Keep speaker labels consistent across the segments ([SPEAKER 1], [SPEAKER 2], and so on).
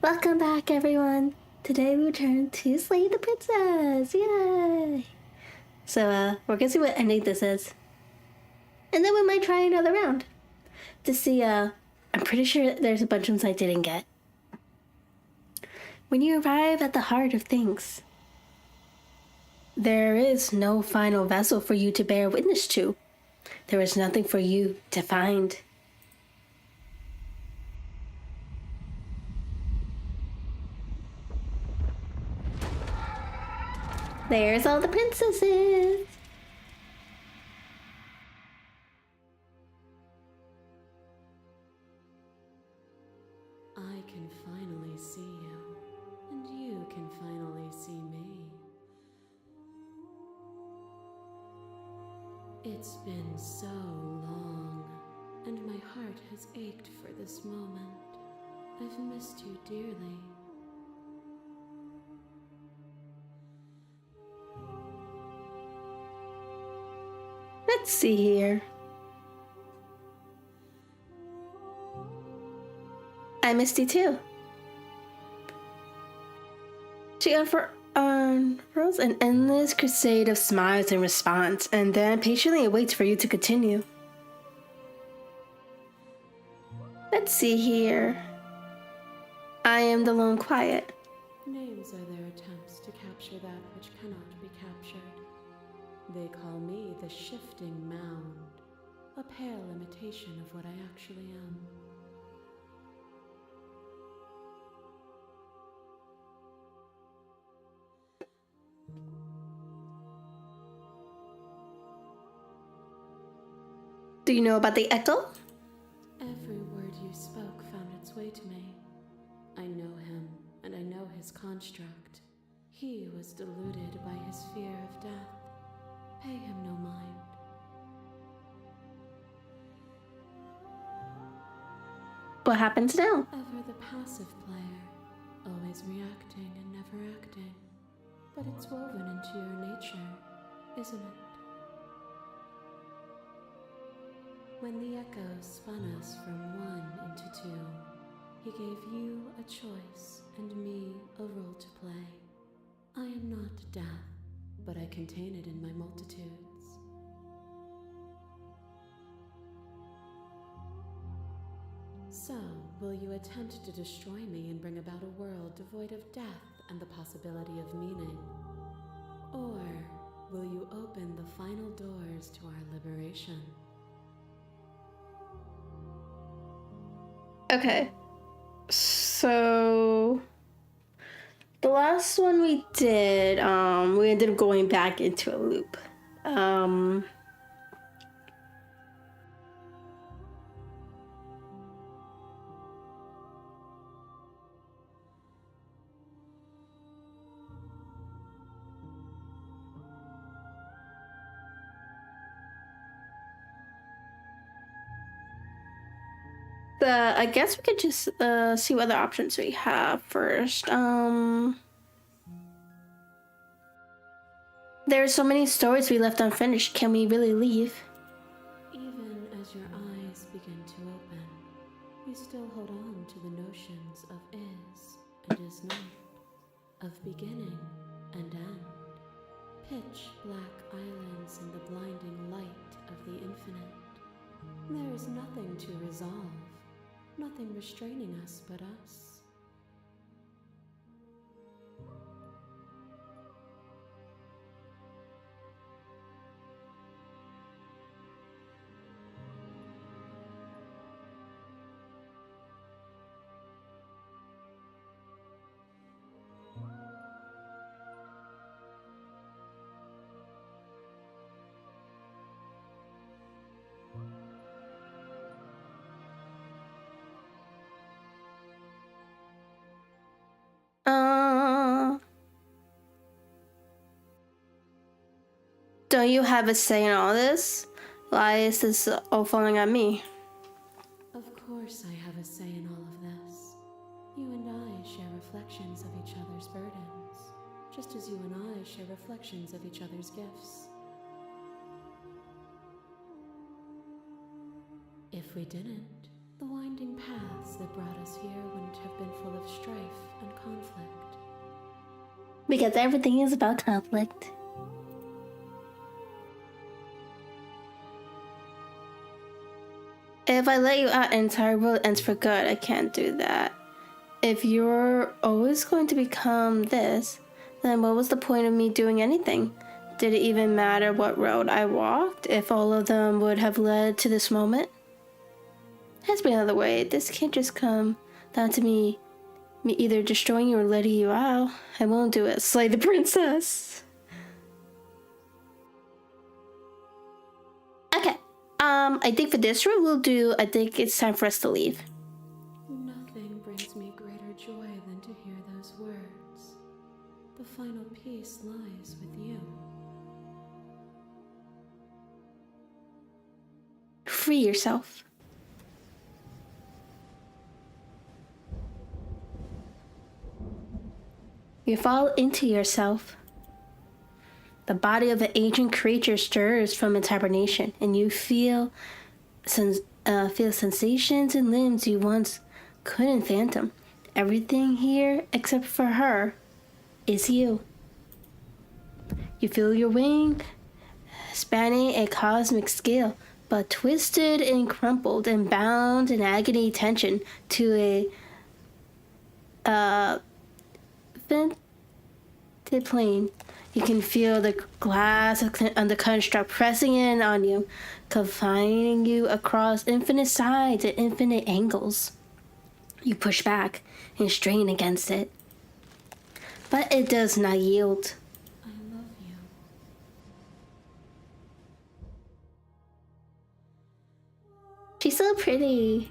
[SPEAKER 1] Welcome back, everyone. Today we return to Slay the Princess. Yay! So, we're gonna see what ending this is. And then we might try another round. To see, I'm pretty sure there's a bunch of ones I didn't get. When you arrive at the heart of things, there is no final vessel for you to bear witness to. There is nothing for you to find. There's all the princesses.
[SPEAKER 2] I can finally see you, and you can finally see me. It's been so long, and my heart has ached for this moment. I've missed you dearly.
[SPEAKER 1] Let's see here. I missed you too. She unfurls an endless crusade of smiles in response, and then patiently waits for you to continue. Let's see here. I am the lone quiet.
[SPEAKER 2] Names are their attempts to capture that which cannot be captured. They call me the shifting mound, a pale imitation of what I actually am.
[SPEAKER 1] Do you know about the echo?
[SPEAKER 2] Every word you spoke found its way to me. I know him, and I know his construct. He was deluded by his fear of death. Pay him no mind.
[SPEAKER 1] What happens now?
[SPEAKER 2] Ever the passive player, always reacting and never acting. But it's woven into your nature, isn't it? When the echo spun us from one into two, he gave you a choice and me a role to play. I am not death, but I contain it in my multitudes. So, will you attempt to destroy me and bring about a world devoid of death and the possibility of meaning? Or will you open the final doors to our liberation?
[SPEAKER 1] Okay. So the last one we did, we ended up going back into a loop. I guess we could just see what other options we have first. There are so many stories we left unfinished. Can we really leave?
[SPEAKER 2] Even as your eyes begin to open, you still hold on to the notions of is and is not, of beginning and end, pitch black islands in the blinding light of the infinite. There is nothing to resolve, nothing restraining us but us.
[SPEAKER 1] Don't you have a say in all this? Why is this all falling on me?
[SPEAKER 2] Of course I have a say in all of this. You and I share reflections of each other's burdens, just as you and I share reflections of each other's gifts. If we didn't, the winding paths paths that brought us here wouldn't have been full of strife and conflict.
[SPEAKER 1] Because everything is about conflict. If I let you out, an entire world ends for good. I can't do that. If you're always going to become this, then what was the point of me doing anything? Did it even matter what road I walked if all of them would have led to this moment? Has been another way. This can't just come down to me either destroying you or letting you out. I won't do it. Slay the princess. Okay. I think for this route I think it's time for us to leave.
[SPEAKER 2] Nothing brings me greater joy than to hear those words. The final peace lies with you.
[SPEAKER 1] Free yourself. You fall into yourself. The body of the ancient creature stirs from its hibernation, and you feel sensations in limbs you once couldn't fathom. Everything here, except for her, is you. You feel your wing spanning a cosmic scale, but twisted and crumpled and bound in agony tension to a vented plane. You can feel the glass on the construct pressing in on you, confining you across infinite sides at infinite angles. You push back and strain against it, but it does not yield.
[SPEAKER 2] I love you.
[SPEAKER 1] She's so pretty.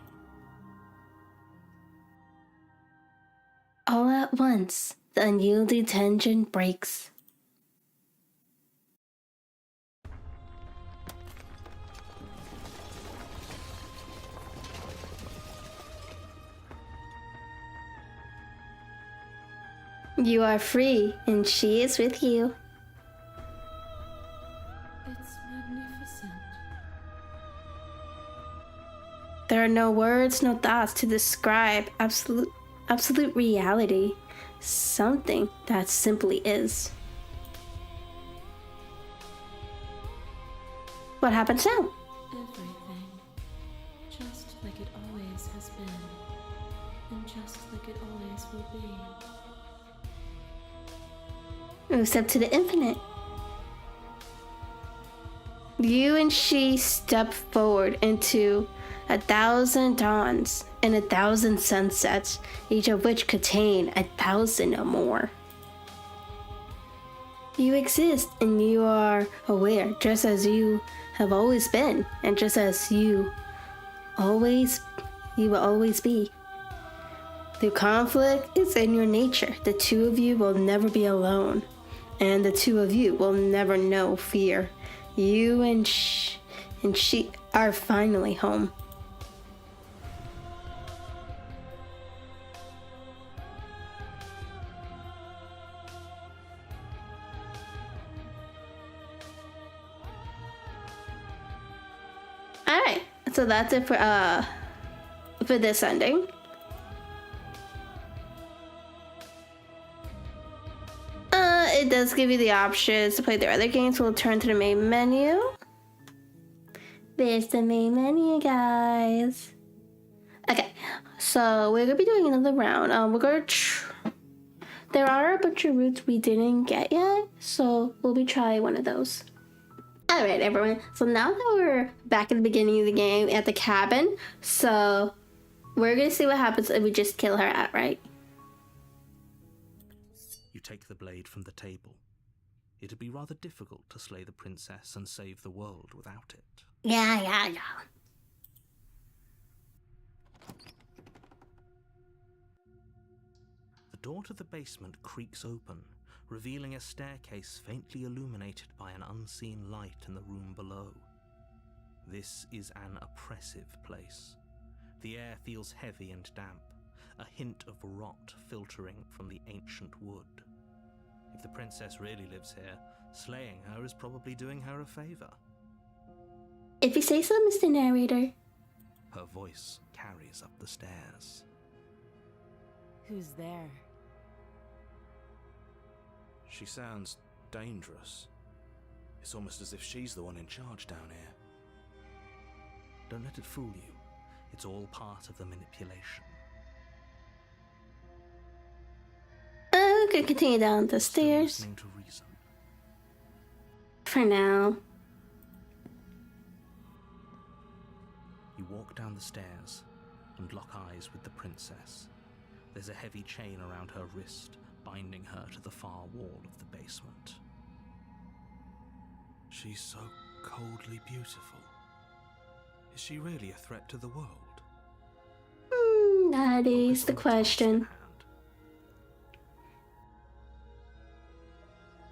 [SPEAKER 1] All at once, the unyielding tension breaks. You are free, and she is with you.
[SPEAKER 2] It's magnificent.
[SPEAKER 1] There are no words, no thoughts to describe absolute reality. Something that simply is. What happens now?
[SPEAKER 2] Everything. Just like it always has been. And just like it always will be.
[SPEAKER 1] Move step to the infinite. You and she step forward into 1,000 dawns and 1,000 sunsets, each of which contain 1,000 or more. You exist and you are aware, just as you have always been, and just as you will always be. The conflict is in your nature. The two of you will never be alone, and the two of you will never know fear. You and she are finally home. Alright, so that's it for this ending. It does give you the options to play their other games. We'll turn to the main menu. There's the main menu, guys. Okay, so we're gonna be doing another round. We're gonna there are a bunch of routes we didn't get yet, so we'll be trying one of those. Alright, everyone, so now that we're back at the beginning of the game at the cabin, so we're gonna see what happens if we just kill her outright.
[SPEAKER 3] You take the blade from the table. It'd be rather difficult to slay the princess and save the world without it.
[SPEAKER 1] Yeah.
[SPEAKER 3] The door to the basement creaks open, revealing a staircase faintly illuminated by an unseen light in the room below. This is an oppressive place. The air feels heavy and damp, a hint of rot filtering from the ancient wood. If the princess really lives here, slaying her is probably doing her a favor.
[SPEAKER 1] If you say so, Mr. Narrator.
[SPEAKER 3] Her voice carries up the stairs.
[SPEAKER 2] Who's there?
[SPEAKER 3] She sounds dangerous. It's almost as if she's the one in charge down here. Don't let it fool you. It's all part of the manipulation.
[SPEAKER 1] We can continue down the
[SPEAKER 3] Still
[SPEAKER 1] stairs
[SPEAKER 3] listening to reason.
[SPEAKER 1] for now.
[SPEAKER 3] You walk down the stairs and lock eyes with the princess. There's a heavy chain around her wrist, binding her to the far wall of the basement. She's so coldly beautiful. Is she really a threat to the world?
[SPEAKER 1] That is the question.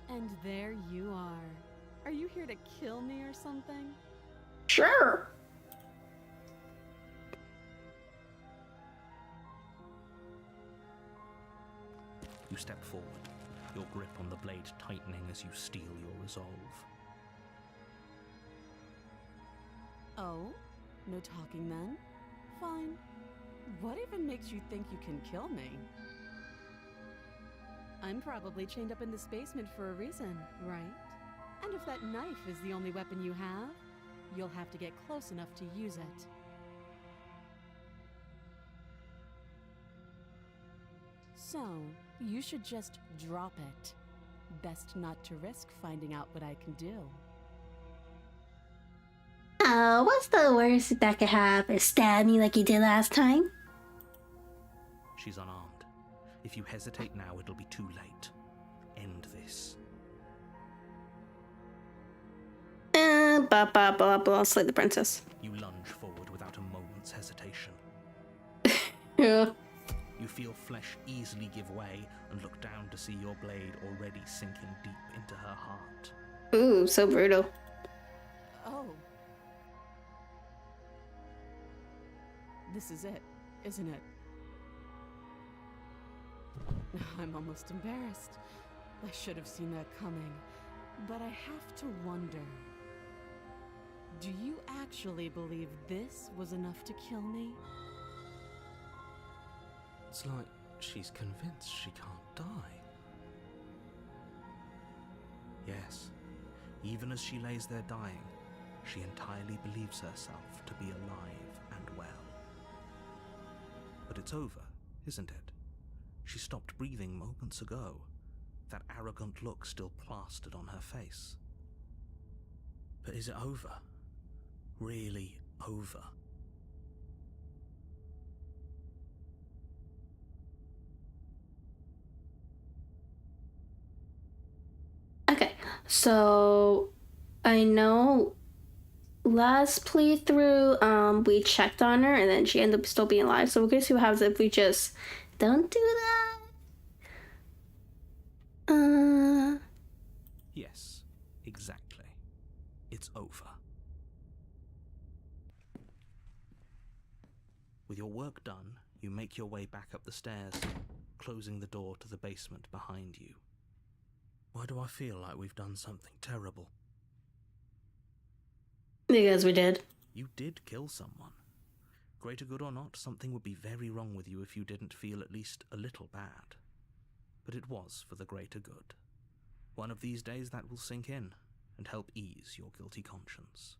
[SPEAKER 2] And there you are. Are you here to kill me or something?
[SPEAKER 1] Sure.
[SPEAKER 3] You step forward, your grip on the blade tightening as you steel your resolve.
[SPEAKER 2] Oh? No talking then? Fine. What even makes you think you can kill me? I'm probably chained up in this basement for a reason, right? And if that knife is the only weapon you have, you'll have to get close enough to use it. So, you should just drop it. Best not to risk finding out what I can do.
[SPEAKER 1] Oh, what's the worst that could happen? Stab me like you did last time?
[SPEAKER 3] She's unarmed. If you hesitate now, it'll be too late. End this.
[SPEAKER 1] I'll slay the princess.
[SPEAKER 3] You lunge forward without a moment's hesitation.
[SPEAKER 1] Yeah.
[SPEAKER 3] You feel flesh easily give way and look down to see your blade already sinking deep into her heart.
[SPEAKER 1] Ooh, so brutal.
[SPEAKER 2] Oh. This is it, isn't it? I'm almost embarrassed. I should have seen that coming. But I have to wonder. Do you actually believe this was enough to kill me?
[SPEAKER 3] It's like she's convinced she can't die. Yes, even as she lays there dying, she entirely believes herself to be alive and well. But it's over, isn't it? She stopped breathing moments ago, that arrogant look still plastered on her face. But is it over? Really over?
[SPEAKER 1] Okay, so I know last playthrough, we checked on her and then she ended up still being alive. So we're gonna see what happens if we just don't do that.
[SPEAKER 3] Yes, exactly. It's over. With your work done, you make your way back up the stairs, closing the door to the basement behind you. Why do I feel like we've done something terrible?
[SPEAKER 1] Because we did.
[SPEAKER 3] You did kill someone. Greater good or not, something would be very wrong with you if you didn't feel at least a little bad. But it was for the greater good. One of these days that will sink in and help ease your guilty conscience.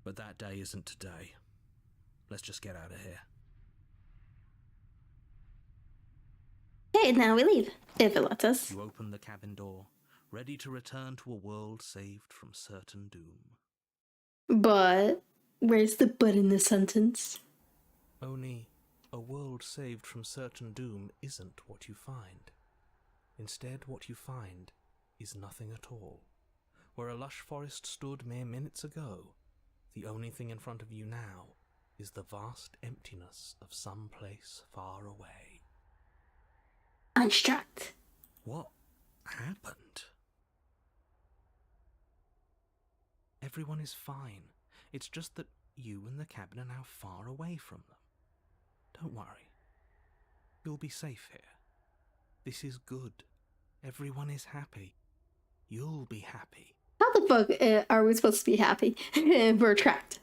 [SPEAKER 3] But that day isn't today. Let's just get out of here.
[SPEAKER 1] Okay, now we leave, if it lets us.
[SPEAKER 3] You open the cabin door, ready to return to a world saved from certain doom.
[SPEAKER 1] But where's the but in this sentence?
[SPEAKER 3] Only a world saved from certain doom isn't what you find. Instead, what you find is nothing at all. Where a lush forest stood mere minutes ago, the only thing in front of you now is the vast emptiness of some place far away.
[SPEAKER 1] Unstruct.
[SPEAKER 3] What happened? Everyone is fine. It's just that you and the cabin are now far away from them. Don't worry. You'll be safe here. This is good. Everyone is happy. You'll be happy.
[SPEAKER 1] How the the fuck are we supposed to be happy? We're trapped.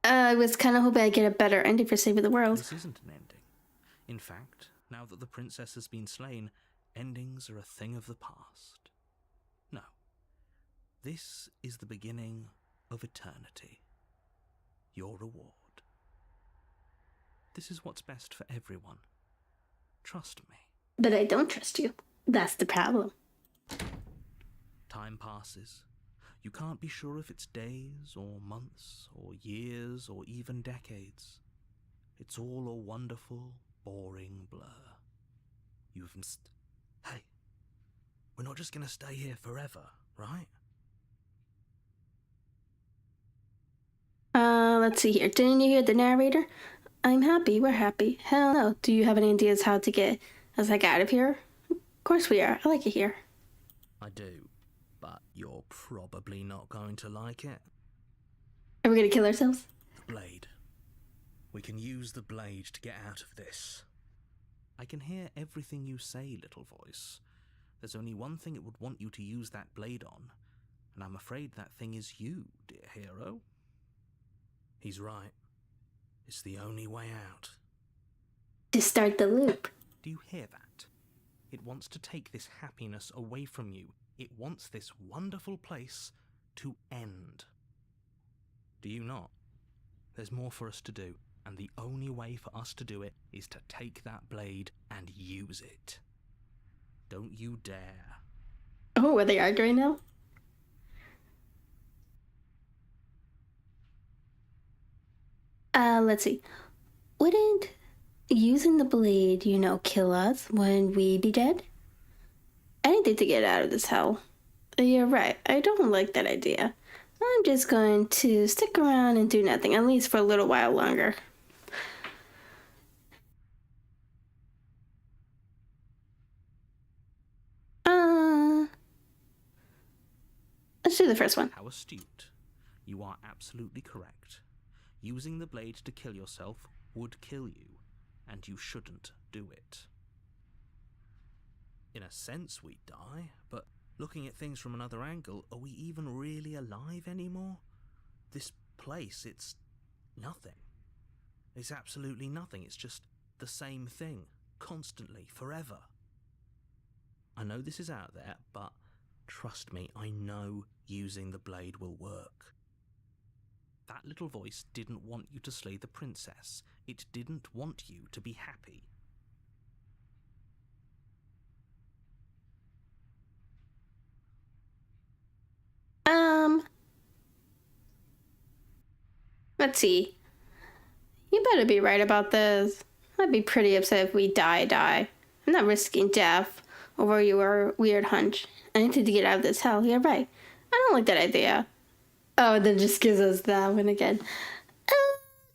[SPEAKER 1] I was kind of hoping I'd get a better ending for Saving the World.
[SPEAKER 3] This isn't an ending. In fact, now that the princess has been slain, endings are a thing of the past. No. This is the beginning of eternity. Your reward. This is what's best for everyone. Trust me.
[SPEAKER 1] But I don't trust you. That's the problem.
[SPEAKER 3] Time passes. You can't be sure if it's days or months or years or even decades. It's all a wonderful, boring blur. You've Hey, we're not just gonna stay here forever, right?
[SPEAKER 1] Let's see here. Didn't you hear the narrator? I'm happy, we're happy. Hell no. Do you have any ideas how to get us out of here? Of course we are. I like it here.
[SPEAKER 3] I do, but you're probably not going to like it.
[SPEAKER 1] Are we gonna kill ourselves?
[SPEAKER 3] The blade. We can use the blade to get out of this. I can hear everything you say, little voice. There's only one thing it would want you to use that blade on, and I'm afraid that thing is you, dear hero. He's right. It's the only way out.
[SPEAKER 1] To start the loop.
[SPEAKER 3] Do you hear that? It wants to take this happiness away from you. It wants this wonderful place to end. Do you not? There's more for us to do, and the only way for us to do it is to take that blade and use it. Don't you dare.
[SPEAKER 1] Oh, are they arguing now? Let's see. Wouldn't using the blade, kill us when we be dead? Anything to get out of this hell. You're right. I don't like that idea. I'm just going to stick around and do nothing, at least for a little while longer. Let's do the first one.
[SPEAKER 3] How astute. You are absolutely correct. Using the blade to kill yourself would kill you, and you shouldn't do it. In a sense, we die, but looking at things from another angle, are we even really alive anymore? This place, it's nothing. It's absolutely nothing. It's just the same thing, constantly, forever. I know this is out there, but trust me, I know using the blade will work. That little voice didn't want you to slay the princess. It didn't want you to be happy.
[SPEAKER 1] Let's see. You better be right about this. I'd be pretty upset if we die. I'm not risking death over your weird hunch. I need to get out of this hell. You're right. I don't like that idea. Oh, and then just gives us that one again.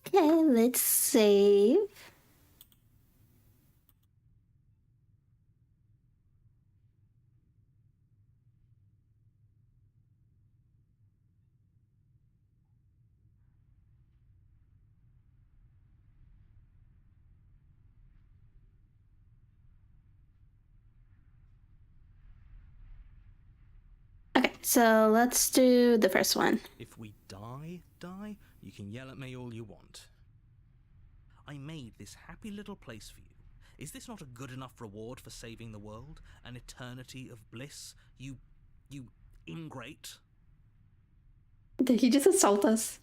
[SPEAKER 1] Okay, let's save. Okay, so let's do the first one.
[SPEAKER 3] If we die, you can yell at me all you want. I made this happy little place for you. Is this not a good enough reward for saving the world? An eternity of bliss? You ingrate?
[SPEAKER 1] Did he just assault us?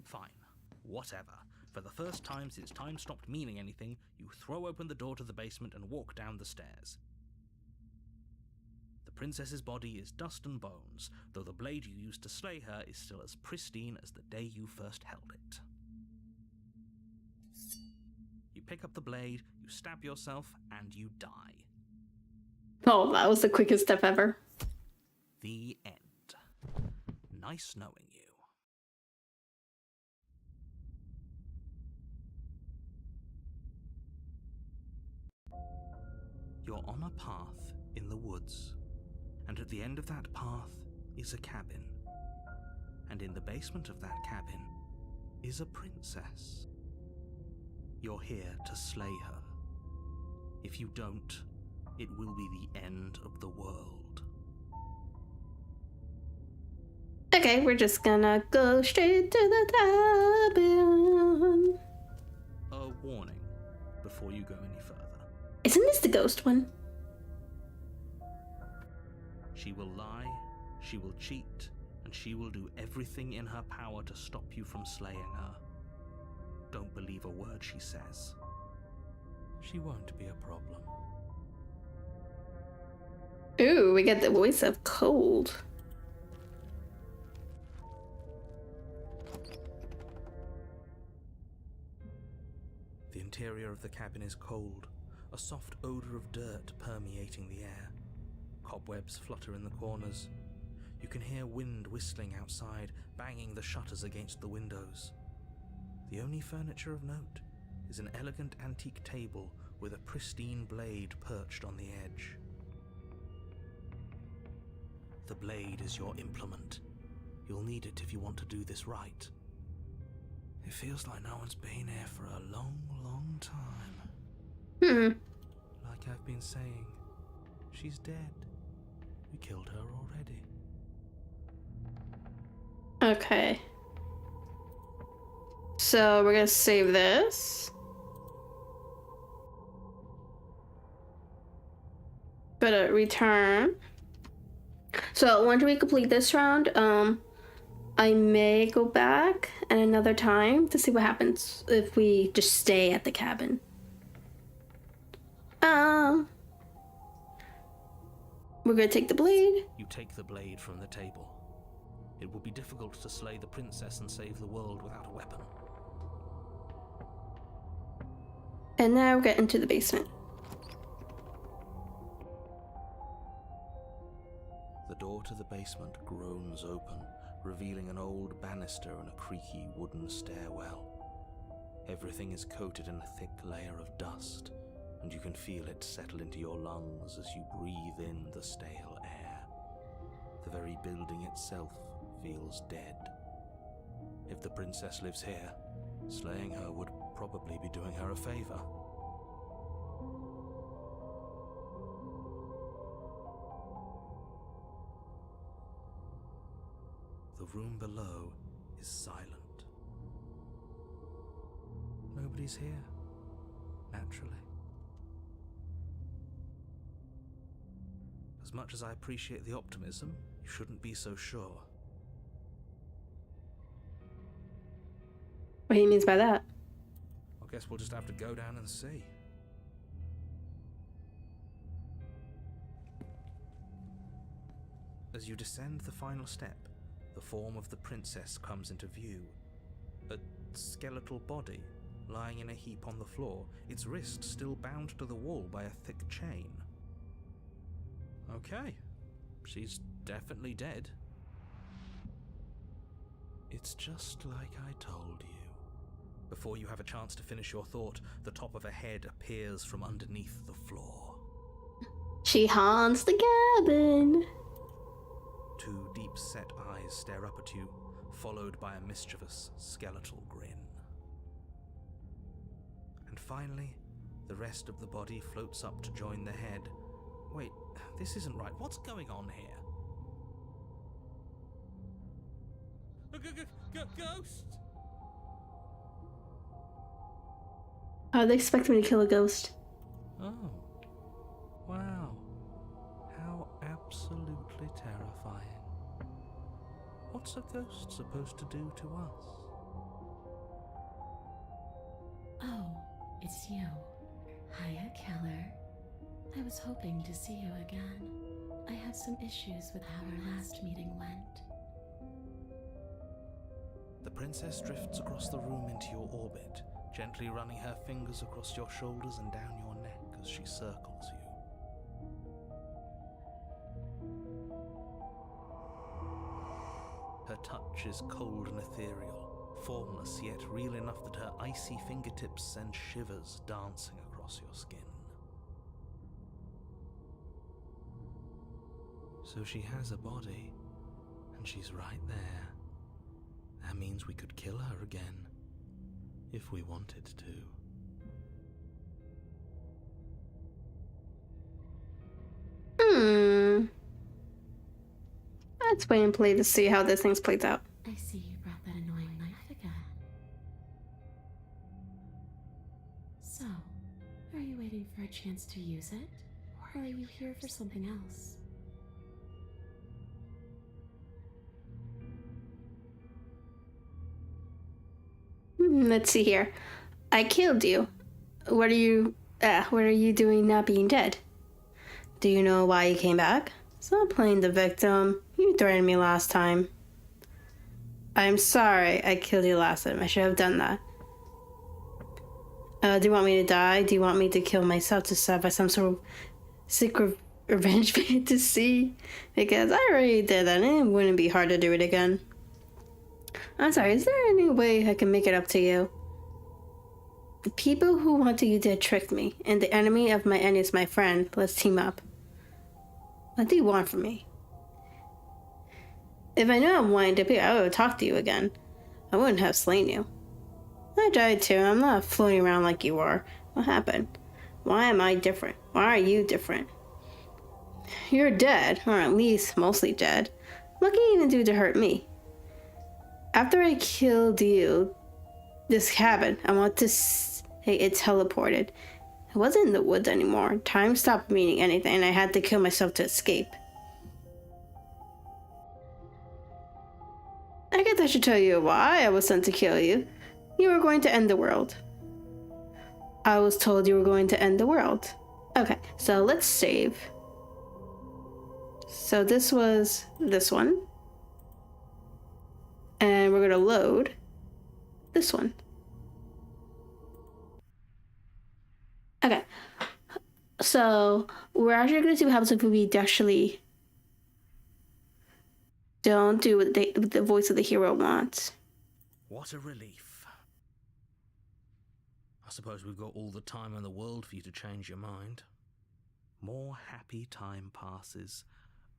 [SPEAKER 3] Fine. Whatever. For the first time since time stopped meaning anything, you throw open the door to the basement and walk down the stairs. The princess's body is dust and bones, though the blade you used to slay her is still as pristine as the day you first held it. You pick up the blade, you stab yourself, and you die.
[SPEAKER 1] Oh, that was the quickest step ever.
[SPEAKER 3] The end. Nice knowing you. You're on a path in the woods, and at the end of that path is a cabin. And in the basement of that cabin is a princess. You're here to slay her. If you don't, it will be the end of the world.
[SPEAKER 1] Okay, we're just gonna go straight to the cabin.
[SPEAKER 3] A warning before you go any further.
[SPEAKER 1] Isn't this the ghost one?
[SPEAKER 3] She will lie, she will cheat, and she will do everything in her power to stop you from slaying her. Don't believe a word she says. She won't be a problem.
[SPEAKER 1] Ooh, we get the voice of Cold.
[SPEAKER 3] The interior of the cabin is cold, a soft odor of dirt permeating the air. Cobwebs flutter in the corners. You can hear wind whistling outside, banging the shutters against the windows. The only furniture of note is an elegant antique table with a pristine blade perched on the edge. The blade is your implement. You'll need it if you want to do this right. It feels like no one's been here for a long, long time. Like I've been saying, she's dead. We killed her already.
[SPEAKER 1] Okay. So we're gonna save this. Gonna return. So once we complete this round, I may go back at another time to see what happens if we just stay at the cabin. We're gonna take the blade.
[SPEAKER 3] You take the blade from the table. It will be difficult to slay the princess and save the world without a weapon.
[SPEAKER 1] And now get into the basement.
[SPEAKER 3] The door to the basement groans open, revealing an old banister and a creaky wooden stairwell. Everything is coated in a thick layer of dust, and you can feel it settle into your lungs as you breathe in the stale air. The very building itself feels dead. If the princess lives here, slaying her would probably be doing her a favor. The room below is silent. Nobody's here, naturally. As much as I appreciate the optimism, you shouldn't be so sure.
[SPEAKER 1] What he means by that?
[SPEAKER 3] I guess we'll just have to go down and see. As you descend the final step, the form of the princess comes into view. A skeletal body lying in a heap on the floor, its wrist still bound to the wall by a thick chain. Okay, she's definitely dead. It's just like I told you. Before you have a chance to finish your thought, the top of a head appears from underneath the floor.
[SPEAKER 1] She haunts the cabin.
[SPEAKER 3] Two deep-set eyes stare up at you, followed by a mischievous, skeletal grin. And finally, the rest of the body floats up to join the head. Wait, this isn't right. What's going on here? Ghost!
[SPEAKER 1] Oh, they expect me to kill a ghost.
[SPEAKER 3] Oh. Wow. How absolutely terrifying. What's a ghost supposed to do to us?
[SPEAKER 2] Oh, it's you. Hiya, Keller. I was hoping to see you again. I have some issues with how our last meeting went.
[SPEAKER 3] The princess drifts across the room into your orbit, gently running her fingers across your shoulders and down your neck as she circles you. Her touch is cold and ethereal, formless yet real enough that her icy fingertips send shivers dancing across your skin. So she has a body, and she's right there. That means we could kill her again, if we wanted to.
[SPEAKER 1] Let's wait and play to see how this thing's played out.
[SPEAKER 2] I see you brought that annoying knife again. So, are you waiting for a chance to use it? Or are you here for something else?
[SPEAKER 1] Let's see here. I killed you. What are you doing not being dead? Do you know why you came back? Stop playing the victim. You threatened me last time. I'm sorry I killed you last time. I should have done that. Do you want me to die? Do you want me to kill myself to satisfy some sort of secret revenge fantasy? Because I already did that and it wouldn't be hard to do it again. I'm sorry, is there any way I can make it up to you? The people who wanted you did tricked me, and the enemy of my enemy is my friend. Let's team up. What do you want from me? If I knew I wanted to be, I would have talked to you again. I wouldn't have slain you. I died too. I'm not floating around like you are. What happened? Why am I different? Why are you different? You're dead, or at least mostly dead. What can you even do to hurt me? After I killed you, this cabin, I want to say it teleported. I wasn't in the woods anymore. Time stopped meaning anything, and I had to kill myself to escape. I guess I should tell you why I was sent to kill you. You were going to end the world. I was told you were going to end the world. Okay, so let's save. So this was this one. And we're going to load this one. Okay. So we're actually going to see what happens if we actually don't do what the voice of the hero wants.
[SPEAKER 3] What a relief. I suppose we've got all the time in the world for you to change your mind. More happy time passes,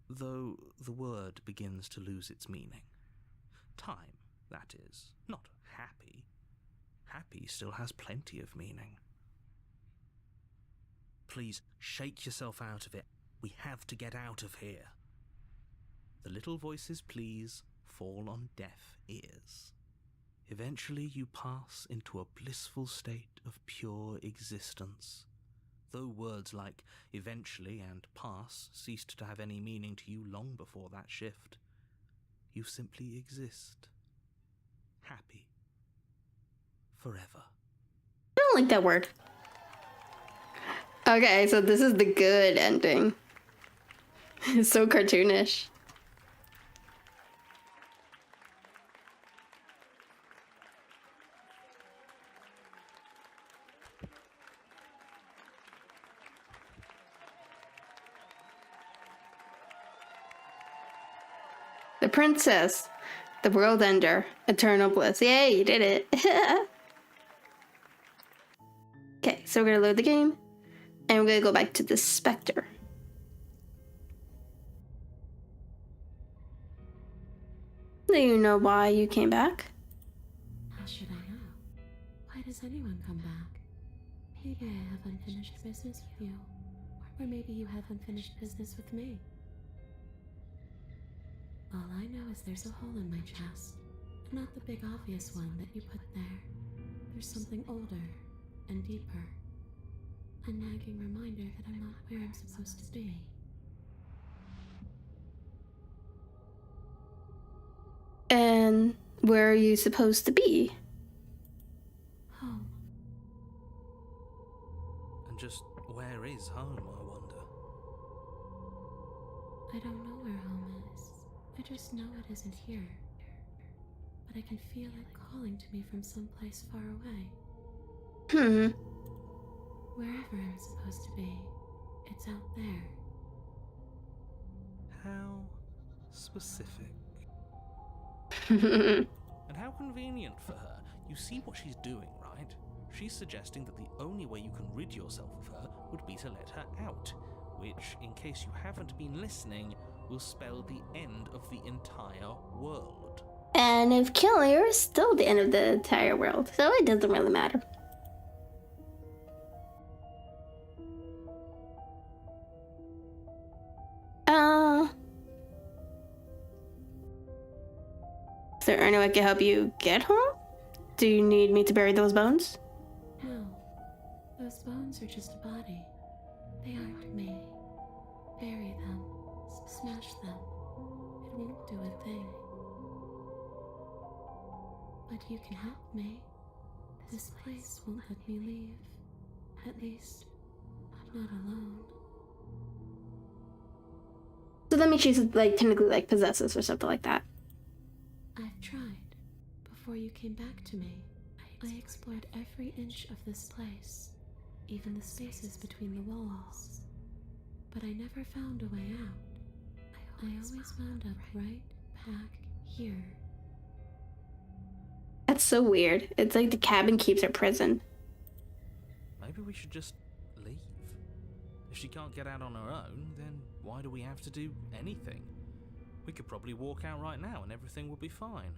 [SPEAKER 3] though the word begins to lose its meaning. Time, that is, not happy. Happy still has plenty of meaning. Please shake yourself out of it. We have to get out of here. The little voices, please, fall on deaf ears. Eventually you pass into a blissful state of pure existence. Though words like eventually and pass ceased to have any meaning to you long before that shift, you simply exist. Happy. Forever.
[SPEAKER 1] I don't like that word. Okay, so this is the good ending. It's so cartoonish. The princess, the world ender, eternal bliss. Yay, you did it. Okay, so we're gonna load the game, and we're gonna go back to the Spectre. Do you know why you came back?
[SPEAKER 2] How should I know? Why does anyone come back? Maybe I have unfinished business with you. Or maybe you have unfinished business with me. All I know is there's a hole in my chest. Not the big obvious one that you put there. There's something older and deeper. A nagging reminder that I'm not where I'm supposed to be.
[SPEAKER 1] And where are you supposed to be?
[SPEAKER 2] Home.
[SPEAKER 3] And just where is home, I wonder?
[SPEAKER 2] I don't know where home is. I just know it isn't here. But I can feel it calling to me from someplace far away. Wherever I'm supposed to be, it's out there.
[SPEAKER 3] How specific. And how convenient for her. You see what she's doing, right? She's suggesting that the only way you can rid yourself of her would be to let her out, which, in case you haven't been listening, will spell the end of the entire world.
[SPEAKER 1] And if killing her is still the end of the entire world, so it doesn't really matter. Is there any way I can help you get home? Do you need me to bury those bones?
[SPEAKER 2] No, those bones are just a body. They aren't me. Bury them, smash them. It won't do a thing. But you can help me. This place won't let me leave. At least, not alone.
[SPEAKER 1] So that means she's like technically like possesses or something like that.
[SPEAKER 2] I've tried. Before you came back to me, I explored every inch of this place, even the spaces between the walls. But I never found a way out. I always wound up right back here.
[SPEAKER 1] That's so weird. It's like the cabin keeps her prison.
[SPEAKER 3] Maybe we should just leave. If she can't get out on her own, then why do we have to do anything? We could probably walk out right now and everything will be fine.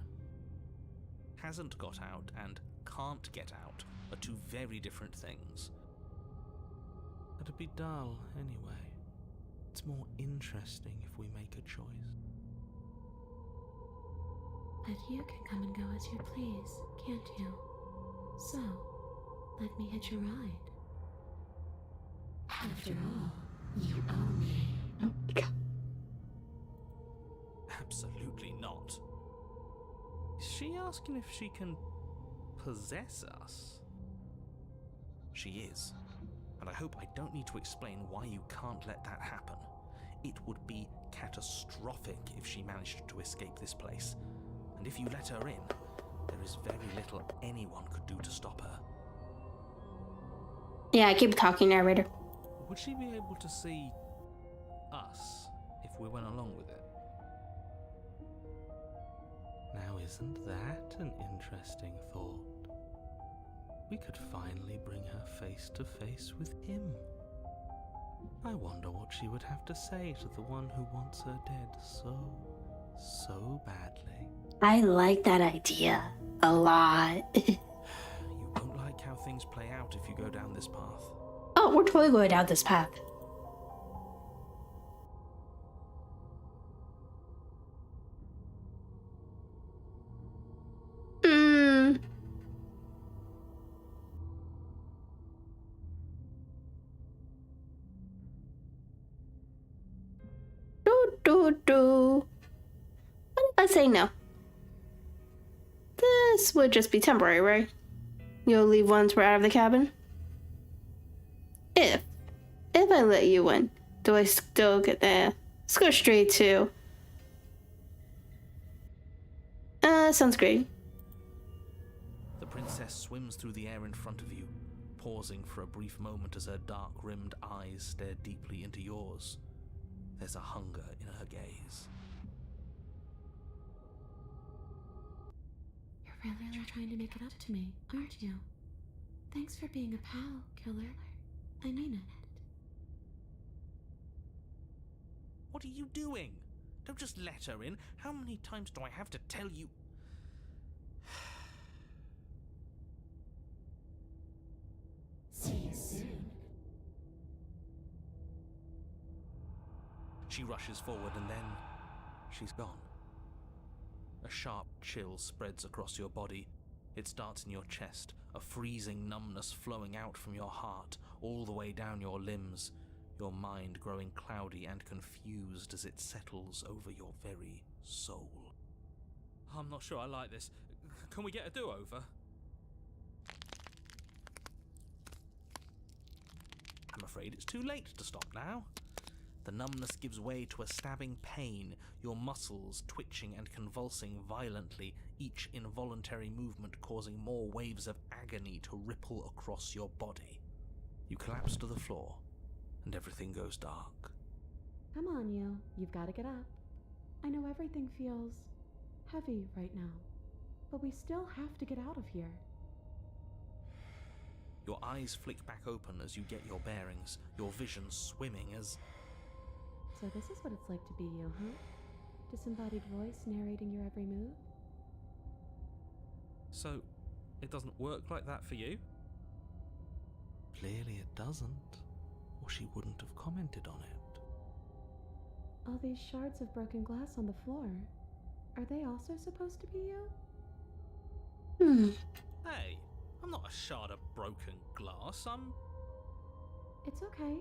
[SPEAKER 3] Hasn't got out and can't get out are two very different things. It'd be dull anyway. It's more interesting if we make a choice.
[SPEAKER 2] But you can come and go as you please, can't you? So, let me hitch a ride. After all, you own me.
[SPEAKER 3] Absolutely not. Is she asking if she can possess us? She is. And I hope I don't need to explain why you can't let that happen. It would be catastrophic if she managed to escape this place. And if you let her in, there is very little anyone could do to stop her.
[SPEAKER 1] Yeah, I keep talking, narrator.
[SPEAKER 3] Would she be able to see us if we went along with it? Now, isn't that an interesting thought? We could finally bring her face to face with him. I wonder what she would have to say to the one who wants her dead so badly.
[SPEAKER 1] I like that idea a lot.
[SPEAKER 3] You won't like how things play out if you go down this path.
[SPEAKER 1] Oh, we're totally going down this path. What if I say no? This would just be temporary, right? You'll leave once we're out of the cabin? If I let you in, do I still get there? Let's go straight to... sounds great.
[SPEAKER 3] The princess swims through the air in front of you, pausing for a brief moment as her dark-rimmed eyes stare deeply into yours. There's a hunger in her gaze.
[SPEAKER 2] You're really trying to make it up to me, aren't you? Thanks for being a pal, killer. I mean it.
[SPEAKER 3] What are you doing? Don't just let her in. How many times do I have to tell you?
[SPEAKER 2] See you soon.
[SPEAKER 3] She rushes forward and then she's gone. A sharp chill spreads across your body. It starts in your chest, a freezing numbness flowing out from your heart, all the way down your limbs, your mind growing cloudy and confused as it settles over your very soul. I'm not sure I like this. Can we get a do-over? I'm afraid it's too late to stop now. The numbness gives way to a stabbing pain, your muscles twitching and convulsing violently, each involuntary movement causing more waves of agony to ripple across your body. You collapse to the floor, and everything goes dark.
[SPEAKER 2] Come on, you. You've got to get up. I know everything feels heavy right now, but we still have to get out of here.
[SPEAKER 3] Your eyes flick back open as you get your bearings, your vision swimming as...
[SPEAKER 2] So this is what it's like to be you, huh? Disembodied voice narrating your every move?
[SPEAKER 3] So, it doesn't work like that for you? Clearly it doesn't, or she wouldn't have commented on it.
[SPEAKER 2] All these shards of broken glass on the floor. Are they also supposed to be you?
[SPEAKER 3] Hey, I'm not a shard of broken glass.
[SPEAKER 2] It's okay.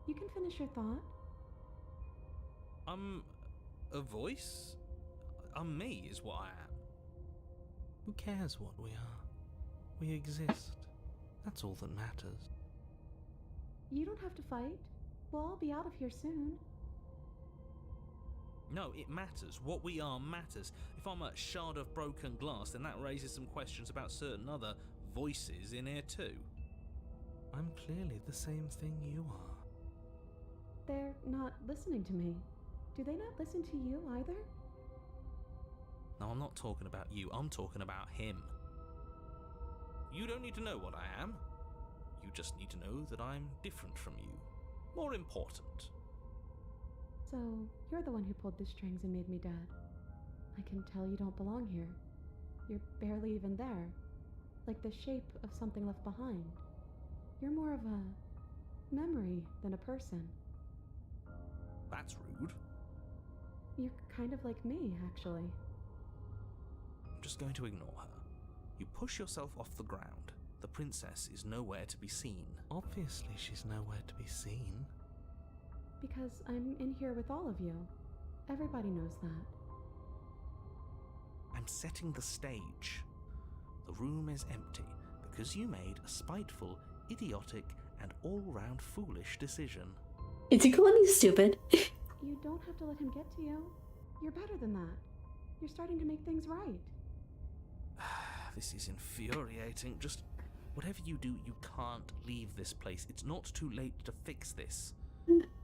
[SPEAKER 2] You can finish your thought.
[SPEAKER 3] I'm a voice? I'm me, is what I am. Who cares what we are? We exist. That's all that matters.
[SPEAKER 2] You don't have to fight. We'll all be out of here soon.
[SPEAKER 3] No, it matters. What we are matters. If I'm a shard of broken glass, then that raises some questions about certain other voices in here too. I'm clearly the same thing you are.
[SPEAKER 2] They're not listening to me. Do they not listen to you either?
[SPEAKER 3] No, I'm not talking about you. I'm talking about him. You don't need to know what I am. You just need to know that I'm different from you. More important.
[SPEAKER 2] So, you're the one who pulled the strings and made me dead. I can tell you don't belong here. You're barely even there. Like the shape of something left behind. You're more of a memory than a person.
[SPEAKER 3] That's rude.
[SPEAKER 2] You're kind of like me, actually.
[SPEAKER 3] I'm just going to ignore her. You push yourself off the ground. The princess is nowhere to be seen. Obviously, she's nowhere to be seen.
[SPEAKER 2] Because I'm in here with all of you. Everybody knows that.
[SPEAKER 3] I'm setting the stage. The room is empty because you made a spiteful, idiotic, and all-round foolish decision.
[SPEAKER 1] Is he calling me stupid?
[SPEAKER 2] You don't have to let him get to you. You're better than that. You're starting to make things right.
[SPEAKER 3] This is infuriating. Just whatever you do, you can't leave this place. It's not too late to fix this.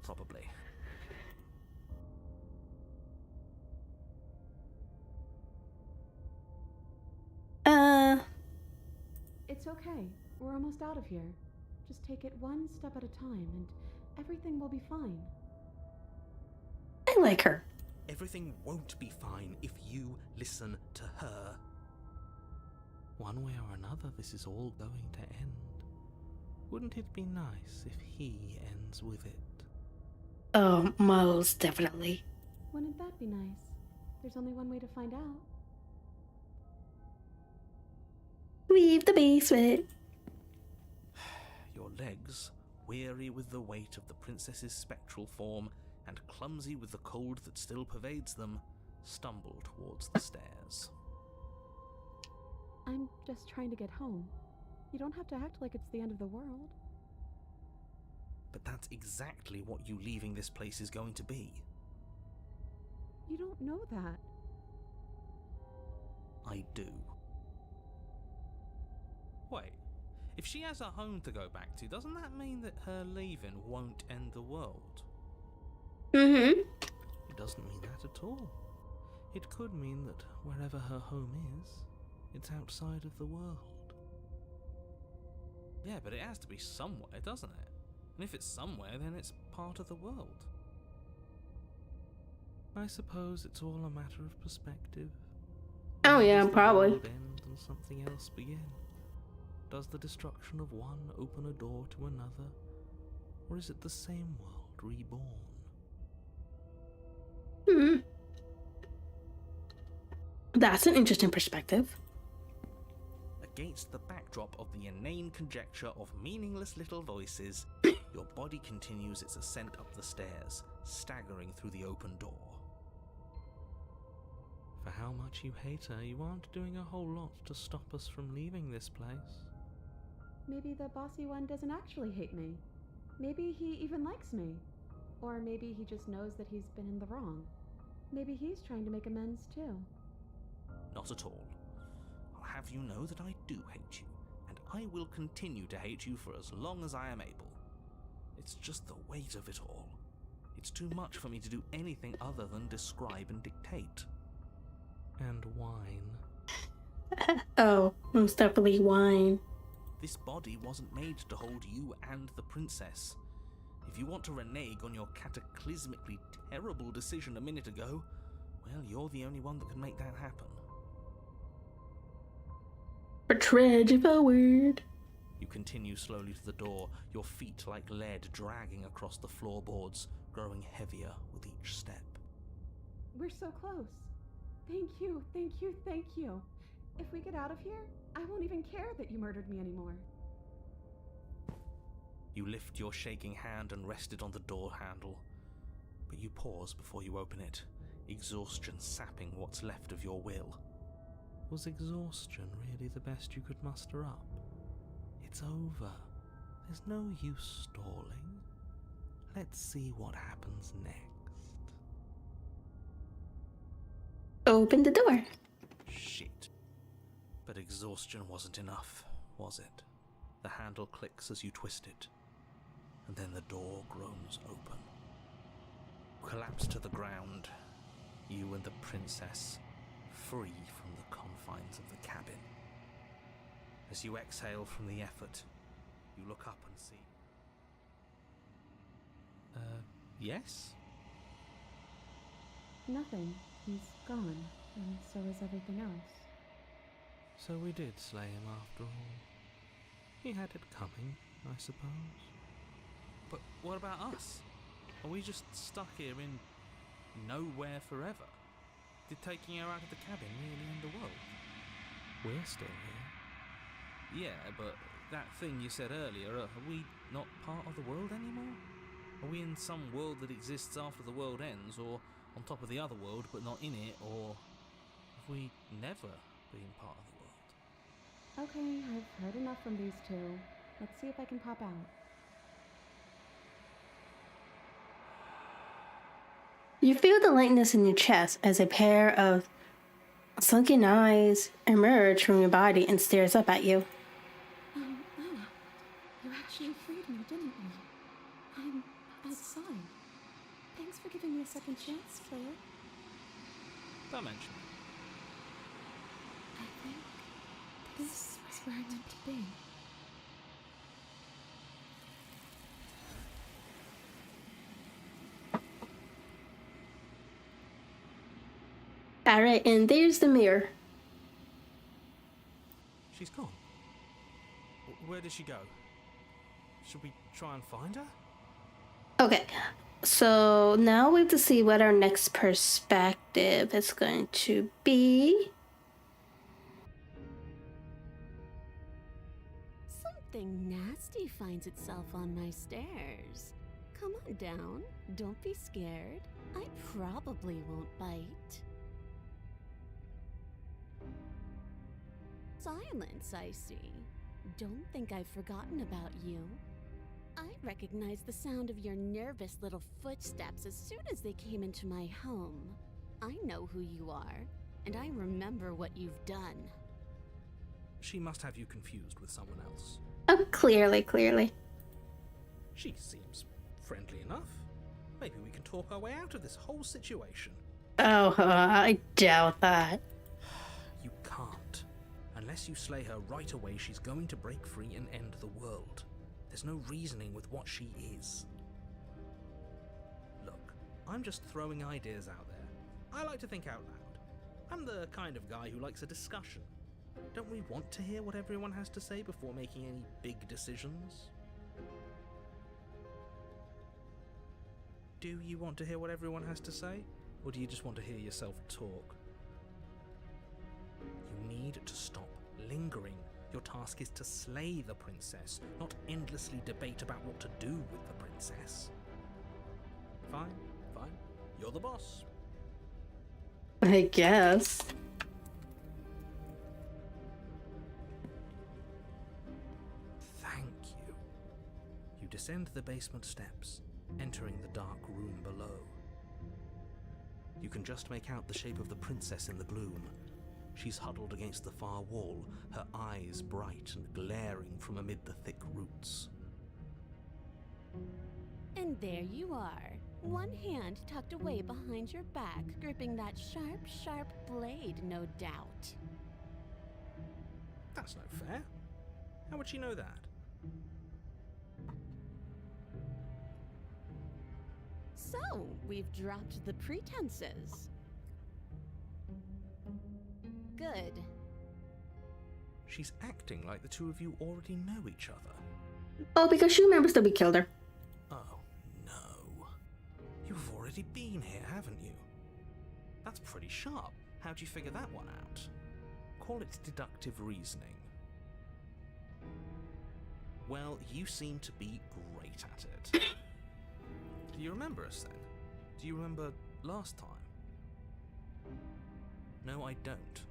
[SPEAKER 3] Probably.
[SPEAKER 2] It's okay. We're almost out of here. Just take it one step at a time and everything will be fine.
[SPEAKER 1] I like her.
[SPEAKER 3] Everything won't be fine if you listen to her. One way or another, this is all going to end. Wouldn't it be nice if he ends with it?
[SPEAKER 1] Oh, most definitely.
[SPEAKER 2] Wouldn't that be nice? There's only one way to find out.
[SPEAKER 1] Leave the basement.
[SPEAKER 3] Your legs, weary with the weight of the princess's spectral form and clumsy with the cold that still pervades them, stumble towards the stairs.
[SPEAKER 2] I'm just trying to get home. You don't have to act like it's the end of the world.
[SPEAKER 3] But that's exactly what you leaving this place is going to be.
[SPEAKER 2] You don't know that.
[SPEAKER 3] I do. Wait, if she has a home to go back to, doesn't that mean that her leaving won't end the world?
[SPEAKER 1] Mm-hmm.
[SPEAKER 3] It doesn't mean that at all. It could mean that wherever her home is, it's outside of the world. Yeah, but it has to be somewhere, doesn't it? And if it's somewhere, then it's part of the world. I suppose it's all a matter of perspective.
[SPEAKER 1] Oh yeah,
[SPEAKER 3] Does the
[SPEAKER 1] probably.
[SPEAKER 3] world end and something else begin? Does the destruction of one open a door to another? Or is it the same world reborn?
[SPEAKER 1] That's an interesting perspective.
[SPEAKER 3] Against the backdrop of the inane conjecture of meaningless little voices, your body continues its ascent up the stairs, staggering through the open door. For how much you hate her, you aren't doing a whole lot to stop us from leaving this place.
[SPEAKER 2] Maybe the bossy one doesn't actually hate me. Maybe he even likes me. Or maybe he just knows that he's been in the wrong. Maybe he's trying to make amends too.
[SPEAKER 3] Not at all. I'll have you know that I do hate you, and I will continue to hate you for as long as I am able. It's just the weight of it all. It's too much for me to do anything other than describe and dictate. And whine.
[SPEAKER 1] Oh, most definitely wine.
[SPEAKER 3] This body wasn't made to hold you and the princess. If you want to renege on your cataclysmically terrible decision a minute ago, well, you're the only one that can make that happen.
[SPEAKER 1] Trudge forward.
[SPEAKER 3] You continue slowly to the door, your feet like lead dragging across the floorboards, growing heavier with each step.
[SPEAKER 2] We're so close.
[SPEAKER 4] thank you, thank you, thank you. If we get out of here, I won't even care that you murdered me anymore.
[SPEAKER 3] You lift your shaking hand and rest it on the door handle, but you pause before you open it, exhaustion sapping what's left of your will. Was exhaustion really the best you could muster up? It's over. There's no use stalling. Let's see what happens next.
[SPEAKER 1] Open the door.
[SPEAKER 3] Shit. But exhaustion wasn't enough, was it? The handle clicks as you twist it, and then the door groans open. Collapse to the ground, you and the princess, free from the confines of the cabin. As you exhale from the effort, you look up and see... yes?
[SPEAKER 4] Nothing. He's gone, and so is everything else.
[SPEAKER 3] So we did slay him after all. He had it coming, I suppose. But what about us? Are we just stuck here in nowhere forever? Did taking her out of the cabin really end the world? We're still here. Yeah, but that thing you said earlier, are we not part of the world anymore? Are we in some world that exists after the world ends, or on top of the other world but not in it, or have we never been part of the world?
[SPEAKER 4] Okay, I've heard enough from these two. Let's see if I can pop out.
[SPEAKER 1] You feel the lightness in your chest as a pair of sunken eyes emerge from your body and stares up at you.
[SPEAKER 4] Anna, you actually freed me, didn't you? I'm outside. Thanks for giving me a second chance, Claire.
[SPEAKER 3] Don't mention it.
[SPEAKER 4] I think this is where I meant to be.
[SPEAKER 1] Alright, and there's the mirror.
[SPEAKER 3] She's gone. Where did she go? Should we try and find her?
[SPEAKER 1] Okay, so now we have to see what our next perspective is going to be.
[SPEAKER 2] Something nasty finds itself on my stairs. Come on down. Don't be scared. I probably won't bite. Silence, I see. Don't think I've forgotten about you. I recognized the sound of your nervous little footsteps as soon as they came into my home. I know who you are, and I remember what you've done.
[SPEAKER 3] She must have you confused with someone else.
[SPEAKER 1] Oh, clearly.
[SPEAKER 3] She seems friendly enough. Maybe we can talk our way out of this whole situation.
[SPEAKER 1] Oh, I doubt that.
[SPEAKER 3] You can't. Unless you slay her right away, she's going to break free and end the world. There's no reasoning with what she is. Look, I'm just throwing ideas out there. I like to think out loud. I'm the kind of guy who likes a discussion. Don't we want to hear what everyone has to say before making any big decisions? Do you want to hear what everyone has to say? Or do you just want to hear yourself talk? You need to stop lingering. Your task is to slay the princess, not endlessly debate about what to do with the princess. Fine. You're the boss.
[SPEAKER 1] I guess.
[SPEAKER 3] Thank you. You descend the basement steps, entering the dark room below. You can just make out the shape of the princess in the gloom. She's huddled against the far wall, her eyes bright and glaring from amid the thick roots.
[SPEAKER 2] And there you are, one hand tucked away behind your back, gripping that sharp blade, no doubt.
[SPEAKER 3] That's no fair. How would she know that?
[SPEAKER 2] So, we've dropped the pretenses. Good.
[SPEAKER 3] She's acting like the two of you already know each other.
[SPEAKER 1] Oh, because she remembers that we killed her.
[SPEAKER 3] Oh, no. You've already been here, haven't you? That's pretty sharp. How'd you figure that one out? Call it deductive reasoning. Well, you seem to be great at it. Do you remember us then? Do you remember last time? No, I don't.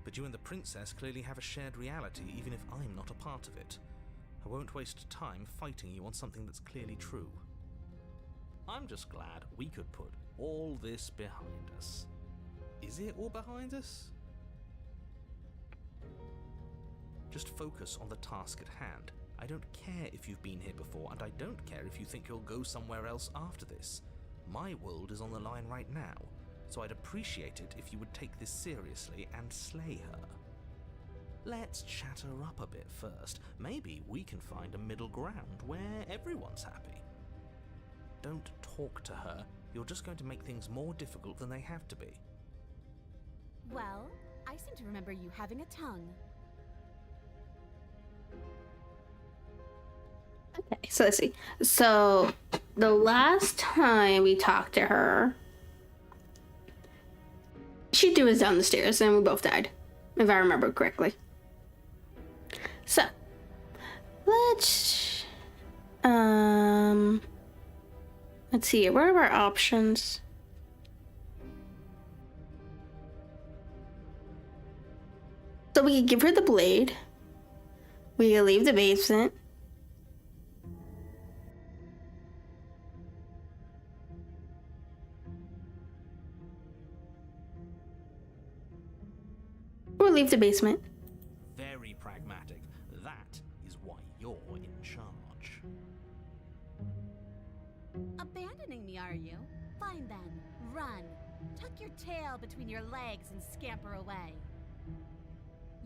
[SPEAKER 3] But you and the princess clearly have a shared reality, even if I'm not a part of it. I won't waste time fighting you on something that's clearly true. I'm just glad we could put all this behind us. Is it all behind us? Just focus on the task at hand. I don't care if you've been here before, and I don't care if you think you'll go somewhere else after this. My world is on the line right now, so I'd appreciate it if you would take this seriously and slay her. Let's chat her up a bit first. Maybe we can find a middle ground where everyone's happy. Don't talk to her. You're just going to make things more difficult than they have to be.
[SPEAKER 4] Well, I seem to remember you having a tongue.
[SPEAKER 1] Okay, so let's see. So the last time we talked to her, she threw us down the stairs and we both died, if I remember correctly. So let's see, what are our options? So we could give her the blade. We could leave the basement. Or leave the basement.
[SPEAKER 3] Very pragmatic. That is why you're in charge.
[SPEAKER 4] Abandoning me, are you? Fine then. Run. Tuck your tail between your legs and scamper away.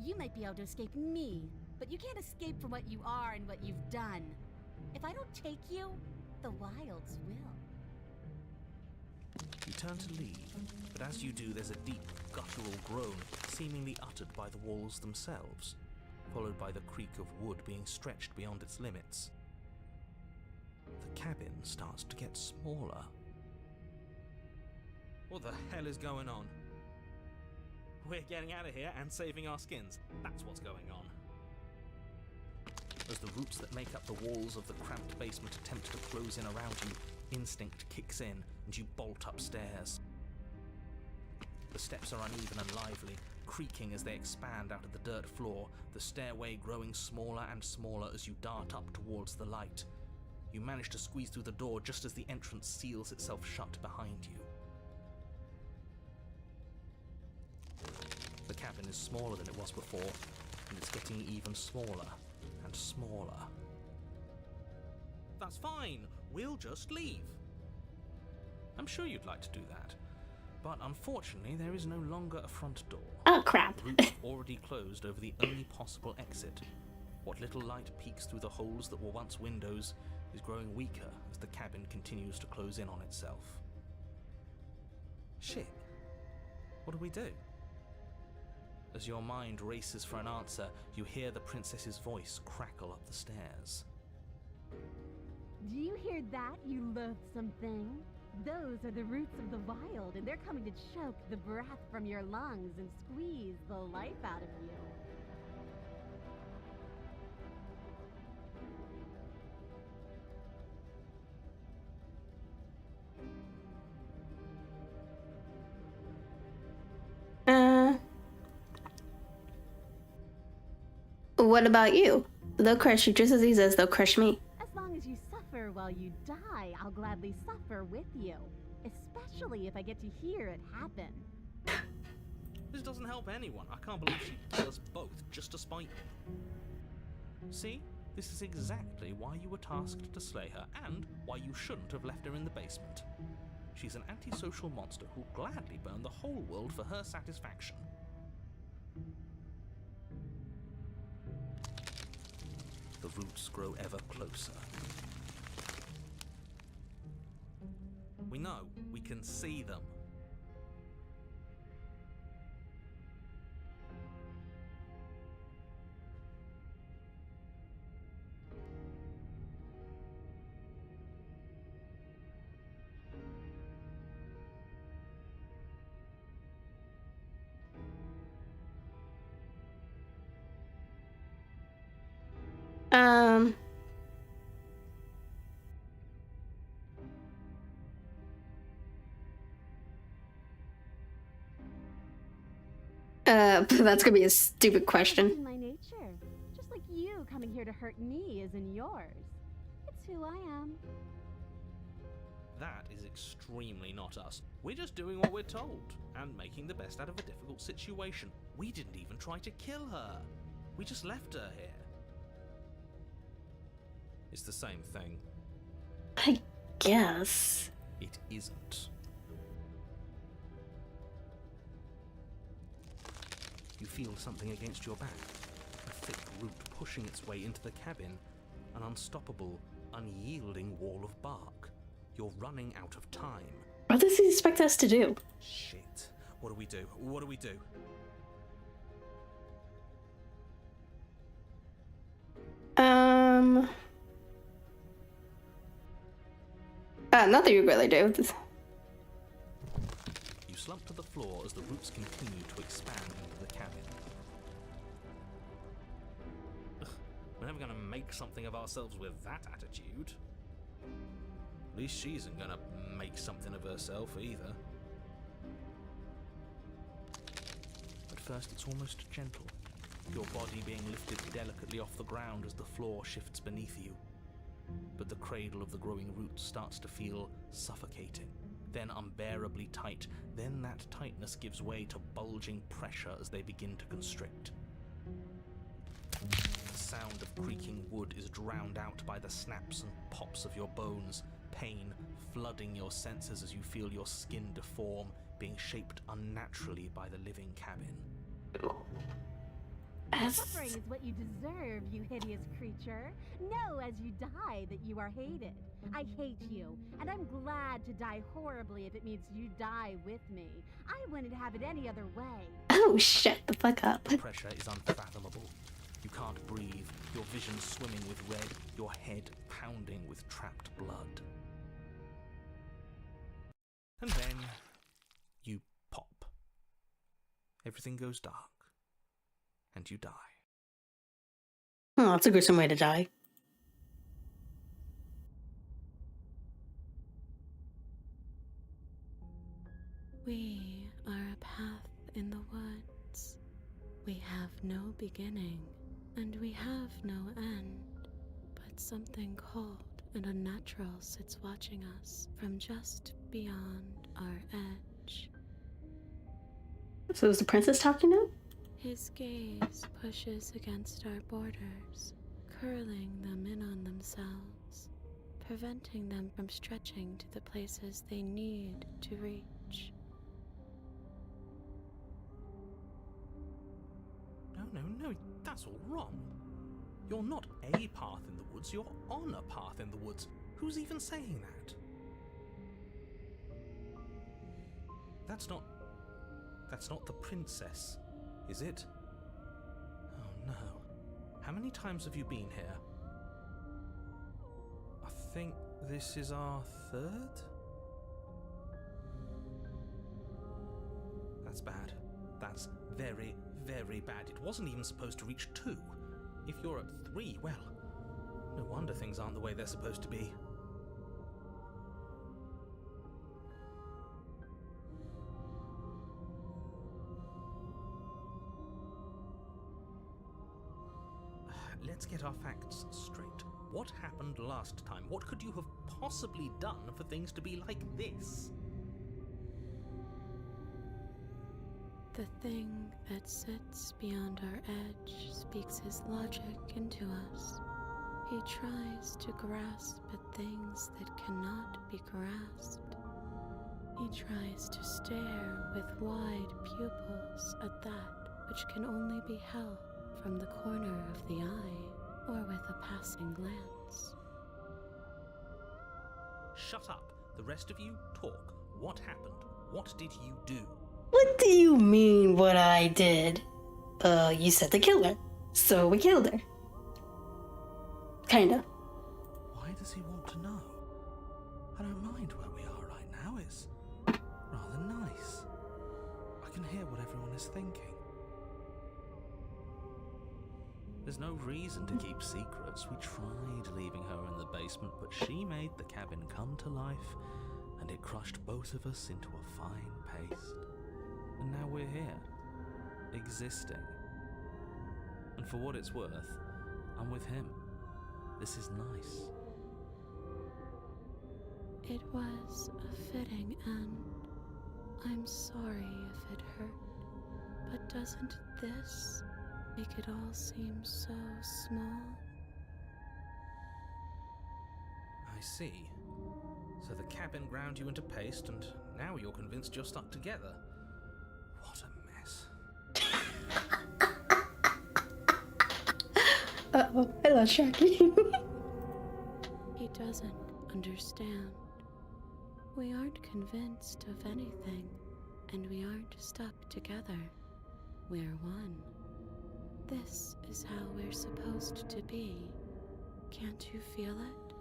[SPEAKER 4] You might be able to escape me, but you can't escape from what you are and what you've done. If I don't take you, the wilds will.
[SPEAKER 3] You turn to leave, but as you do, there's a deep, guttural groan, seemingly uttered by the walls themselves, followed by the creak of wood being stretched beyond its limits. The cabin starts to get smaller. What the hell is going on? We're getting out of here and saving our skins. That's what's going on. As the roots that make up the walls of the cramped basement attempt to close in around you, instinct kicks in and you bolt upstairs. The steps are uneven and lively, creaking as they expand out of the dirt floor, the stairway growing smaller and smaller as you dart up towards the light. You manage to squeeze through the door just as the entrance seals itself shut behind you. The cabin is smaller than it was before, and it's getting even smaller and smaller. That's fine, we'll just leave. I'm sure you'd like to do that, but unfortunately there is no longer a front door.
[SPEAKER 1] Oh crap.
[SPEAKER 3] The roof's already closed over the only possible exit. What little light peeks through the holes that were once windows is growing weaker as the cabin continues to close in on itself. Shit. What do we do? As your mind races for an answer, you hear the princess's voice crackle up the stairs.
[SPEAKER 4] Do you hear that, you loathsome thing? Those are the roots of the wild, and they're coming to choke the breath from your lungs and squeeze the life out of you.
[SPEAKER 1] What about you? They'll crush you just as easy as they'll crush me.
[SPEAKER 4] As long as you suffer while you die, I'll gladly suffer with you. Especially if I get to hear it happen.
[SPEAKER 3] This doesn't help anyone. I can't believe she killed us both just to spite me. See? This is exactly why you were tasked to slay her, and why you shouldn't have left her in the basement. She's an antisocial monster who'll gladly burn the whole world for her satisfaction. The roots grow ever closer. We know, we can see them.
[SPEAKER 1] Um. That's gonna be a stupid question.
[SPEAKER 4] It's in my nature. Just like you coming here to hurt me is in yours. It's who I am.
[SPEAKER 3] That is extremely not us. We're just doing what we're told and making the best out of a difficult situation. We didn't even try to kill her. We just left her here. It's the same thing.
[SPEAKER 1] I guess.
[SPEAKER 3] It isn't. You feel something against your back. A thick root pushing its way into the cabin. An unstoppable, unyielding wall of bark. You're running out of time.
[SPEAKER 1] What does he expect us to do?
[SPEAKER 3] Shit. What do we do? What do we do?
[SPEAKER 1] Nothing you really do.
[SPEAKER 3] You slump to the floor as the roots continue to expand into the cabin. Ugh, we're never gonna make something of ourselves with that attitude. At least she isn't gonna make something of herself either. At first it's almost gentle, your body being lifted delicately off the ground as the floor shifts beneath you. But the cradle of the growing roots starts to feel suffocating, then unbearably tight, then that tightness gives way to bulging pressure as they begin to constrict. The sound of creaking wood is drowned out by the snaps and pops of your bones, pain flooding your senses as you feel your skin deform, being shaped unnaturally by the living cabin.
[SPEAKER 4] Suffering is what you deserve, you hideous creature. Know as you die that you are hated. I hate you, and I'm glad to die horribly if it means you die with me. I wouldn't have it any other way.
[SPEAKER 1] Oh, shut the fuck up.
[SPEAKER 3] The pressure is unfathomable. You can't breathe, your vision swimming with red, your head pounding with trapped blood. And then you pop. Everything goes dark. And you die.
[SPEAKER 1] Oh, that's a gruesome way to die.
[SPEAKER 2] We are a path in the woods. We have no beginning, and we have no end. But something cold and unnatural sits watching us from just beyond our edge.
[SPEAKER 1] So is the princess talking now?
[SPEAKER 2] His gaze pushes against our borders, curling them in on themselves, preventing them from stretching to the places they need to reach.
[SPEAKER 3] No, that's all wrong. You're not a path in the woods, you're on a path in the woods. Who's even saying that? That's not the princess, is it? Oh no. How many times have you been here? I think this is our third? That's bad. That's very, very bad. It wasn't even supposed to reach 2. If you're at 3, well, no wonder things aren't the way they're supposed to be. Let's get our facts straight. What happened last time? What could you have possibly done for things to be like this?
[SPEAKER 2] The thing that sits beyond our edge speaks his logic into us. He tries to grasp at things that cannot be grasped. He tries to stare with wide pupils at that which can only be held from the corner of the eye or with a passing glance.
[SPEAKER 3] Shut up. The rest of you talk. What happened? What did you do?
[SPEAKER 1] What do you mean, what I did? You said to kill her. So we killed her. Kinda.
[SPEAKER 3] Why does he want to know? I don't mind where we are right now. It's rather nice. I can hear what everyone is thinking. There's no reason to keep secrets. We tried leaving her in the basement, but she made the cabin come to life, and it crushed both of us into a fine paste. And now we're here, existing. And for what it's worth, I'm with him. This is nice.
[SPEAKER 2] It was a fitting end. I'm sorry if it hurt, but doesn't this make it all seem so small?
[SPEAKER 3] I see. So the cabin ground you into paste, and now you're convinced you're stuck together. What a mess.
[SPEAKER 1] Uh-oh, I lost track.
[SPEAKER 2] He doesn't understand. We aren't convinced of anything, and we aren't stuck together. We're one. This is how we're supposed to be. Can't you feel it?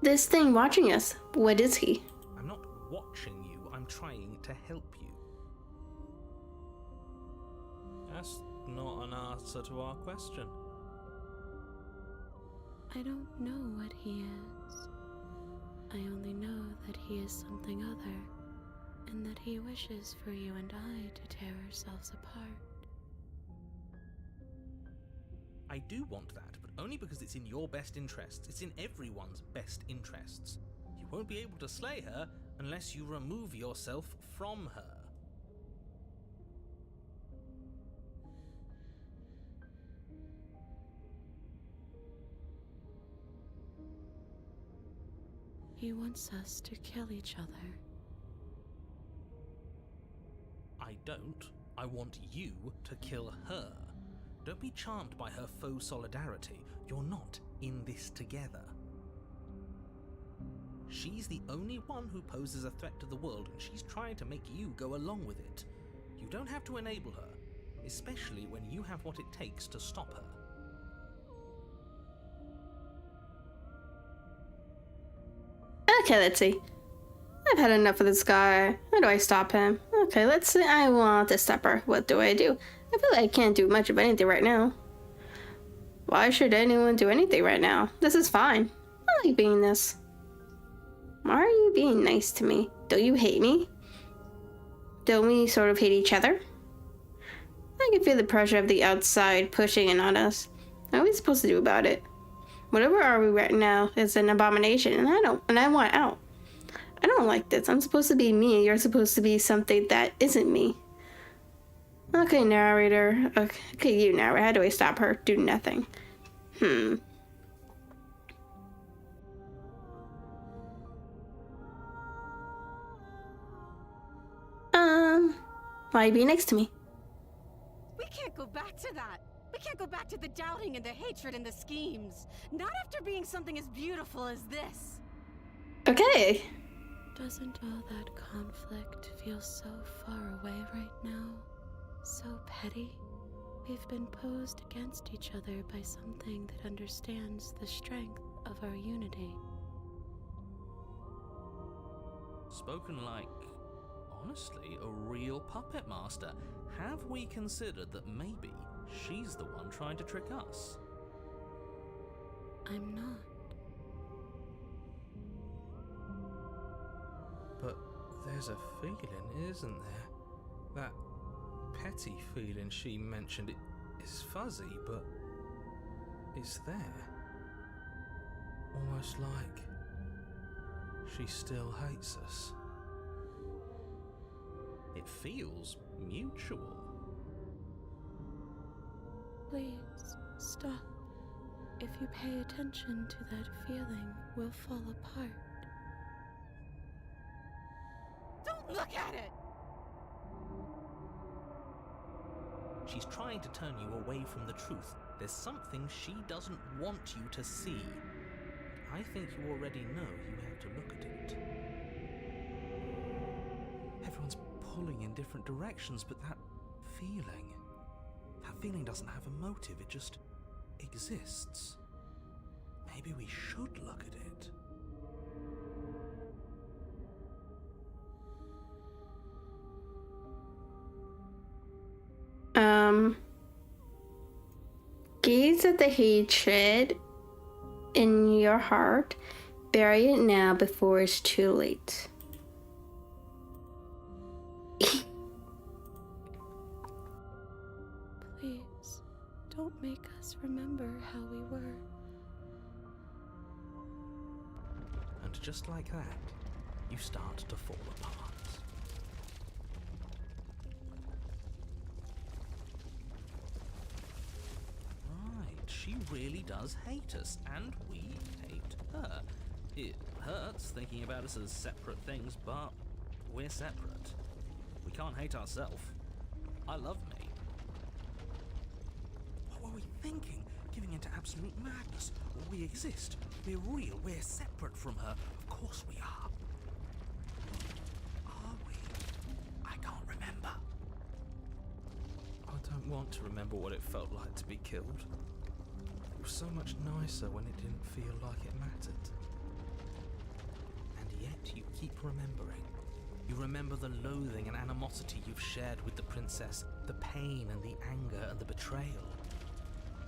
[SPEAKER 1] This thing watching us, what is he?
[SPEAKER 3] I'm not watching you, I'm trying to help you. That's not an answer to our question.
[SPEAKER 2] I don't know what he is. I only know that he is something other, and that he wishes for you and I to tear ourselves apart.
[SPEAKER 3] I do want that, but only because it's in your best interests. It's in everyone's best interests. You won't be able to slay her unless you remove yourself from her.
[SPEAKER 2] He wants us to kill each other.
[SPEAKER 3] I don't. I want you to kill her. Don't be charmed by her faux solidarity. You're not in this together. She's the only one who poses a threat to the world, and she's trying to make you go along with it. You don't have to enable her, especially when you have what it takes to stop her.
[SPEAKER 1] Okay, let's see. I've had enough of this guy. How do I stop him? Okay, let's see. I want to stop her. What do? I feel like I can't do much of anything right now. Why should anyone do anything right now? This is fine. I like being this. Why are you being nice to me? Don't you hate me? Don't we sort of hate each other? I can feel the pressure of the outside pushing in on us. What are we supposed to do about it? Whatever are we right now is an abomination, and I want out. I don't like this. I'm supposed to be me, and you're supposed to be something that isn't me. Okay, narrator. Okay, you narrator. How do I stop her? Do nothing. Why be next to me?
[SPEAKER 4] We can't go back to that. We can't go back to the doubting and the hatred and the schemes. Not after being something as beautiful as this.
[SPEAKER 1] Okay.
[SPEAKER 2] Doesn't all that conflict feel so far away right now? So petty? We've been posed against each other by something that understands the strength of our unity.
[SPEAKER 3] Spoken like, honestly, a real puppet master. Have we considered that maybe she's the one trying to trick us?
[SPEAKER 2] I'm not.
[SPEAKER 3] But there's a feeling, isn't there? That petty feeling she mentioned, it is fuzzy, but it's there. Almost like she still hates us. It feels mutual.
[SPEAKER 2] Please, stop. If you pay attention to that feeling, we'll fall apart.
[SPEAKER 4] Don't look at it!
[SPEAKER 3] She's trying to turn you away from the truth. There's something she doesn't want you to see. I think you already know you have to look at it. Everyone's pulling in different directions, but that feeling doesn't have a motive, it just exists. Maybe we should look at it.
[SPEAKER 1] Gaze at the hatred in your heart. Bury it now before it's too late.
[SPEAKER 2] Please, don't make us remember how we were.
[SPEAKER 3] And just like that, you start to fall apart. Right, she really does hate us, and we hate her. It hurts thinking about us as separate things, but we're separate. We can't hate ourselves. I love me. What were we thinking? Giving into absolute madness. We exist. We're real. We're separate from her. Of course we are. Are we? I can't remember. I don't want to remember what it felt like to be killed. It was so much nicer when it didn't feel like it mattered. And yet you keep remembering. You remember the loathing and animosity you've shared with the princess, the pain and the anger and the betrayal.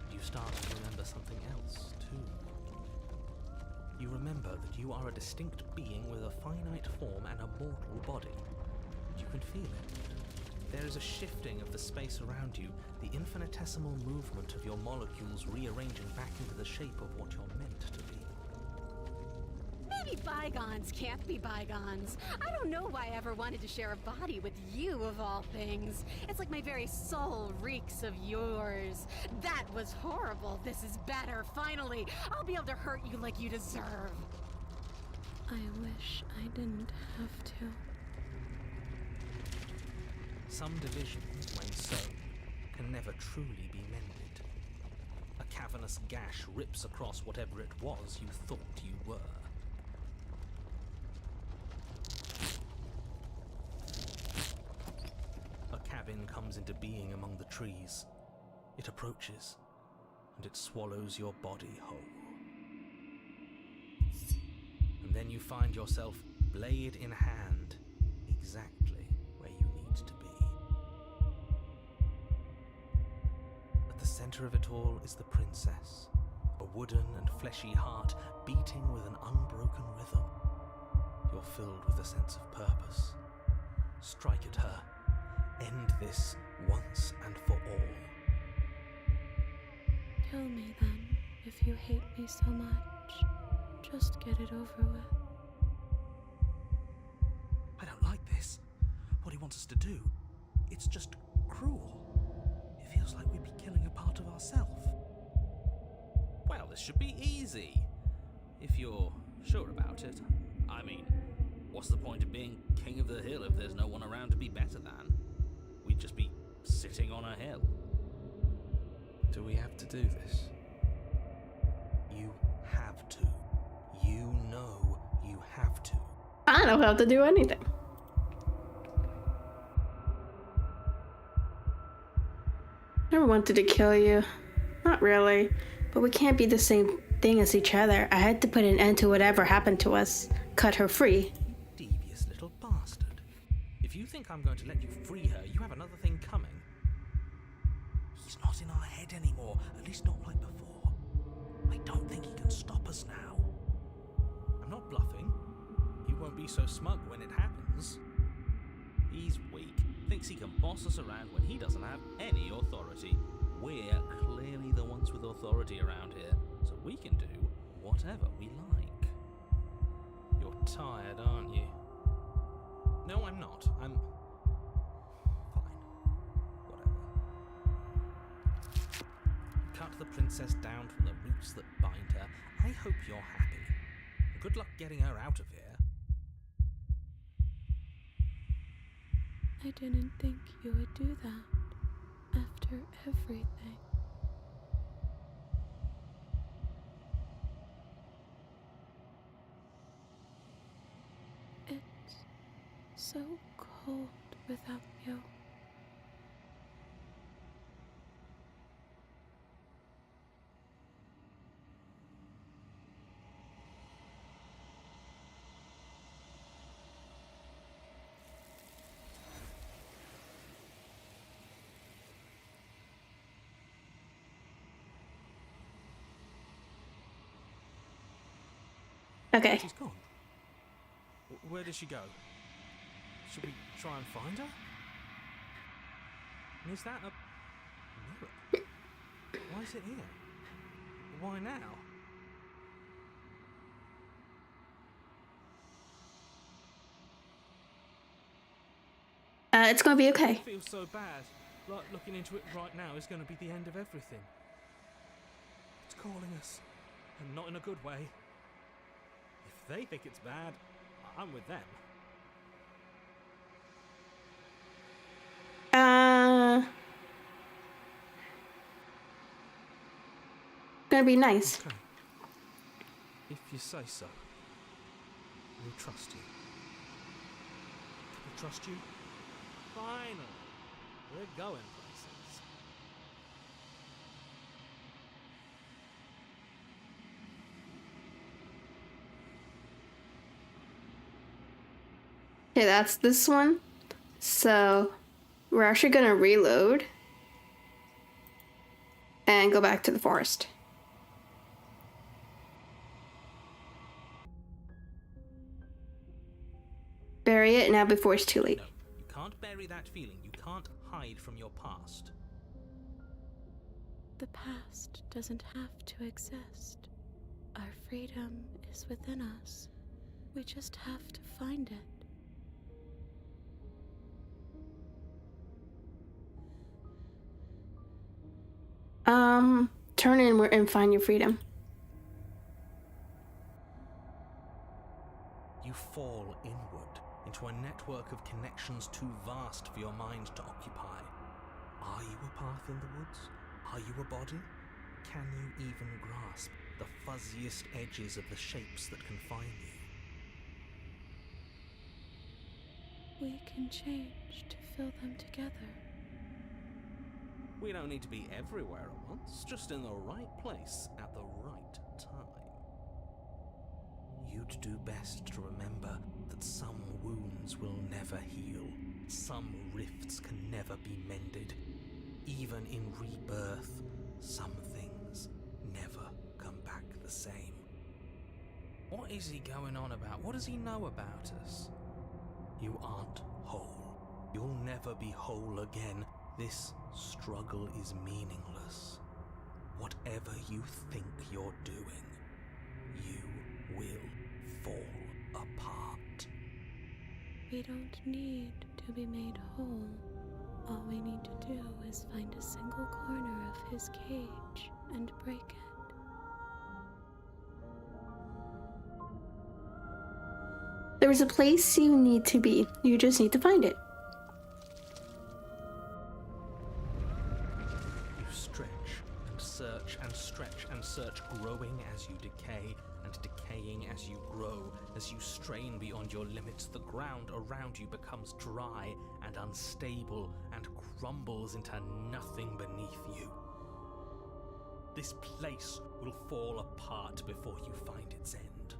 [SPEAKER 3] And you start to remember something else, too. You remember that you are a distinct being with a finite form and a mortal body. You can feel it. There is a shifting of the space around you, the infinitesimal movement of your molecules rearranging back into the shape of what you're meant to be.
[SPEAKER 4] Maybe bygones can't be bygones. I don't know why I ever wanted to share a body with you, of all things. It's like my very soul reeks of yours. That was horrible. This is better. Finally, I'll be able to hurt you like you deserve.
[SPEAKER 2] I wish I didn't have to.
[SPEAKER 3] Some divisions, when sown, can never truly be mended. A cavernous gash rips across whatever it was you thought you were. A cabin comes into being among the trees. It approaches, and it swallows your body whole. And then you find yourself, blade in hand, exactly where you need to be. At the center of it all is the princess, a wooden and fleshy heart beating with an unbroken rhythm. You're filled with a sense of purpose. Strike at her. End this once and for all.
[SPEAKER 2] Kill me then, if you hate me so much. Just get it over with.
[SPEAKER 3] I don't like this. What he wants us to do. It's just cruel. It feels like we'd be killing a part of ourselves. Well, this should be easy. If you're sure about it. I mean, what's the point of being king of the hill if there's no one around to be better than? We'd just be sitting on a hill. Do we have to do this? You have to. You know you have to.
[SPEAKER 1] I don't have to do anything. Never wanted to kill you. Not really. But we can't be the same thing as each other. I had to put an end to whatever happened to us. Cut her free.
[SPEAKER 3] You devious little bastard. If you think I'm going to let you free her, you have another thing coming. He's not in our head anymore, at least not like before. I don't think he can stop us now. I'm not bluffing. He won't be so smug when it happens. He's weak, thinks he can boss us around when he doesn't have any authority. We're clearly the ones with authority around here, so we can do whatever we like. You're tired, aren't you? No, I'm not. I'm... fine. Whatever. Cut the princess down from the roots that bind her. I hope you're happy. Good luck getting her out of here.
[SPEAKER 2] I didn't think you would do that after everything. It's so cold without you.
[SPEAKER 1] Okay.
[SPEAKER 3] She's gone. Where did she go? Should we try and find her? And is that a mirror? Why is it here? Why now?
[SPEAKER 1] It's gonna be okay.
[SPEAKER 3] It feels so bad. Like looking into it right now is going to be the end of everything. It's calling us, and not in a good way. If they think it's bad, I'm with them.
[SPEAKER 1] Gonna be nice.
[SPEAKER 3] Okay. If you say so, we'll trust you. We'll trust you. Finally, we're going places.
[SPEAKER 1] Okay, that's this one. So we're actually gonna reload and go back to the forest. Bury it now before it's too late.
[SPEAKER 3] No, you can't bury that feeling. You can't hide from your past.
[SPEAKER 2] The past doesn't have to exist. Our freedom is within us. We just have to find it.
[SPEAKER 1] Turn inward and find your freedom.
[SPEAKER 3] You fall inward into a network of connections too vast for your mind to occupy. Are you a path in the woods? Are you a body? Can you even grasp the fuzziest edges of the shapes that confine you?
[SPEAKER 2] We can change to fill them together.
[SPEAKER 3] We don't need to be everywhere at once, just in the right place at the right time. You'd do best to remember that some wounds will never heal, some rifts can never be mended. Even in rebirth, some things never come back the same. What is he going on about? What does he know about us? You aren't whole. You'll never be whole again. This struggle is meaningless. Whatever you think you're doing, you will fall apart.
[SPEAKER 2] We don't need to be made whole. All we need to do is find a single corner of his cage and break it.
[SPEAKER 1] There's a place you need to be. You just need to find it.
[SPEAKER 3] You stretch and search and stretch and search, growing as you decay and decaying as you grow. As you strain beyond your limits, the ground around you becomes dry and unstable and crumbles into nothing beneath you. This place will fall apart before you find its end.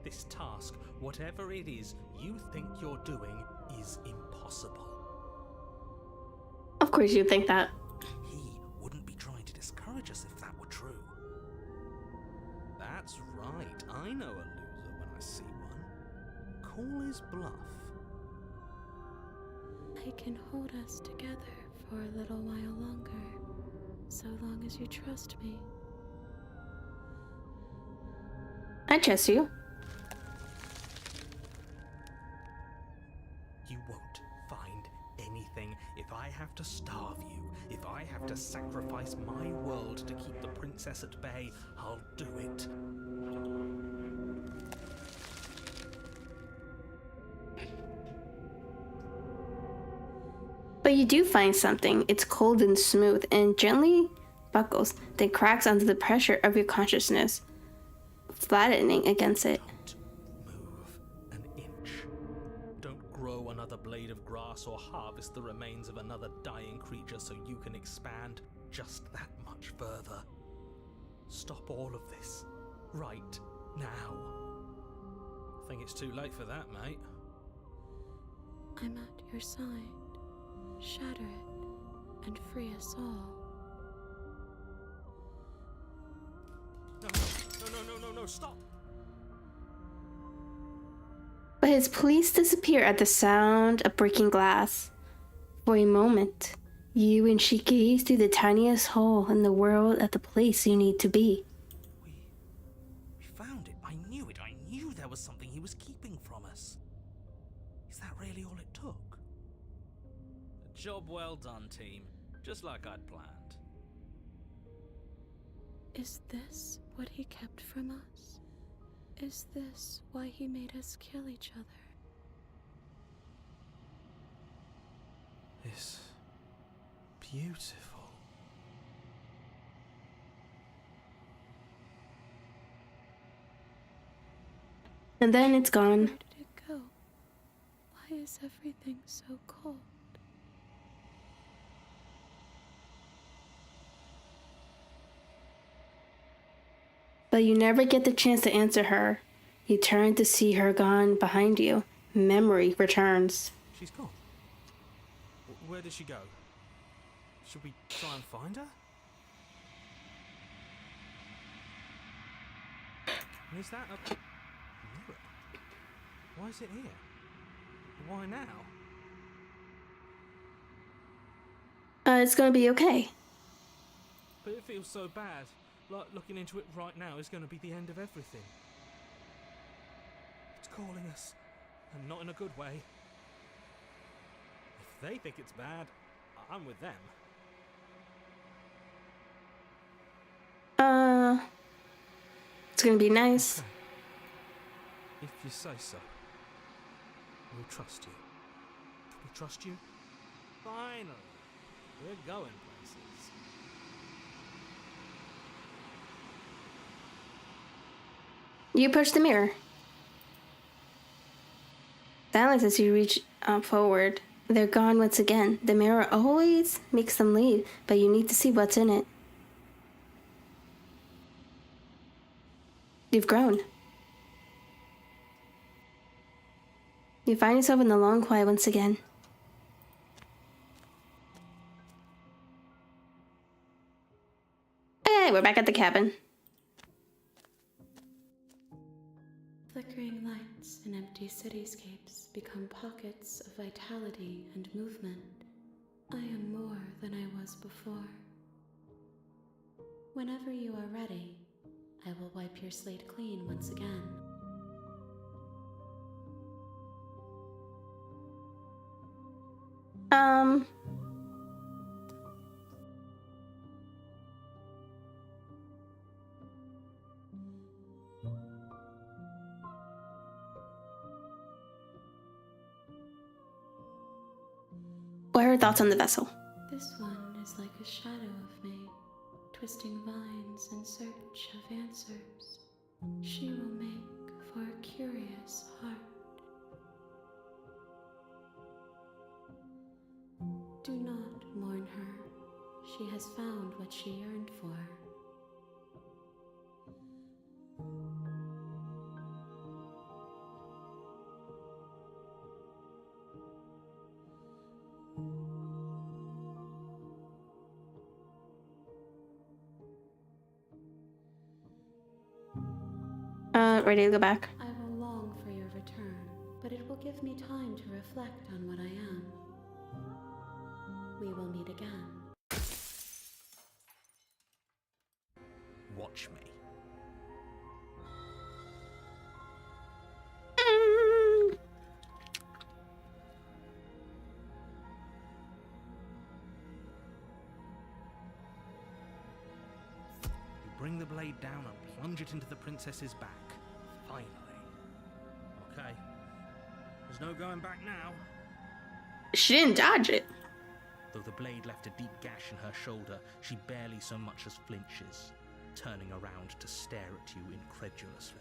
[SPEAKER 3] This task, whatever it is you think you're doing, is impossible.
[SPEAKER 1] Of course you think that.
[SPEAKER 3] He wouldn't be trying to discourage us if that were true. That's right, I know a loser when I see one. Call his bluff.
[SPEAKER 2] I can hold us together for a little while longer, so long as you trust me.
[SPEAKER 1] I trust you.
[SPEAKER 3] You won't find anything if I have to starve you. If I have to sacrifice my world to keep the princess at bay, I'll do it.
[SPEAKER 1] But you do find something. It's cold and smooth and gently buckles, then cracks under the pressure of your consciousness, flattening against it.
[SPEAKER 3] Don't move an inch. Don't grow another blade of grass or harvest the remains of another dying creature so you can expand just that much further. Stop all of this right now. I think it's too late for that, mate.
[SPEAKER 2] I'm at your side. Shatter it and free us all.
[SPEAKER 3] stop!
[SPEAKER 1] But his police disappear at the sound of breaking glass. For a moment, you and she gaze through the tiniest hole in the world at the place you need to be.
[SPEAKER 3] We found it. I knew it. I knew there was something he was keeping from us. Is that really all it took? A job well done, team. Just like I'd planned.
[SPEAKER 2] Is this what he kept from us? Is this why he made us kill each other?
[SPEAKER 3] It's beautiful.
[SPEAKER 1] And then it's gone.
[SPEAKER 2] Where did it go? Why is everything so cold?
[SPEAKER 1] But you never get the chance to answer her. You turn to see her gone behind you. Memory returns.
[SPEAKER 3] She's gone. Where did she go? Should we try and find her? And is that a mirror? Why is it here? Why now?
[SPEAKER 1] It's gonna be okay.
[SPEAKER 3] But it feels so bad. Like looking into it right now is going to be the end of everything. It's calling us, and not in a good way. If they think it's bad, I'm with them.
[SPEAKER 1] It's gonna be nice.
[SPEAKER 3] Okay. If you say so, we'll trust you. Can we trust you? Finally, we're going places.
[SPEAKER 1] You push the mirror. Silence as you reach forward. They're gone once again. The mirror always makes them leave, but you need to see what's in it. You've grown. You find yourself in the long quiet once again. Hey, we're back at the cabin.
[SPEAKER 2] Flickering lights in empty cityscapes become pockets of vitality and movement. I am more than I was before. Whenever you are ready, I will wipe your slate clean once again.
[SPEAKER 1] What are her thoughts on the vessel?
[SPEAKER 2] This one is like a shadow of me, twisting vines in search of answers. She will make for a curious heart. Do not mourn her. She has found what she yearned for.
[SPEAKER 1] Ready to go back?
[SPEAKER 2] I will long for your return, but it will give me time to reflect on what I am. We will meet again.
[SPEAKER 3] Watch me. You bring the blade down and plunge it into the princess's back. Finally. Okay. There's no going back now.
[SPEAKER 1] She didn't dodge it.
[SPEAKER 3] Though the blade left a deep gash in her shoulder, she barely so much as flinches, turning around to stare at you incredulously.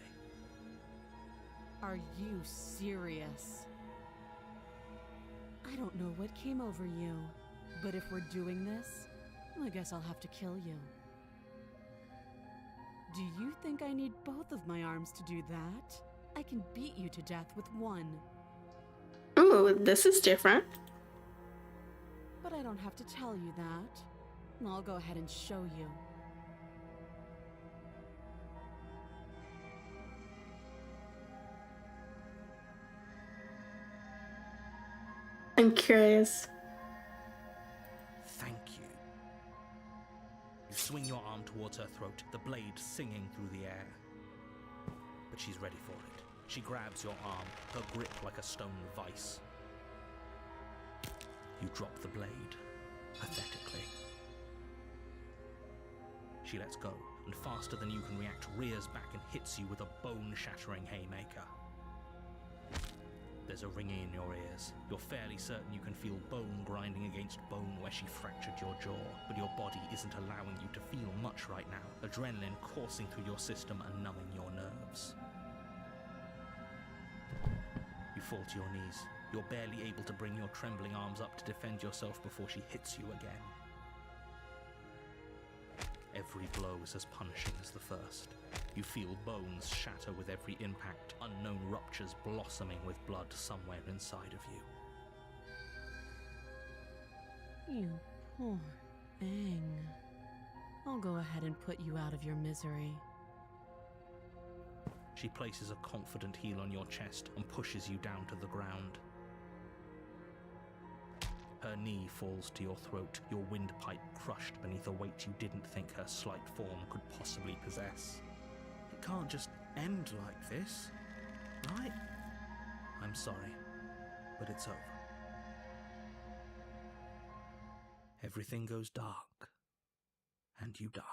[SPEAKER 4] Are you serious? I don't know what came over you, but if we're doing this, I guess I'll have to kill you. Do you think I need both of my arms to do that? I can beat you to death with one.
[SPEAKER 1] Ooh, this is different.
[SPEAKER 4] But I don't have to tell you that. I'll go ahead and show you.
[SPEAKER 1] I'm curious.
[SPEAKER 3] Thank you. You swing your arm towards her throat, the blade singing through the air. But she's ready for it. She grabs your arm, her grip like a stone vice. You drop the blade, pathetically. She lets go, and faster than you can react, rears back and hits you with a bone-shattering haymaker. There's a ringing in your ears. You're fairly certain you can feel bone grinding against bone where she fractured your jaw, but your body isn't allowing you to feel much right now, adrenaline coursing through your system and numbing your nerves. You fall to your knees. You're barely able to bring your trembling arms up to defend yourself before she hits you again. Every blow is as punishing as the first. You feel bones shatter with every impact, unknown ruptures blossoming with blood somewhere inside of you.
[SPEAKER 2] You poor thing. I'll go ahead and put you out of your misery.
[SPEAKER 3] She places a confident heel on your chest and pushes you down to the ground. Her knee falls to your throat, your windpipe crushed beneath a weight you didn't think her slight form could possibly possess. It can't just end like this, right? I'm sorry, but it's over. Everything goes dark, and you die.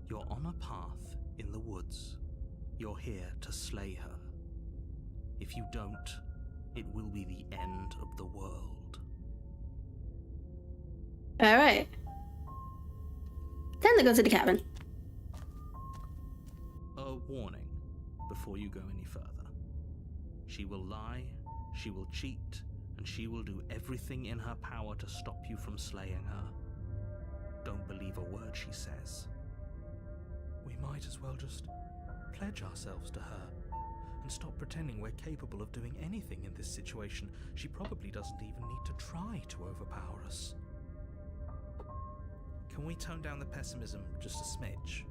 [SPEAKER 3] You're on a path in the woods. You're here to slay her. If you don't, it will be the end of the world.
[SPEAKER 1] Alright. Time to go to the cabin.
[SPEAKER 3] A warning before you go any further. She will lie, she will cheat, and she will do everything in her power to stop you from slaying her. Don't believe a word she says. We might as well just pledge ourselves to her and stop pretending we're capable of doing anything in this situation. She probably doesn't even need to try to overpower us. Can we tone down the pessimism just a smidge?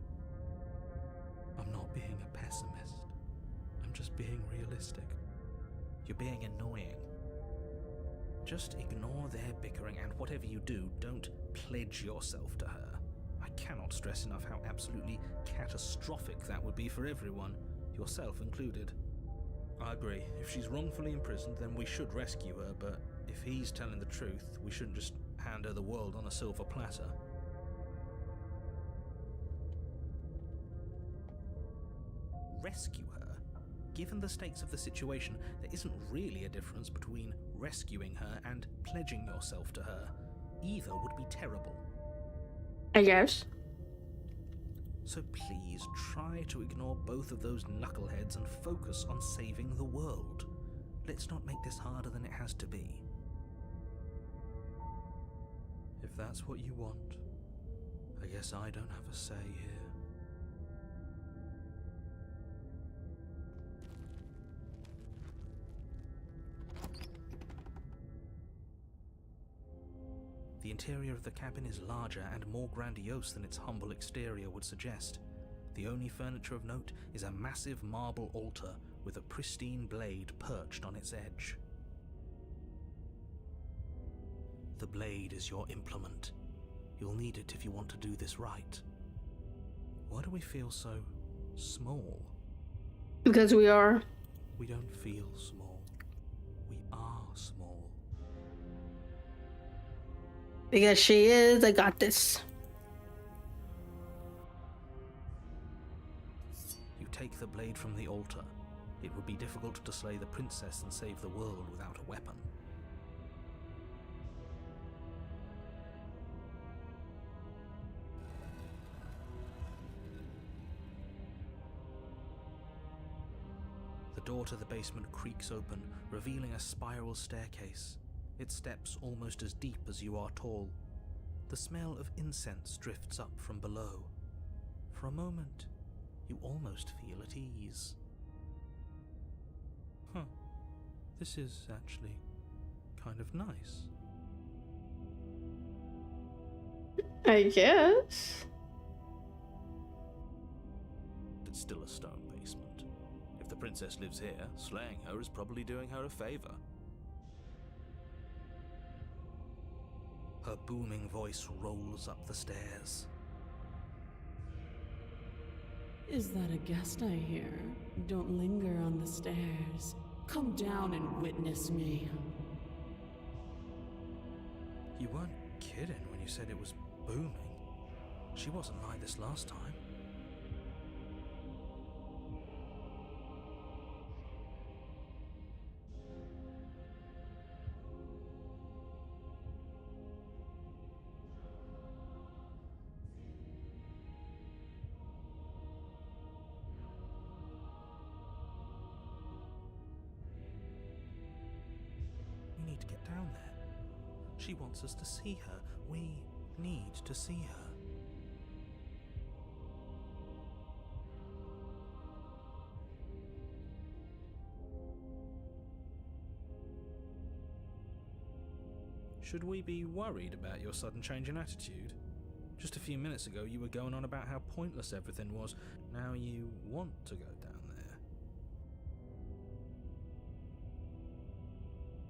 [SPEAKER 3] I'm not being a pessimist. I'm just being realistic. You're being annoying. Just ignore their bickering, and whatever you do, don't pledge yourself to her. I cannot stress enough how absolutely catastrophic that would be for everyone, yourself included. I agree. If she's wrongfully imprisoned, then we should rescue her, but if he's telling the truth, we shouldn't just hand her the world on a silver platter. Rescue her? Given the stakes of the situation, there isn't really a difference between rescuing her and pledging yourself to her. Either would be terrible.
[SPEAKER 1] I guess.
[SPEAKER 3] So please try to ignore both of those knuckleheads and focus on saving the world. Let's not make this harder than it has to be. If that's what you want, I guess I don't have a say here. The interior of the cabin is larger and more grandiose than its humble exterior would suggest. The only furniture of note is a massive marble altar with a pristine blade perched on its edge. The blade is your implement. You'll need it if you want to do this right. Why do we feel so small?
[SPEAKER 1] Because we are.
[SPEAKER 3] We don't feel small. We are small.
[SPEAKER 1] Because she is, I got this.
[SPEAKER 3] You take the blade from the altar. It would be difficult to slay the princess and save the world without a weapon. The door to the basement creaks open, revealing a spiral staircase. Its steps almost as deep as you are tall. The smell of incense drifts up from below. For a moment, you almost feel at ease. This is actually kind of nice.
[SPEAKER 1] I guess.
[SPEAKER 3] still a stone basement. If the princess lives here, slaying her is probably doing her a favor. Her booming voice rolls up the stairs.
[SPEAKER 2] Is that a guest I hear? Don't linger on the stairs. Come down and witness me.
[SPEAKER 3] You weren't kidding when you said it was booming. She wasn't like this last time. We need to get down there. She wants us to see her. We need to see her. Should we be worried about your sudden change in attitude? Just a few minutes ago you were going on about how pointless everything was. Now you want to go down there.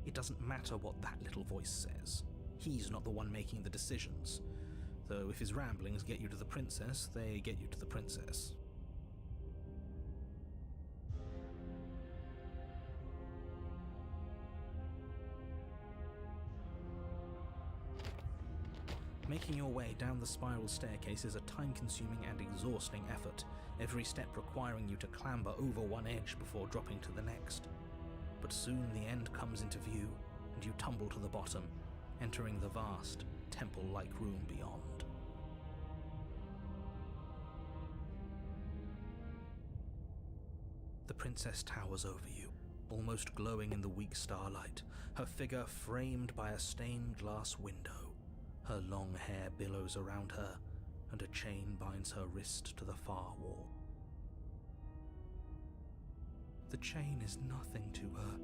[SPEAKER 3] It doesn't matter what that little voice says. He's not the one making the decisions. Though if his ramblings get you to the princess, they get you to the princess. Making your way down the spiral staircase is a time-consuming and exhausting effort, every step requiring you to clamber over one edge before dropping to the next. But soon the end comes into view, and you tumble to the bottom, entering the vast, temple-like room beyond. The princess towers over you, almost glowing in the weak starlight, her figure framed by a stained glass window. Her long hair billows around her, and a chain binds her wrist to the far wall. The chain is nothing to her.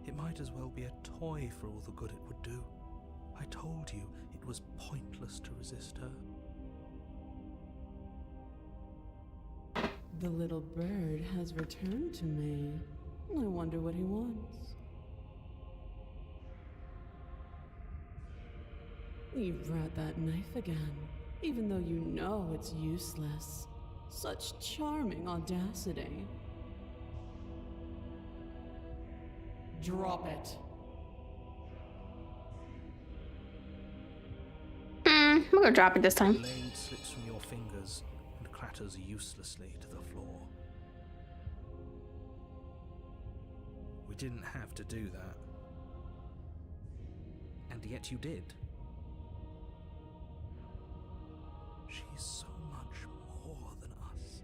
[SPEAKER 3] It might as well be a toy for all the good it would do. I told you it was pointless to resist her.
[SPEAKER 2] The little bird has returned to me. I wonder what he wants. You've brought that knife again, even though you know it's useless. Such charming audacity. Drop it.
[SPEAKER 1] I'm gonna drop it this
[SPEAKER 3] The
[SPEAKER 1] time.
[SPEAKER 3] blade slips from your fingers and clatters uselessly to the floor. We didn't have to do that. And yet you did. She's so much more than us.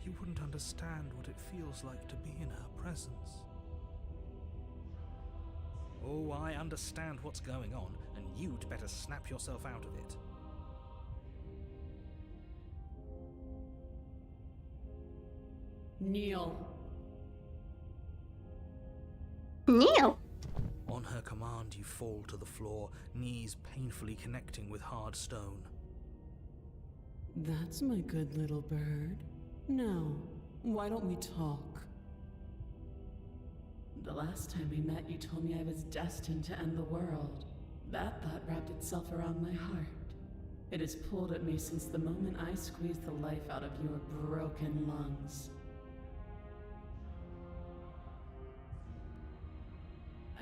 [SPEAKER 3] You wouldn't understand what it feels like to be in her presence. Oh, I understand what's going on, and you'd better snap yourself out of it.
[SPEAKER 2] Kneel.
[SPEAKER 1] Neil!
[SPEAKER 3] On her command, you fall to the floor, knees painfully connecting with hard stone.
[SPEAKER 2] That's my good little bird. Now, why don't we talk? The last time we met, you told me I was destined to end the world. That thought wrapped itself around my heart. It has pulled at me since the moment I squeezed the life out of your broken lungs.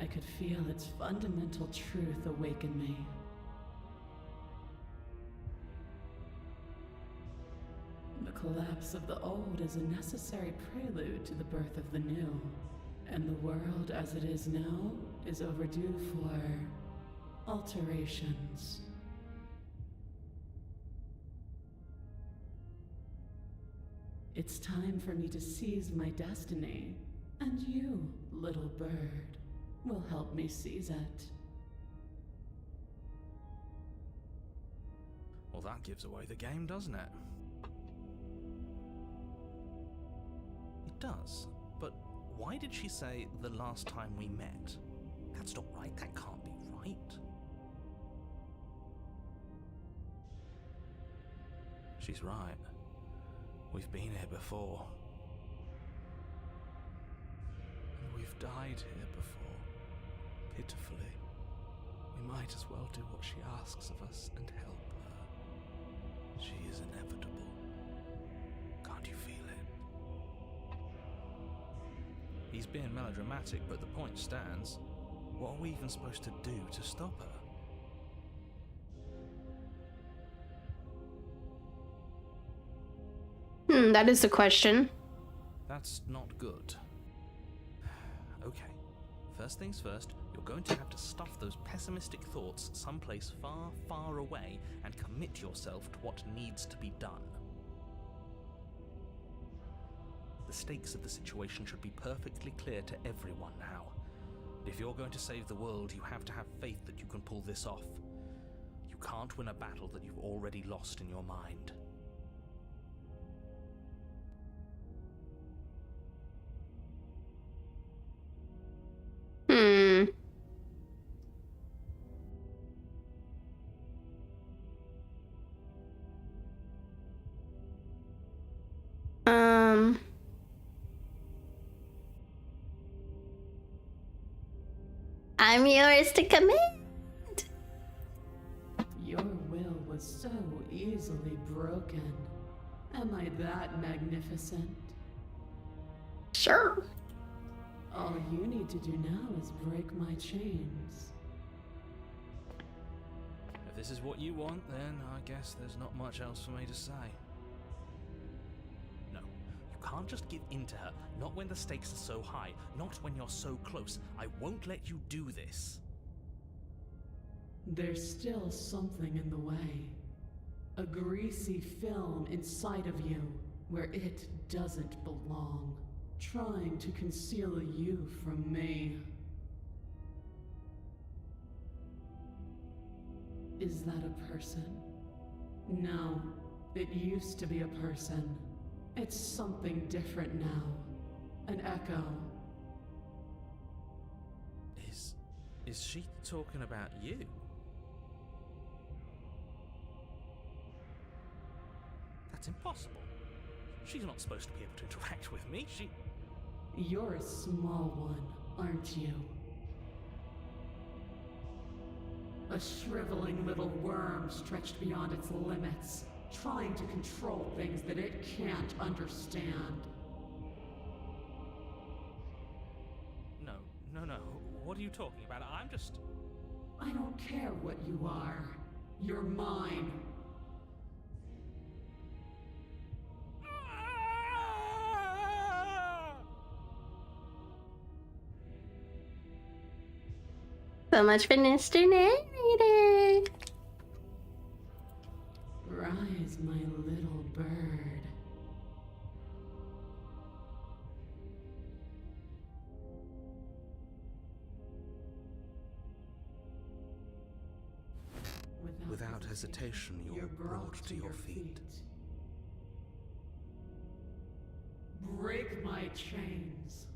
[SPEAKER 2] I could feel its fundamental truth awaken me. The collapse of the old is a necessary prelude to the birth of the new, and the world as it is now is overdue for alterations. It's time for me to seize my destiny, and you, little bird, will help me seize it.
[SPEAKER 3] Well, that gives away the game, doesn't it? It does, but why did she say the last time we met? That's not right, that can't be right. She's right. We've been here before. And we've died here before. Pitifully. We might as well do what she asks of us and help her. She is inevitable. Can't you feel it? He's being melodramatic, but the point stands. What are we even supposed to do to stop her?
[SPEAKER 1] That is the question.
[SPEAKER 3] That's not good. Okay, first things first, you're going to have to stuff those pessimistic thoughts someplace far, far away and commit yourself to what needs to be done. The stakes of the situation should be perfectly clear to everyone now. If you're going to save the world, you have to have faith that you can pull this off. You can't win a battle that you've already lost in your mind.
[SPEAKER 1] I'm yours to command.
[SPEAKER 2] Your will was so easily broken. Am I that magnificent?
[SPEAKER 1] Sure.
[SPEAKER 2] All you need to do now is break my chains.
[SPEAKER 3] If this is what you want, then I guess there's not much else for me to say. No, you can't just give in to her, not when the stakes are so high, not when you're so close. I won't let you do this.
[SPEAKER 2] There's still something in the way. A greasy film inside of you where it doesn't belong, trying to conceal you from me. Is that a person? No, it used to be a person. It's something different now. An echo.
[SPEAKER 3] Is she talking about you? That's impossible. She's not supposed to be able to interact with me.
[SPEAKER 2] You're a small one, aren't you? A shriveling little worm stretched beyond its limits, trying to control things that it can't understand.
[SPEAKER 3] No. What are you talking about?
[SPEAKER 2] I don't care what you are. You're mine.
[SPEAKER 1] So much for Mr. Narrator.
[SPEAKER 2] Rise, my little bird.
[SPEAKER 3] Without hesitation, you're brought to your feet.
[SPEAKER 2] Break my chains.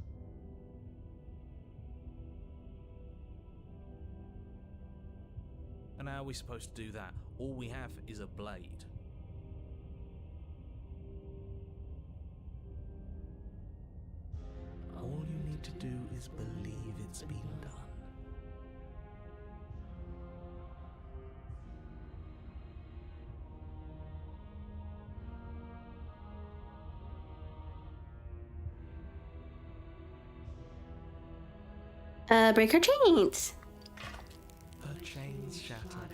[SPEAKER 3] And how are we supposed to do that? All we have is a blade. All you need to do is believe it's been done.
[SPEAKER 1] Break her chains.
[SPEAKER 3] Her chains shatter,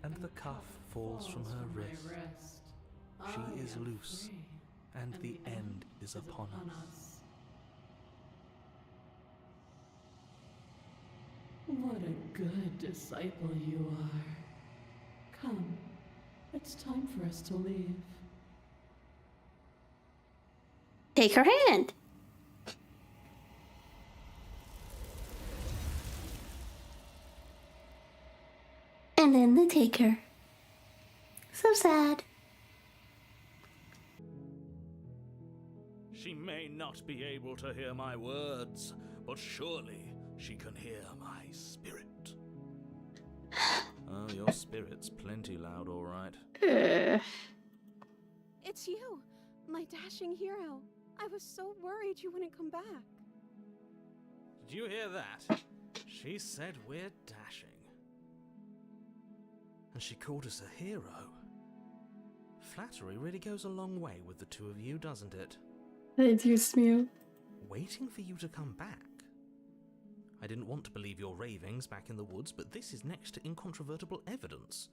[SPEAKER 3] and the cuff falls from her wrist. She is loose, and the end is upon us.
[SPEAKER 2] What a good disciple you are. Come, it's time for us to leave.
[SPEAKER 1] Take her hand. And then they take her. So sad.
[SPEAKER 3] She may not be able to hear my words, but surely she can hear my spirit. Oh, your spirit's plenty loud, all right.
[SPEAKER 4] It's you.
[SPEAKER 5] My dashing hero. I was so worried you wouldn't come back.
[SPEAKER 3] Did you hear that? She said we're dashing. And she called us a hero. Flattery really goes a long way with the two of you, doesn't it?
[SPEAKER 1] Excuse me.
[SPEAKER 3] Waiting for you to come back. I didn't want to believe your ravings back in the woods, but this is next to incontrovertible evidence.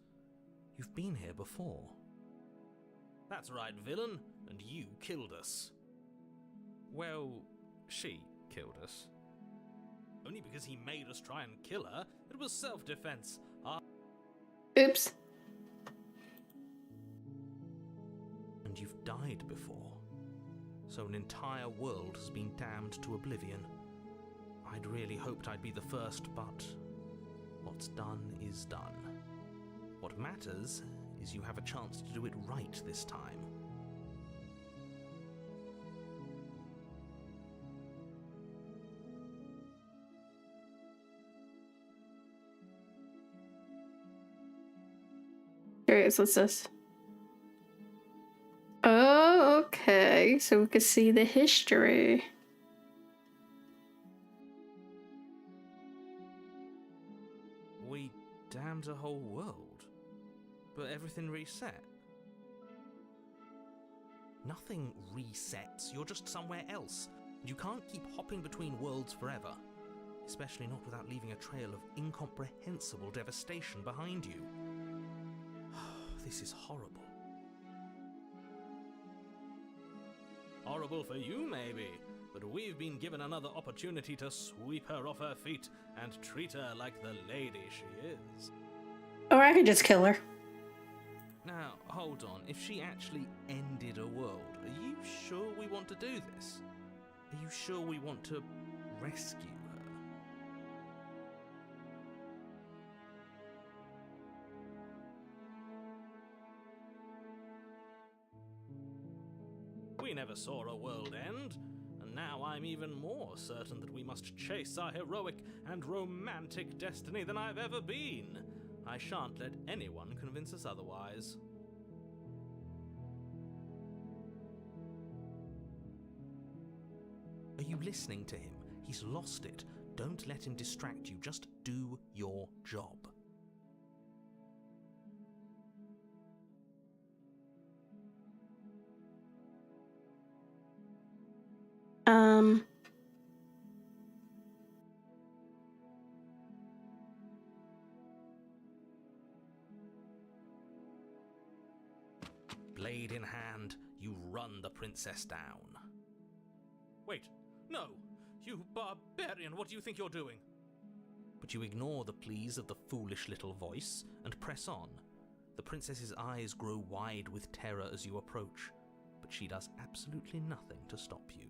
[SPEAKER 3] You've been here before. That's right, villain, and you killed us. Well, she killed us. Only because he made us try and kill her. It was self-defense.
[SPEAKER 1] Oops.
[SPEAKER 3] And you've died before. So an entire world has been damned to oblivion. I'd really hoped I'd be the first, but what's done is done. What matters is you have a chance to do it right this time.
[SPEAKER 1] Curious, what's this? Oh, okay. So we can see the history.
[SPEAKER 3] We damned a whole world, but everything reset. Nothing resets, you're just somewhere else. You can't keep hopping between worlds forever, especially not without leaving a trail of incomprehensible devastation behind you. This is horrible. Horrible for you, maybe, but we've been given another opportunity to sweep her off her feet and treat her like the lady she is.
[SPEAKER 1] Or I could just kill her.
[SPEAKER 3] Now, hold on. If she actually ended a world, are you sure we want to do this? Are you sure we want to rescue her? We never saw a world end, and now I'm even more certain that we must chase our heroic and romantic destiny than I've ever been. I shan't let anyone convince us otherwise. Are you listening to him? He's lost it. Don't let him distract you. Just do your job. Blade in hand, you run the princess down. Wait, no! You barbarian, what do you think you're doing? But you ignore the pleas of the foolish little voice and press on. The princess's eyes grow wide with terror as you approach, but she does absolutely nothing to stop you.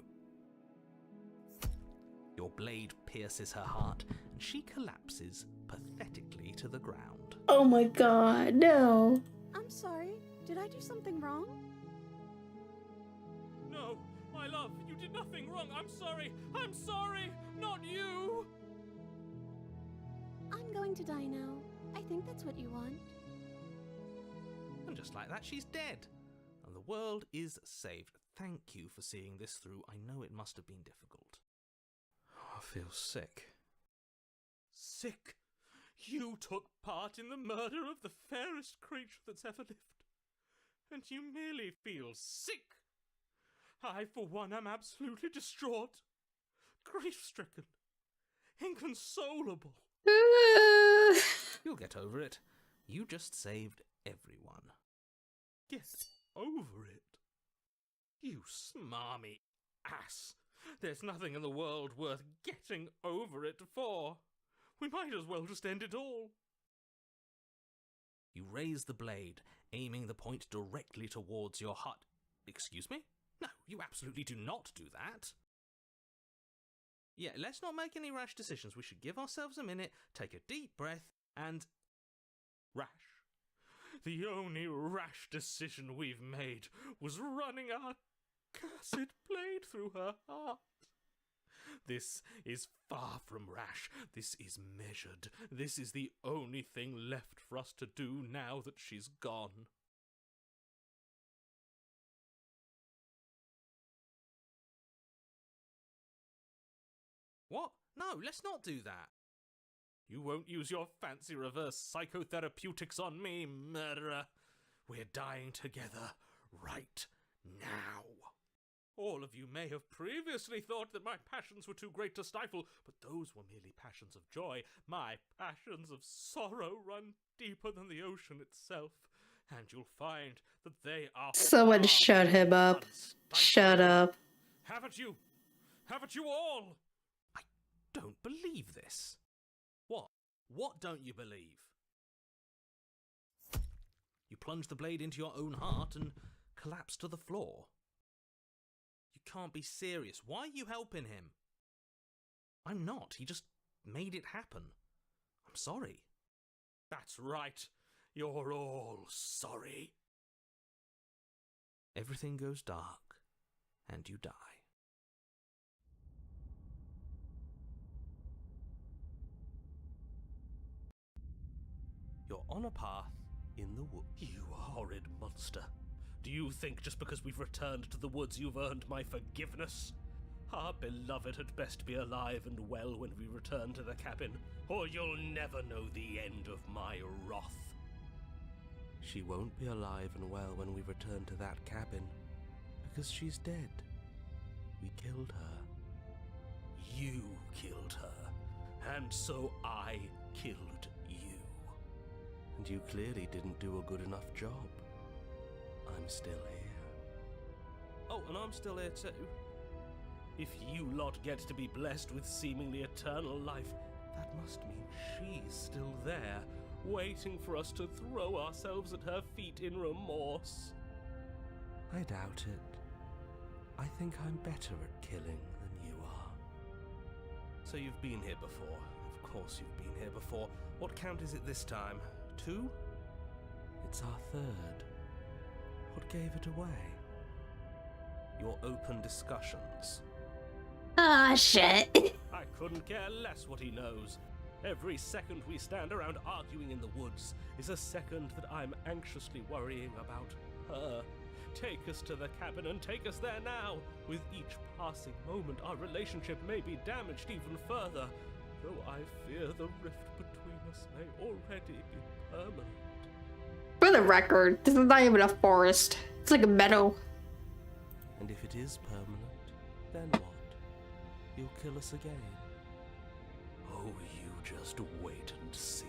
[SPEAKER 3] Your blade pierces her heart, and she collapses pathetically to the ground.
[SPEAKER 1] Oh my god, no.
[SPEAKER 5] I'm sorry. Did I do something wrong?
[SPEAKER 3] No, my love, you did nothing wrong. I'm sorry, not you.
[SPEAKER 5] I'm going to die now. I think that's what you want.
[SPEAKER 3] And just like that, she's dead. And the world is saved. Thank you for seeing this through. I know it must have been difficult. Oh, I feel sick. Sick? You took part in the murder of the fairest creature that's ever lived. And you merely feel sick. I, for one, am absolutely distraught, grief-stricken, inconsolable. You'll get over it. You just saved everyone. Get over it? You smarmy ass. There's nothing in the world worth getting over it for. We might as well just end it all. You raise the blade, aiming the point directly towards your heart. Excuse me? No, you absolutely do not do that. Yeah, let's not make any rash decisions. We should give ourselves a minute, take a deep breath, and... rash. The only rash decision we've made was running our cursed blade through her heart. This is far from rash. This is measured. This is the only thing left for us to do now that she's gone. No, let's not do that. You won't use your fancy reverse psychotherapeutics on me, murderer. We're dying together right now. All of you may have previously thought that my passions were too great to stifle, but those were merely passions of joy. My passions of sorrow run deeper than the ocean itself, and you'll find that they are
[SPEAKER 1] Someone shut him up. Shut up.
[SPEAKER 3] Haven't you? Haven't you all? I don't believe this. What? What don't you believe? You plunge the blade into your own heart and collapse to the floor. You can't be serious. Why are you helping him? I'm not. He just made it happen. I'm sorry. That's right. You're all sorry. Everything goes dark, and you die. You're on a path in the woods. You horrid monster. Do you think just because we've returned to the woods you've earned my forgiveness? Our beloved had best be alive and well when we return to the cabin, or you'll never know the end of my wrath. She won't be alive and well when we return to that cabin, because she's dead. We killed her. You killed her, and so I killed you. And you clearly didn't do a good enough job. I'm still here. Oh, and I'm still here too. If you lot get to be blessed with seemingly eternal life, that must mean she's still there, waiting for us to throw ourselves at her feet in remorse. I doubt it. I think I'm better at killing than you are. So you've been here before. Of course you've been here before. What count is it this time? 2? It's our 3rd. What gave it away? Your open discussions.
[SPEAKER 1] Ah, shit.
[SPEAKER 3] I couldn't care less what he knows. Every second we stand around arguing in the woods is a second that I'm anxiously worrying about her. Take us to the cabin and take us there now. With each passing moment, our relationship may be damaged even further, though I fear the rift between us may already be permanent.
[SPEAKER 1] For the record, this is not even a forest. It's like a meadow.
[SPEAKER 3] And if it is permanent, then what? You'll kill us again. Oh, you just wait and see.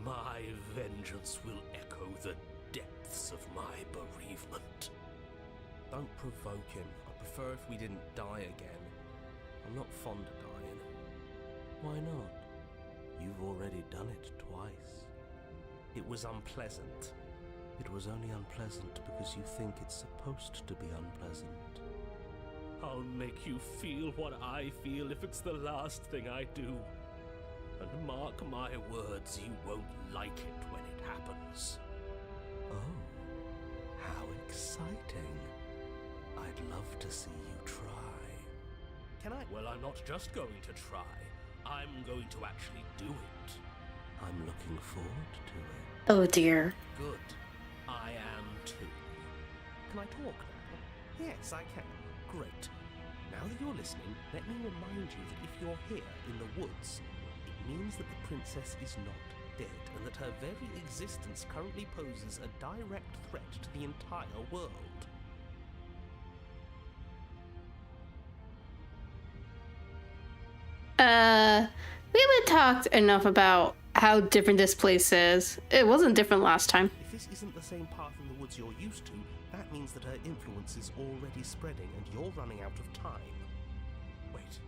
[SPEAKER 3] My vengeance will echo the depths of my bereavement. Don't provoke him. I'd prefer if we didn't die again. I'm not fond of dying. Why not? You've already done it twice. It was unpleasant. It was only unpleasant because you think it's supposed to be unpleasant. I'll make you feel what I feel if it's the last thing I do. And mark my words, you won't like it when it happens. Oh, how exciting. I'd love to see you try. Can I? Well, I'm not just going to try. I'm going to actually do it. I'm looking forward to it.
[SPEAKER 1] Oh dear.
[SPEAKER 3] Good. I am too. Can I talk now? Yes, I can. Great. Now that you're listening, let me remind you that if you're here in the woods, it means that the princess is not dead, and that her very existence currently poses a direct threat to the entire world.
[SPEAKER 1] We haven't talked enough about how different this place is. It wasn't different last time.
[SPEAKER 3] If this isn't the same path in the woods you're used to, that means that her influence is already spreading and you're running out of time. Wait,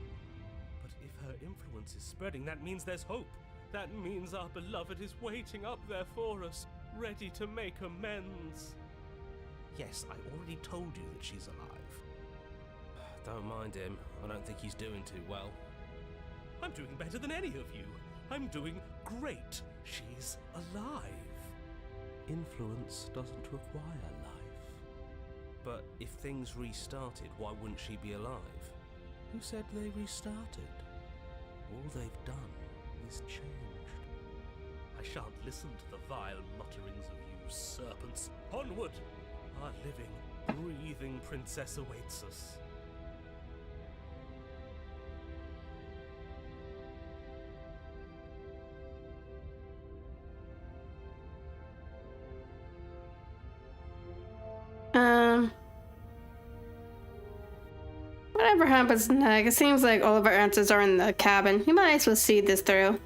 [SPEAKER 3] but if her influence is spreading, that means there's hope. That means our beloved is waiting up there for us, ready to make amends. Yes, I already told you that she's alive. Don't mind him. I don't think he's doing too well. I'm doing better than any of you. I'm doing great. She's alive. Influence doesn't require life. But if things restarted, why wouldn't she be alive? Who said they restarted? All they've done is changed. I shan't listen to the vile mutterings of you serpents. Onward! Our living, breathing princess awaits us.
[SPEAKER 1] Whatever happens next, it seems like all of our answers are in the cabin. You might as well see this through.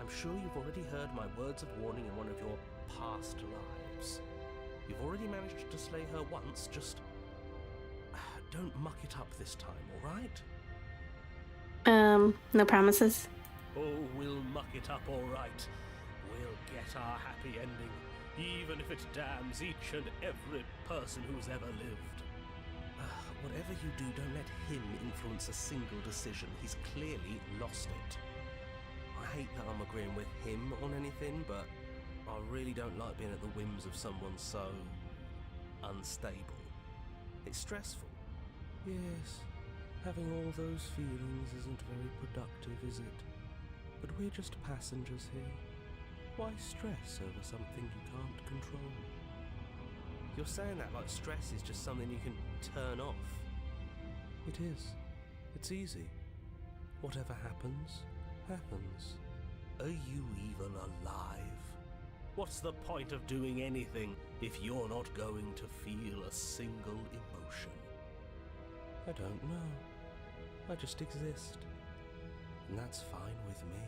[SPEAKER 3] I'm sure you've already heard my words of warning in one of your past lives. You've already managed to slay her once, just don't muck it up this time, alright?
[SPEAKER 1] No promises.
[SPEAKER 3] Oh, we'll muck it up alright. We'll get our happy ending, even if it damns each and every person who's ever lived. Whatever you do, don't let him influence a single decision. He's clearly lost it. I hate that I'm agreeing with him on anything, but I really don't like being at the whims of someone so unstable. It's stressful. Yes, having all those feelings isn't very productive, is it? But we're just passengers here. Why stress over something you can't control? You're saying that like stress is just something you can turn off. It is. It's easy. Whatever happens, happens. Are you even alive? What's the point of doing anything if you're not going to feel a single emotion? I don't know. I just exist. And that's fine with me.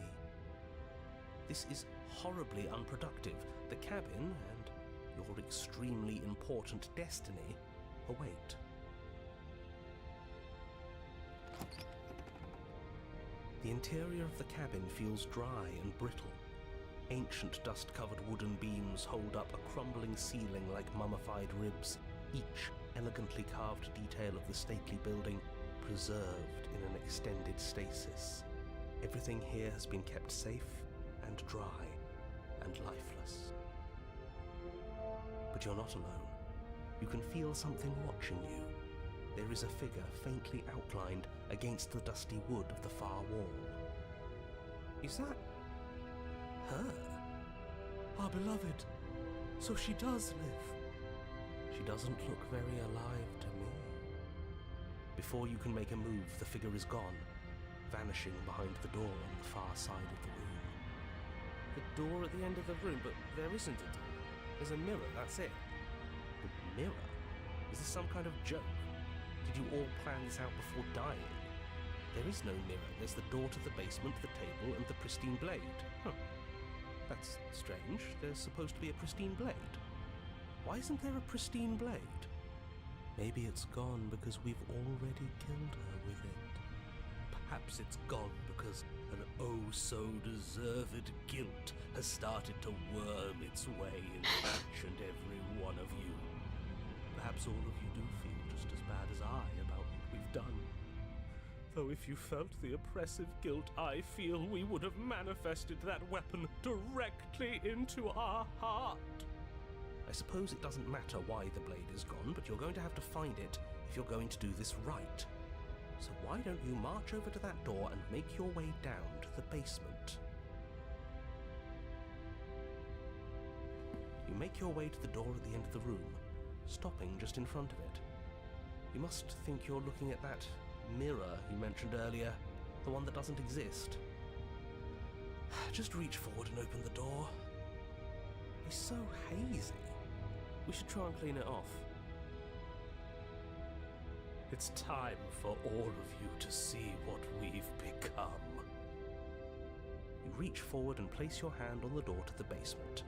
[SPEAKER 3] This is horribly unproductive. The cabin and your extremely important destiny await. The interior of the cabin feels dry and brittle. Ancient dust-covered wooden beams hold up a crumbling ceiling like mummified ribs, each elegantly carved detail of the stately building preserved in an extended stasis. Everything here has been kept safe and dry and lifeless. But you're not alone. You can feel something watching you. There is a figure faintly outlined against the dusty wood of the far wall. Is that her? Our beloved. So she does live. She doesn't look very alive to me. Before you can make a move, the figure is gone, vanishing behind the door on the far side of the room. The door at the end of the room, but there isn't a door. There's a mirror, that's it. The mirror? Is this some kind of joke? Did you all plan this out before dying? There is no mirror. There's the door to the basement, the table, and the pristine blade. Huh. That's strange. There's supposed to be a pristine blade. Why isn't there a pristine blade? Maybe it's gone because we've already killed her with it. Perhaps it's gone because an oh-so-deserved guilt has started to worm its way into each and every one of you. Perhaps all of you do feel just as bad as I about what we've done. Though if you felt the oppressive guilt I feel, we would have manifested that weapon directly into our heart. I suppose it doesn't matter why the blade is gone, but you're going to have to find it if you're going to do this right. So why don't you march over to that door and make your way down to the basement? You make your way to the door at the end of the room, stopping just in front of it. You must think you're looking at that mirror you mentioned earlier, the one that doesn't exist. Just reach forward and open the door. It's so hazy. We should try and clean it off. It's time for all of you to see what we've become. You reach forward and place your hand on the door to the basement.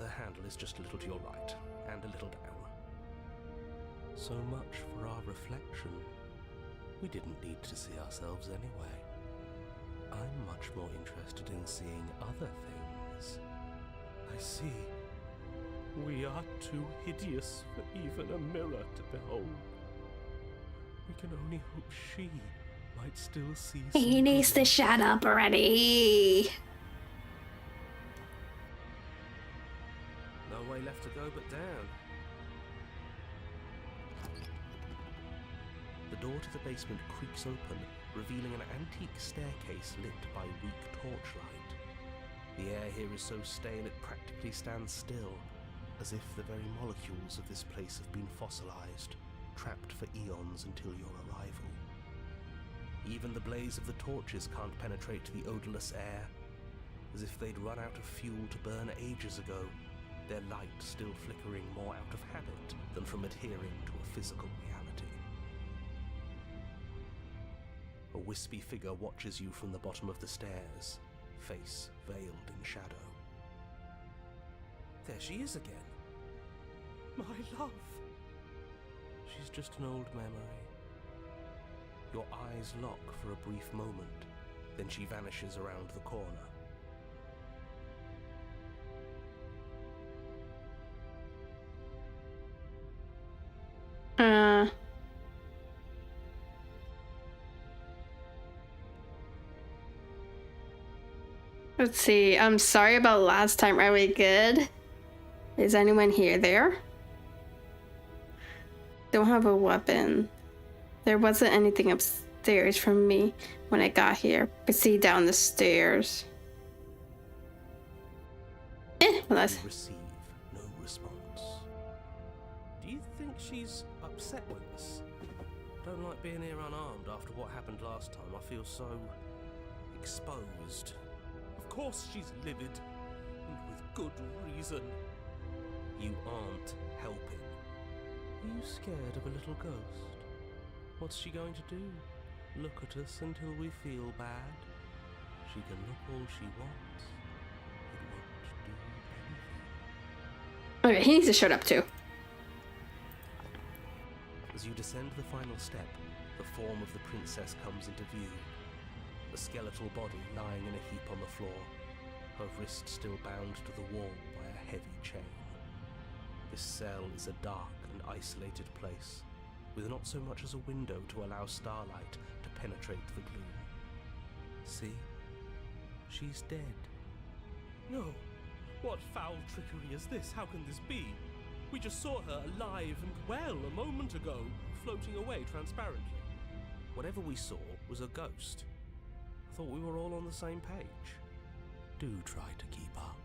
[SPEAKER 3] The handle is just a little to your right, and a little down. So much for our reflection. We didn't need to see ourselves anyway. I'm much more interested in seeing other things. I see. We are too hideous for even a mirror to behold. We can only hope she might still see some
[SPEAKER 1] He needs to
[SPEAKER 3] good.
[SPEAKER 1] shut up already.
[SPEAKER 3] No way left to go but down. The door to the basement creaks open, revealing an antique staircase lit by weak torchlight. The air here is so stale it practically stands still, as if the very molecules of this place have been fossilized, trapped for eons until your arrival. Even the blaze of the torches can't penetrate the odorless air, as if they'd run out of fuel to burn ages ago, their light still flickering more out of habit than from adhering to a physical reality. A wispy figure watches you from the bottom of the stairs, face veiled in shadow. There she is again. My love! She's just an old memory. Your eyes lock for a brief moment, then she vanishes around the corner.
[SPEAKER 1] Let's see. I'm sorry about last time. Are we good? Is anyone here there? Don't have a weapon. There wasn't anything upstairs from me when I got here. Proceed down the stairs. Unless...
[SPEAKER 3] Receive no response. Do you think she's upset with us? Don't like being here unarmed after what happened last time. I feel so exposed. Of course she's livid, and with good reason. You aren't helping. Are you scared of a little ghost? What's she going to do? Look at us until we feel bad? She can look all she wants. It won't do anything.
[SPEAKER 1] Okay, he needs to shut up too.
[SPEAKER 3] As you descend the final step, the form of the princess comes into view. A skeletal body lying in a heap on the floor, her wrist still bound to the wall by a heavy chain. This cell is a dark and isolated place, with not so much as a window to allow starlight to penetrate the gloom. See? She's dead. No! What foul trickery is this? How can this be? We just saw her alive and well a moment ago, floating away transparently. Whatever we saw was a ghost. I thought we were all on the same page. Do try to keep up.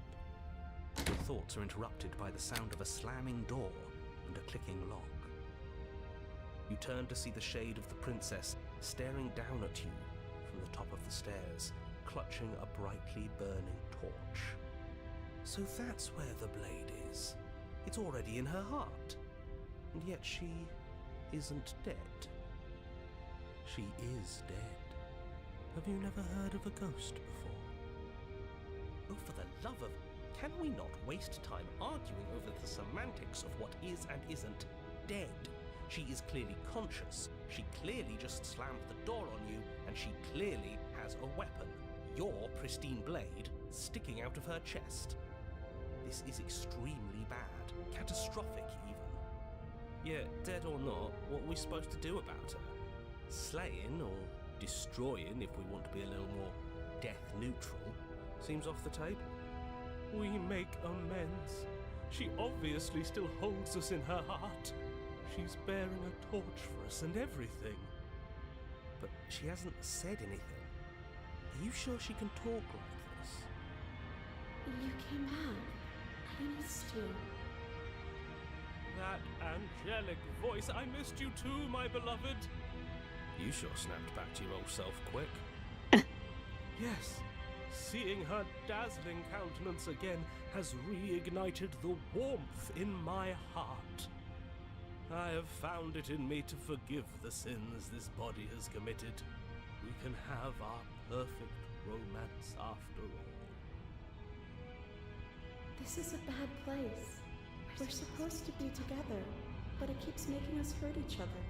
[SPEAKER 3] Your thoughts are interrupted by the sound of a slamming door and a clicking lock. You turn to see the shade of the princess staring down at you from the top of the stairs, clutching a brightly burning torch. So that's where the blade is. It's already in her heart. And yet she isn't dead. She is dead. Have you never heard of a ghost before? Oh, for the love of... Can we not waste time arguing over the semantics of what is and isn't dead? She is clearly conscious. She clearly just slammed the door on you, and she clearly has a weapon. Your pristine blade sticking out of her chest. This is extremely bad. Catastrophic, even. Yeah, dead or not, what are we supposed to do about her? Slaying or destroying, if we want to be a little more death-neutral, seems off the table. We make amends. She obviously still holds us in her heart. She's bearing a torch for us and everything. But she hasn't said anything. Are you sure she can talk like this?
[SPEAKER 2] You came back. I missed you.
[SPEAKER 3] That angelic voice. I missed you too, my beloved. You sure snapped back to your old self quick. Yes. Seeing her dazzling countenance again has reignited the warmth in my heart. I have found it in me to forgive the sins this body has committed. We can have our perfect romance after all.
[SPEAKER 5] This is a bad place. We're supposed to be together, but it keeps making us hurt each other.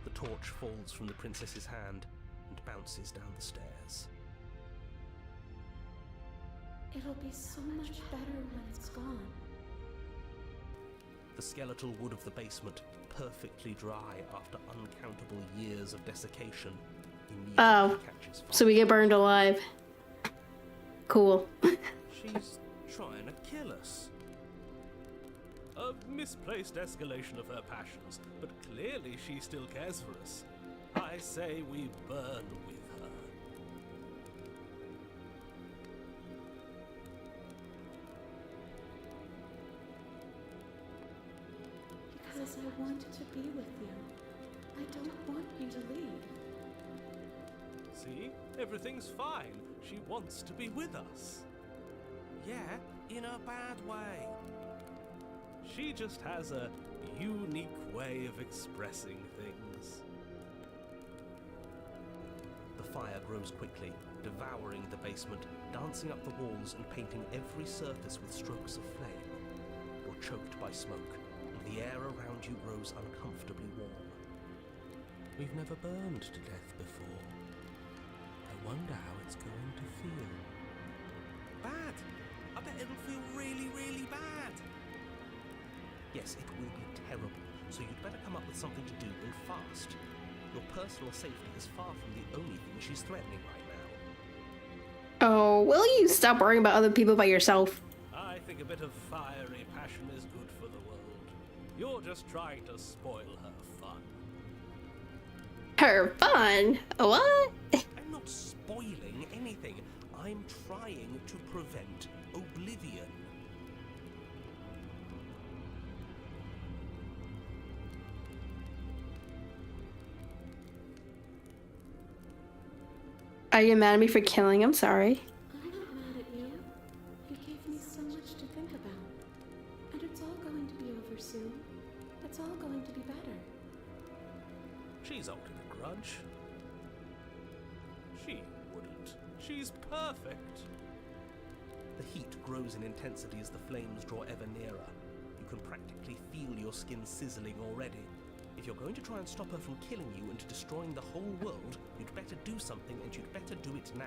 [SPEAKER 3] The torch falls from the princess's hand and bounces down the stairs.
[SPEAKER 5] It'll be so much better when it's gone.
[SPEAKER 3] The skeletal wood of the basement, perfectly dry after uncountable years of desiccation, immediately catches fire.
[SPEAKER 1] So we get burned alive. Cool.
[SPEAKER 3] She's trying to kill us. A misplaced escalation of her passions, but clearly she still cares for us. I say we burn with her.
[SPEAKER 5] Because I want to be with you. I don't want you to leave.
[SPEAKER 3] See? Everything's fine. She wants to be with us. Yeah, in a bad way. She just has a unique way of expressing things. fire grows quickly, devouring the basement, dancing up the walls and painting every surface with strokes of flame. You're choked by smoke, and the air around you grows uncomfortably warm. We've never burned to death before. I wonder how it's going to feel. Bad! I bet it'll feel really, really bad! Yes, it will be terrible, so you'd better come up with something to do and fast. Your personal safety is far from the only thing she's threatening right now.
[SPEAKER 1] Oh, will you stop worrying about other people by yourself?
[SPEAKER 3] I think a bit of fiery passion is good for the world. You're just trying to spoil her fun.
[SPEAKER 1] Her fun? What?
[SPEAKER 3] I'm not spoiling anything. I'm trying to prevent oblivion.
[SPEAKER 1] Are you mad at me for killing him? Sorry.
[SPEAKER 5] I'm not mad at you. You gave me so much to think about. And it's all going to be over soon. It's all going to be better.
[SPEAKER 3] She's holding a grudge. She wouldn't. She's perfect. The heat grows in intensity as the flames draw ever nearer. You can practically feel your skin sizzling already. If you're going to try and stop her from killing you and destroying the whole world, you'd better do something, and you'd better do it now.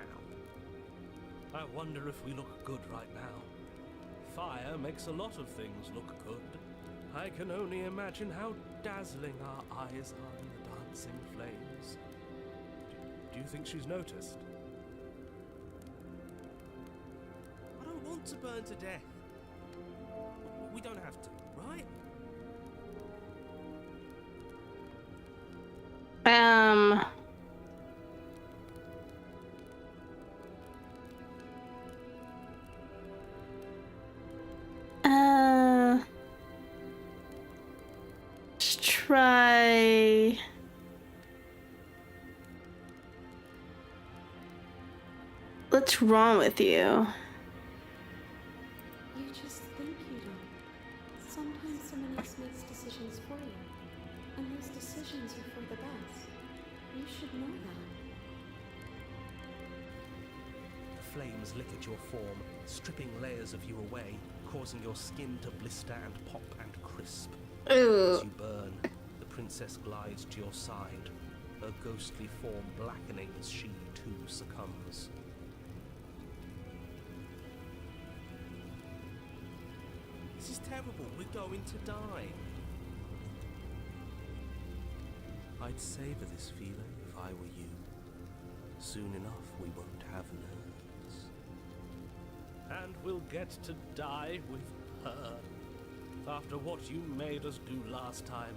[SPEAKER 3] I wonder if we look good right now. Fire makes a lot of things look good. I can only imagine how dazzling our eyes are in the dancing flames. Do you think she's noticed? I don't want to burn to death. We don't have to, right?
[SPEAKER 1] Let's try. What's wrong with you?
[SPEAKER 5] You just think you don't. Sometimes someone else makes decisions for you. And those decisions are for the best. You should know that.
[SPEAKER 3] The flames lick at your form, stripping layers of you away, causing your skin to blister and pop and crisp.
[SPEAKER 1] Ooh.
[SPEAKER 3] As you burn, the princess glides to your side, her ghostly form blackening as she too succumbs. This is terrible. We're going to die. I'd savor this feeling if I were you. Soon enough, we won't have nerves. And we'll get to die with her. After what you made us do last time,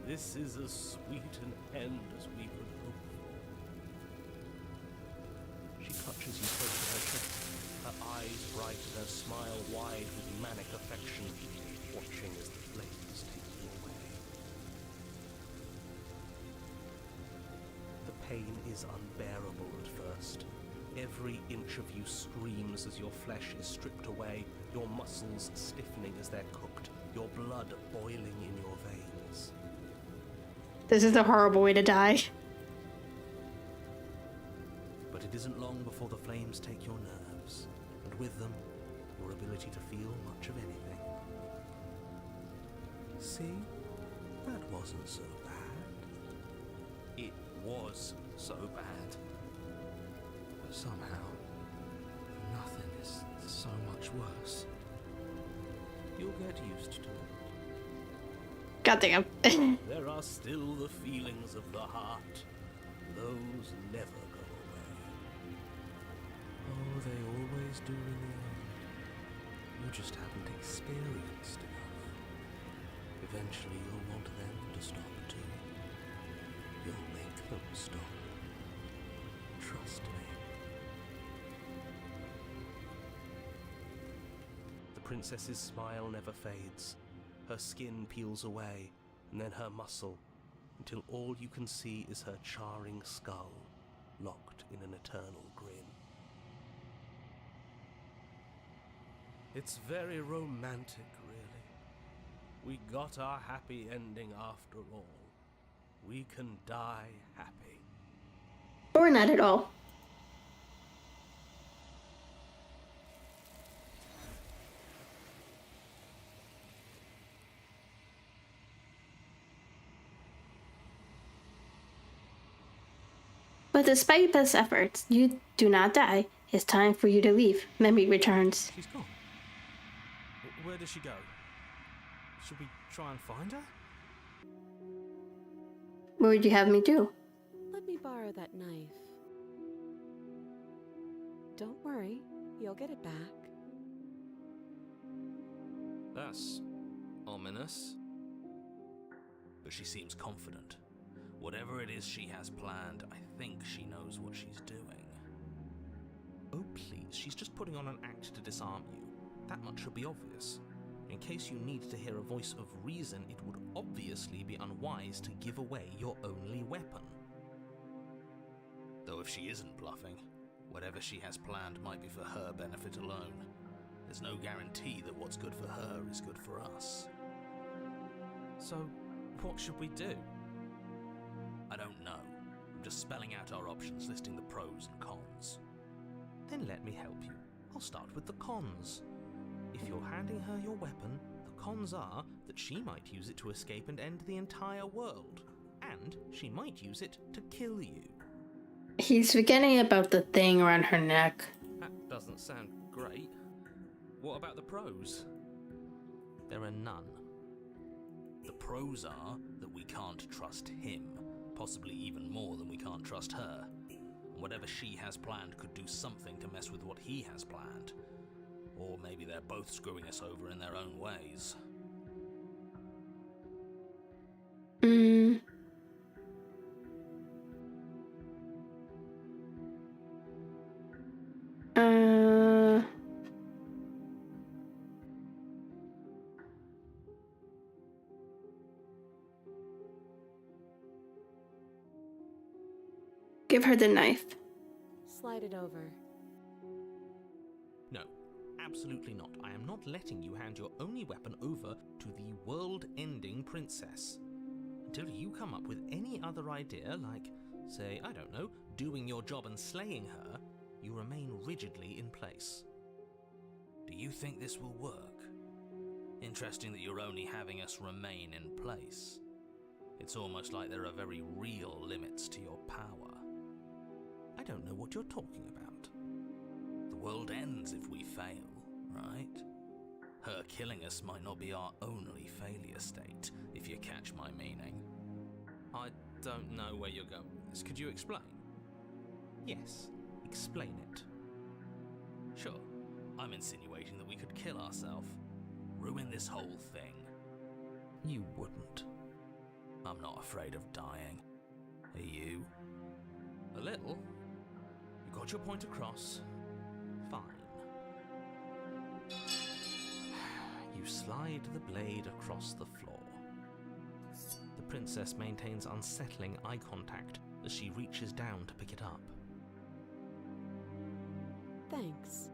[SPEAKER 3] this is as sweet an end as we could hope for. She clutches you close to her chest, her eyes bright and her smile wide with manic affection, watching as the flames take you away. The pain is unbearable at first. Every inch of you screams as your flesh is stripped away, your muscles stiffening as they're cooked, your blood boiling in your veins.
[SPEAKER 1] This is a horrible way to die.
[SPEAKER 3] But it isn't long before the flames take your nerves, and with them, your ability to feel much of anything. See? That wasn't so bad. It was so bad. But somehow, nothing is so much worse. You'll get used to it.
[SPEAKER 1] Goddamn.
[SPEAKER 3] There are still the feelings of the heart. Those never go away. Oh, they always do in the end. You just haven't experienced enough. Eventually you'll want them to stop too. You'll make them stop. Trust me. The princess's smile never fades. Her skin peels away, and then her muscle, until all you can see is her charring skull, locked in an eternal grin. It's very romantic, really. We got our happy ending after all. We can die happy.
[SPEAKER 1] Or not at all. But despite best efforts, you do not die. It's time for you to leave. Memory returns.
[SPEAKER 3] She's gone. Where does she go? Should we try and find her?
[SPEAKER 1] What would you have me do?
[SPEAKER 2] Let me borrow that knife. Don't worry, you'll get it back.
[SPEAKER 3] That's ominous. But she seems confident. Whatever it is she has planned, I think she knows what she's doing. Oh please, she's just putting on an act to disarm you. That much should be obvious. In case you need to hear a voice of reason, it would obviously be unwise to give away your only weapon. Though if she isn't bluffing, whatever she has planned might be for her benefit alone. There's no guarantee that what's good for her is good for us. So, what should we do? I don't know. I'm just spelling out our options, listing the pros and cons. Then let me help you. I'll start with the cons. If you're handing her your weapon, the cons are that she might use it to escape and end the entire world. And she might use it to kill you.
[SPEAKER 1] He's forgetting about the thing around her neck.
[SPEAKER 3] That doesn't sound great. What about the pros? There are none. The pros are that we can't trust him. Possibly even more than we can't trust her. Whatever she has planned could do something to mess with what he has planned. Or maybe they're both screwing us over in their own ways.
[SPEAKER 1] Give her the knife.
[SPEAKER 2] Slide it over.
[SPEAKER 3] No, absolutely not. I am not letting you hand your only weapon over to the world-ending princess. Until you come up with any other idea, like, say, I don't know, doing your job and slaying her, you remain rigidly in place. Do you think this will work? Interesting that you're only having us remain in place. It's almost like there are very real limits to your power. I don't know what you're talking about. The world ends if we fail, right? Her killing us might not be our only failure state, if you catch my meaning. I don't know where you're going with this. Could you explain? Yes, explain it. Sure, I'm insinuating that we could kill ourselves. Ruin this whole thing. You wouldn't. I'm not afraid of dying. Are you? A little. You got your point across. Fine. You slide the blade across the floor. The princess maintains unsettling eye contact as she reaches down to pick it up.
[SPEAKER 2] Thanks.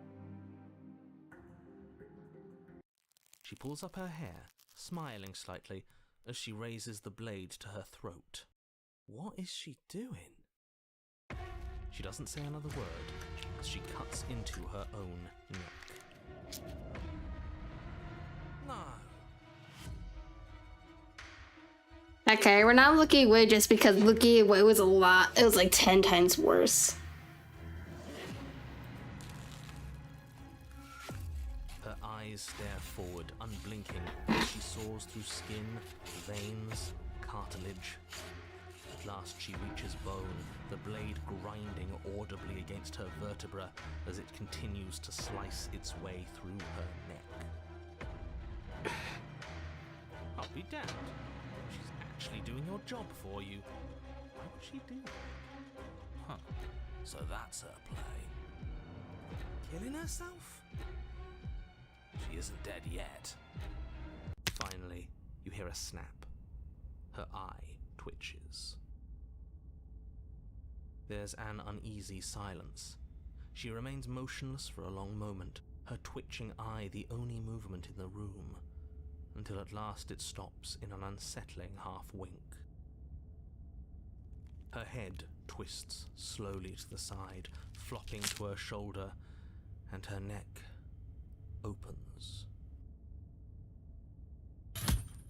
[SPEAKER 3] She pulls up her hair, smiling slightly, as she raises the blade to her throat. What is she doing? She doesn't say another word as she cuts into her own neck. No.
[SPEAKER 1] Okay, we're not looking away just because looking away was a lot. It was like 10 times worse.
[SPEAKER 3] Her eyes stare forward, unblinking, as she soars through skin, veins, cartilage. At last she reaches bone, the blade grinding audibly against her vertebra as it continues to slice its way through her neck. I'll be damned. She's actually doing your job for you. Why would she do that? Huh. So that's her play. Killing herself? She isn't dead yet. Finally, you hear a snap. Her eye twitches. There's an uneasy silence. She remains motionless for a long moment, her twitching eye the only movement in the room, until at last it stops in an unsettling half-wink. Her head twists slowly to the side, flopping to her shoulder, and her neck opens.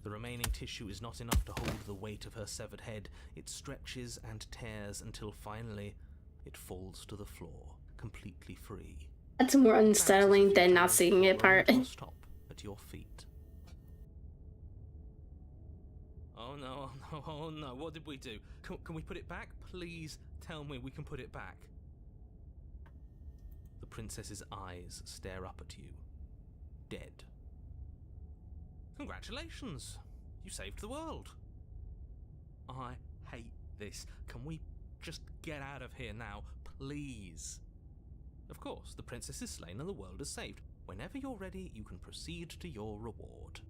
[SPEAKER 3] The remaining tissue is not enough to hold the weight of her severed head. It stretches and tears until finally it falls to the floor, completely free.
[SPEAKER 1] That's more unsettling than not seeing it part.
[SPEAKER 3] Stop at your feet. Oh no, oh no, oh no, what did we do? Can we put it back? Please tell me we can put it back. The princess's eyes stare up at you, dead. Congratulations! You saved the world. I hate this. Can we just get out of here now, please? Of course, the princess is slain and the world is saved. Whenever you're ready, you can proceed to your reward.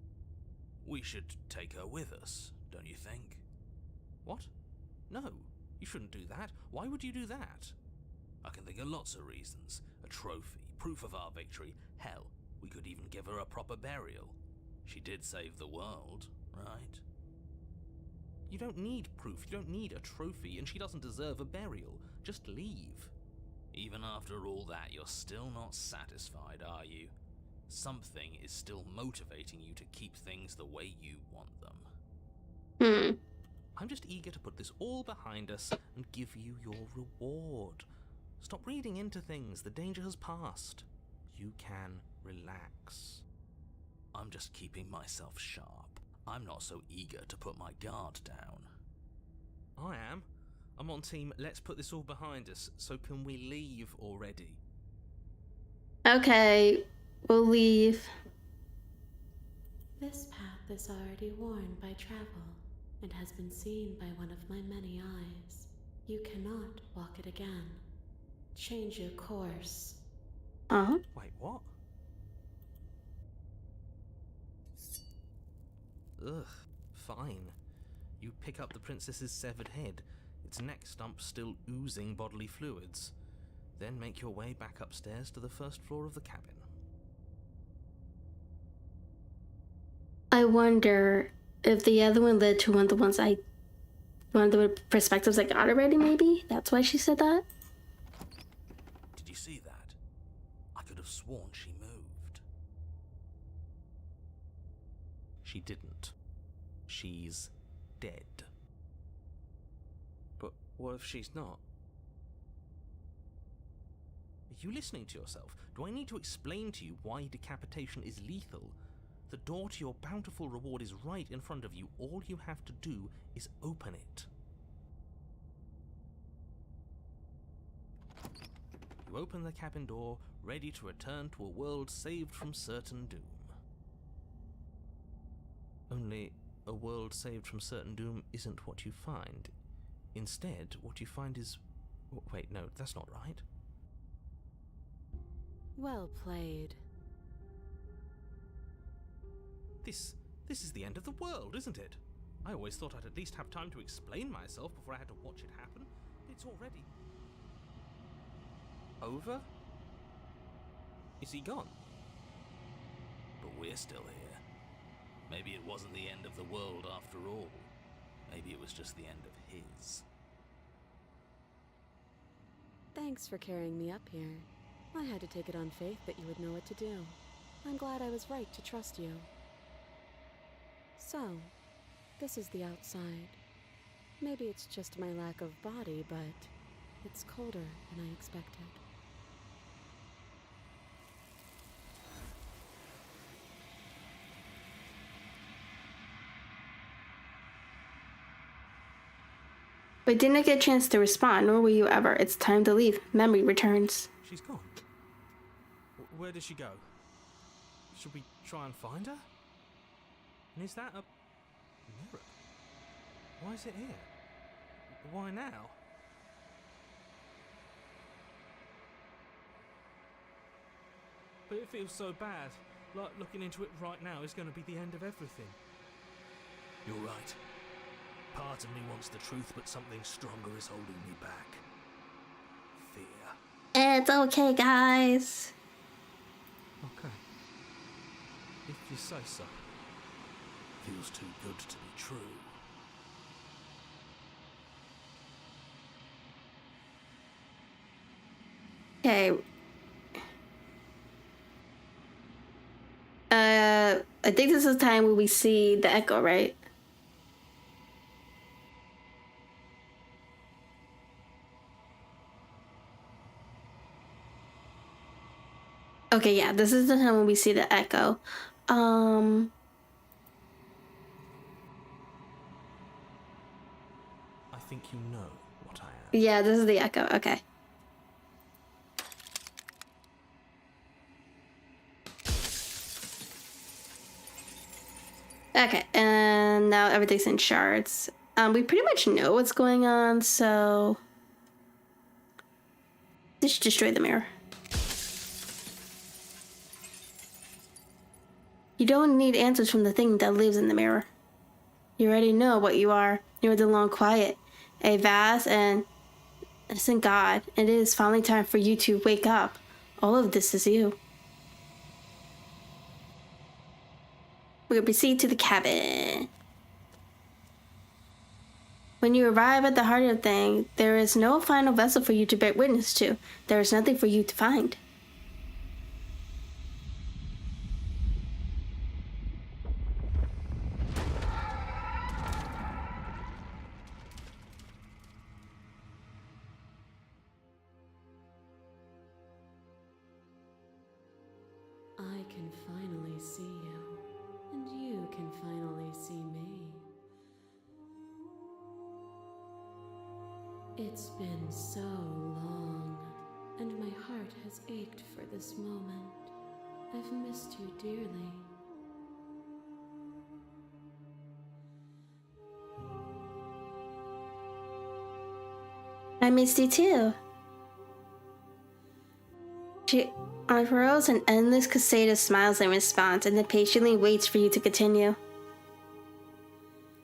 [SPEAKER 3] We should take her with us, don't you think? What? No, you shouldn't do that. Why would you do that? I can think of lots of reasons. A trophy, proof of our victory. Hell, we could even give her a proper burial. She did save the world, right? You don't need proof, you don't need a trophy, and she doesn't deserve a burial. Just leave. Even after all that, you're still not satisfied, are you? Something is still motivating you to keep things the way you want them. I'm just eager to put this all behind us and give you your reward. Stop reading into things, the danger has passed. You can relax. I'm just keeping myself sharp. I'm not so eager to put my guard down. I am. I'm on team, let's put this all behind us, so can we leave already?
[SPEAKER 1] Okay, we'll leave.
[SPEAKER 5] This path is already worn by travel and has been seen by one of my many eyes. You cannot walk it again. Change your course.
[SPEAKER 3] Wait, what? Ugh, fine. You pick up the princess's severed head, its neck stump still oozing bodily fluids. Then make your way back upstairs to the first floor of the cabin.
[SPEAKER 1] I wonder if the other one led to one of the perspectives I got already, maybe? That's why she said that?
[SPEAKER 3] Did you see that? I could have sworn she moved. She didn't. She's dead. But what if she's not? Are you listening to yourself? Do I need to explain to you why decapitation is lethal? The door to your bountiful reward is right in front of you. All you have to do is open it. You open the cabin door, ready to return to a world saved from certain doom. Only, a world saved from certain doom isn't what you find. Instead, what you find is... Wait, no, that's not right.
[SPEAKER 2] Well played.
[SPEAKER 3] This is the end of the world, isn't it? I always thought I'd at least have time to explain myself before I had to watch it happen. It's already... over? Is he gone? But we're still here. Maybe it wasn't the end of the world after all. Maybe it was just the end of his.
[SPEAKER 2] Thanks for carrying me up here. I had to take it on faith that you would know what to do. I'm glad I was right to trust you. So, this is the outside. Maybe it's just my lack of body, but it's colder than I expected.
[SPEAKER 1] We didn't get a chance to respond, nor will you ever. It's time to leave. Memory returns.
[SPEAKER 3] She's gone. Where did she go? Should we try and find her? And is that a mirror? Why is it here? Why now? But it feels so bad. Like looking into it right now is going to be the end of everything. You're right. Part of me wants the truth, but something stronger is holding me back. Fear.
[SPEAKER 1] It's okay, guys.
[SPEAKER 3] Okay. If you say so. Feels too good to be true.
[SPEAKER 1] Okay. I think this is the time where we see the echo, right? Okay, yeah, this is the time when we see the echo.
[SPEAKER 3] I think you know what I am.
[SPEAKER 1] Yeah, this is the echo. Okay. Okay, and now everything's in shards. We pretty much know what's going on, so this should destroy the mirror. You don't need answers from the thing that lives in the mirror. You already know what you are. You are the lone quiet, a vast and innocent God, and it is finally time for you to wake up. All of this is you. We will proceed to the cabin. When you arrive at the heart of the thing, there is no final vessel for you to bear witness to. There is nothing for you to find.
[SPEAKER 2] I can finally see you, and you can finally see me. It's been so long, and my heart has ached for this moment. I've missed you dearly.
[SPEAKER 1] I missed you too. She unfurls an endless cascade of smiles in response and then patiently waits for you to continue.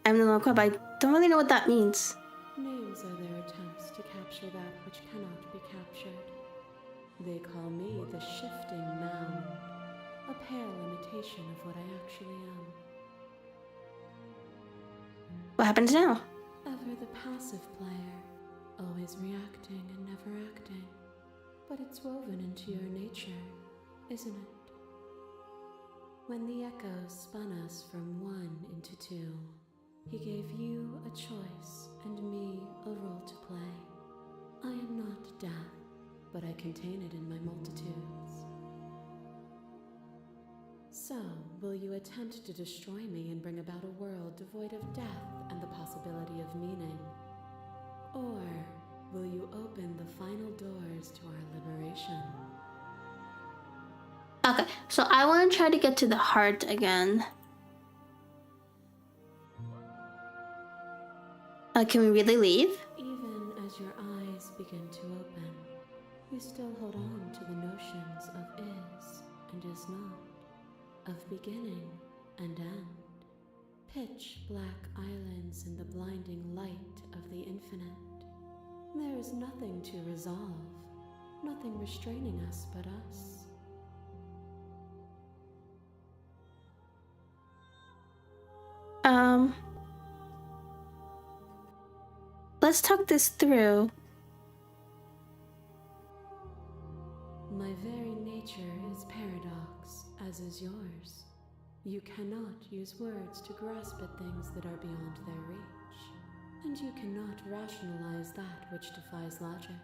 [SPEAKER 1] I'm the local, but I don't really know what that means.
[SPEAKER 2] Names are their attempts to capture that which cannot be captured. They call me the shifting mound, a pale imitation of what I actually am.
[SPEAKER 1] What happens now?
[SPEAKER 2] Ever the passive player, always reacting and never acting. But it's woven into your nature, isn't it? When the echo spun us from one into two, he gave you a choice and me a role to play. I am not death, but I contain it in my multitudes. So, will you attempt to destroy me and bring about a world devoid of death and the possibility of meaning? Or will you open the final doors to our liberation?
[SPEAKER 1] Okay, so I want to try to get to the heart again. Can we really leave?
[SPEAKER 2] Even as your eyes begin to open, you still hold on to the notions of is and is not, of beginning and end. Pitch black islands in the blinding light of the infinite. There is nothing to resolve, nothing restraining us but us.
[SPEAKER 1] Let's talk this through.
[SPEAKER 2] My very nature is paradox, as is yours. You cannot use words to grasp at things that are beyond their reach, and you cannot rationalize that which defies logic.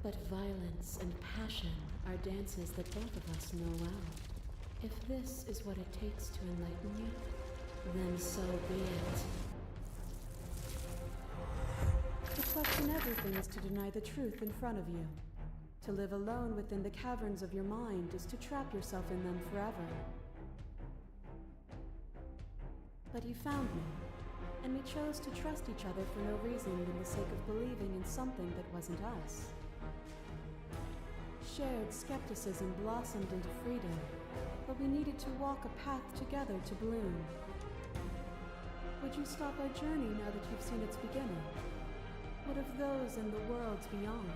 [SPEAKER 2] But violence and passion are dances that both of us know well. If this is what it takes to enlighten you, then so be it. To question everything is to deny the truth in front of you. To live alone within the caverns of your mind is to trap yourself in them forever. But you found me, and we chose to trust each other for no reason than the sake of believing in something that wasn't us. Shared skepticism blossomed into freedom, but we needed to walk a path together to bloom. Would you stop our journey now that you've seen its beginning? What of those in the worlds beyond?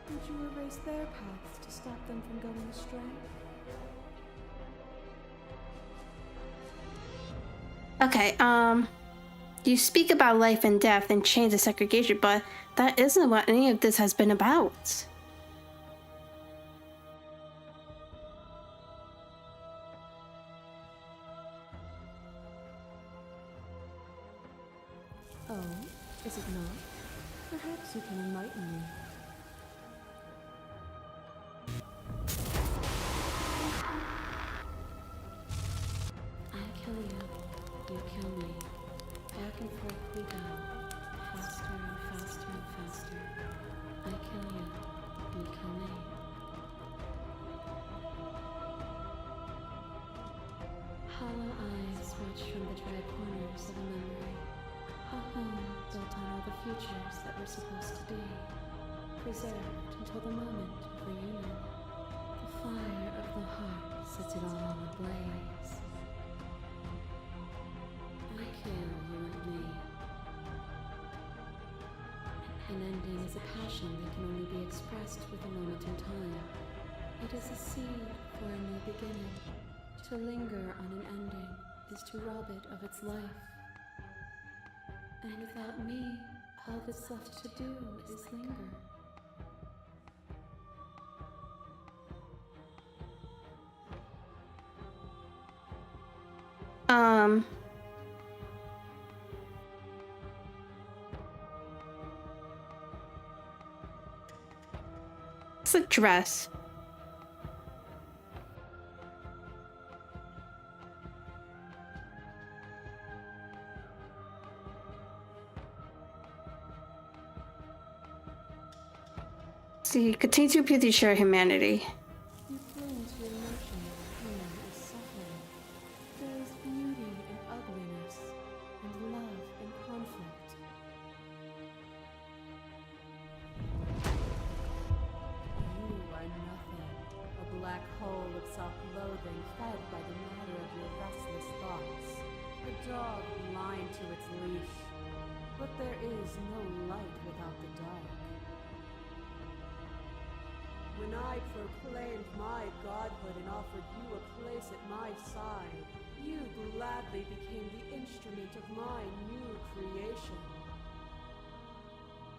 [SPEAKER 2] Would you erase their paths to stop them from going astray?
[SPEAKER 1] Okay, You speak about life and death and chains of segregation, but that isn't what any of this has been about.
[SPEAKER 2] Oh, is it not? Perhaps you can enlighten me. I kill you, you kill me. Back and forth we go, faster and faster and faster. I kill you, you kill me. Hollow eyes watch from the dry corners of a memory. A home built on all the futures that were supposed to be, preserved until the moment of reunion. The fire of the heart sets it all ablaze. I kill you and me. An ending is a passion that can only be expressed with a moment in time. It is a seed for a new beginning. To linger on an ending is to rob it of its life. And without me, all that's left to do is linger.
[SPEAKER 1] It's a dress. See, continue to repeat your humanity.
[SPEAKER 2] You cling to your emotions, pain is suffering. There is beauty in ugliness, and love in conflict. You are nothing, a black hole of self-loathing fed by the matter of your restless thoughts. A dog blind to its leash. But there is no light without the dark. When I proclaimed my godhood and offered you a place at my side, you gladly became the instrument of my new creation.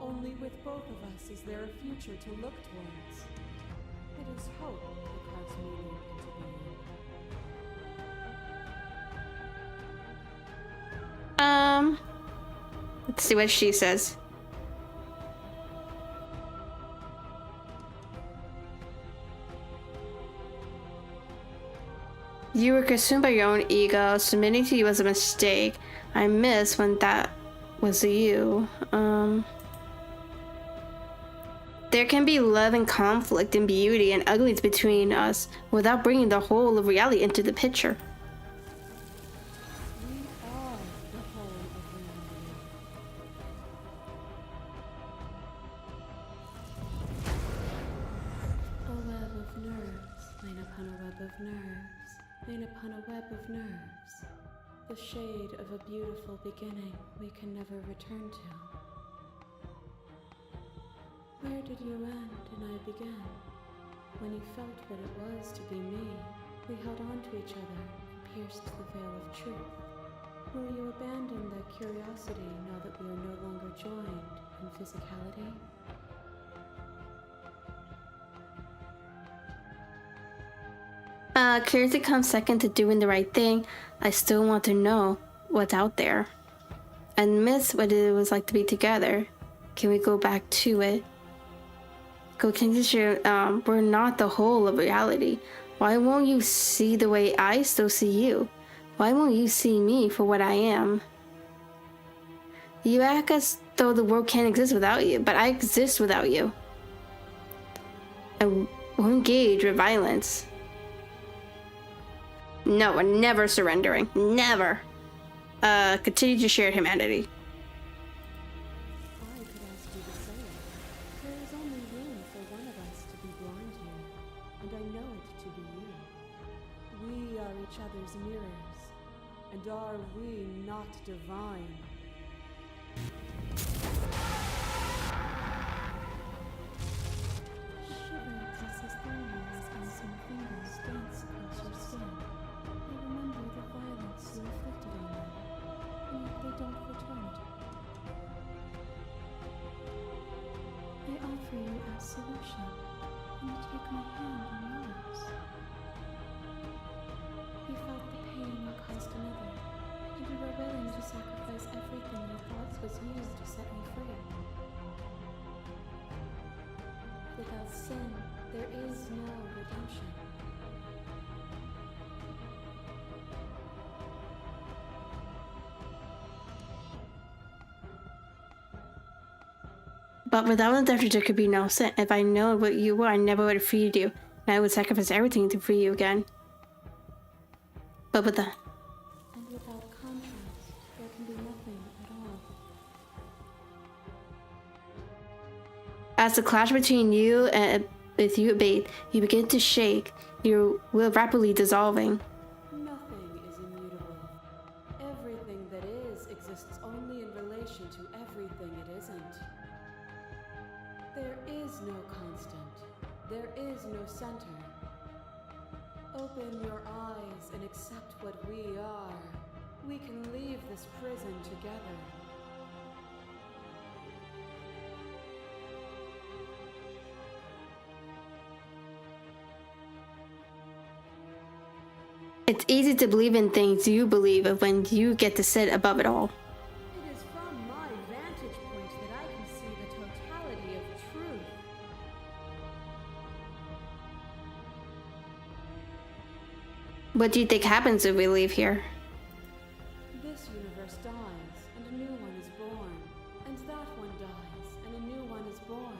[SPEAKER 2] Only with both of us is there a future to look towards. It is hope that carves meaning into being.
[SPEAKER 1] Let's see what she says. You were consumed by your own ego. Submitting to you was a mistake. I miss when that was you. There can be love and conflict and beauty and ugliness between us without bringing the whole of reality into the picture.
[SPEAKER 2] We are the whole of reality. A web of nerves, line upon a web of nerves, line upon a web of nerves. The shade of a beautiful beginning we can never return to. Where did you end and I begin? When you felt what it was to be me, we held on to each other and pierced the veil of truth. Will you abandon that curiosity now that we are no longer joined in physicality?
[SPEAKER 1] Curiosity comes second to doing the right thing. I still want to know what's out there and miss what it was like to be together. Can we go back to it? We're not the whole of reality. Why won't you see the way I still see you? Why won't you see me for what I am? You act as though the world can't exist without you, but I exist without you. I won't engage with violence. No, we're never surrendering. Never. Continue to share humanity.
[SPEAKER 2] I could ask you to say it. There is only room for one of us to be blind here, and I know it to be you. We are each other's mirrors, and are we not divine? Shivers as his thorns and some fingers dance across your skin. I remember the violence you inflicted on me, and yet they don't return. Without sin, there is no redemption.
[SPEAKER 1] But without redemption, there could be no sin. If I know what you were, I never would have freed you. And I would sacrifice everything to free you again. But with that.
[SPEAKER 2] And without contrast, there can be nothing at all.
[SPEAKER 1] As the clash between you and with you abate, you begin to shake, your will rapidly dissolving.
[SPEAKER 2] Nothing is immutable. Everything that is exists only in relation to everything it isn't. There is no constant. There is no center. Open your eyes and accept what we are. We can leave this prison together.
[SPEAKER 1] It's easy to believe in things you believe of when you get to sit above it all.
[SPEAKER 4] It is from my vantage point that I can see the totality of truth.
[SPEAKER 1] What do you think happens if we leave here?
[SPEAKER 2] This universe dies, and a new one is born. And that one dies, and a new one is born.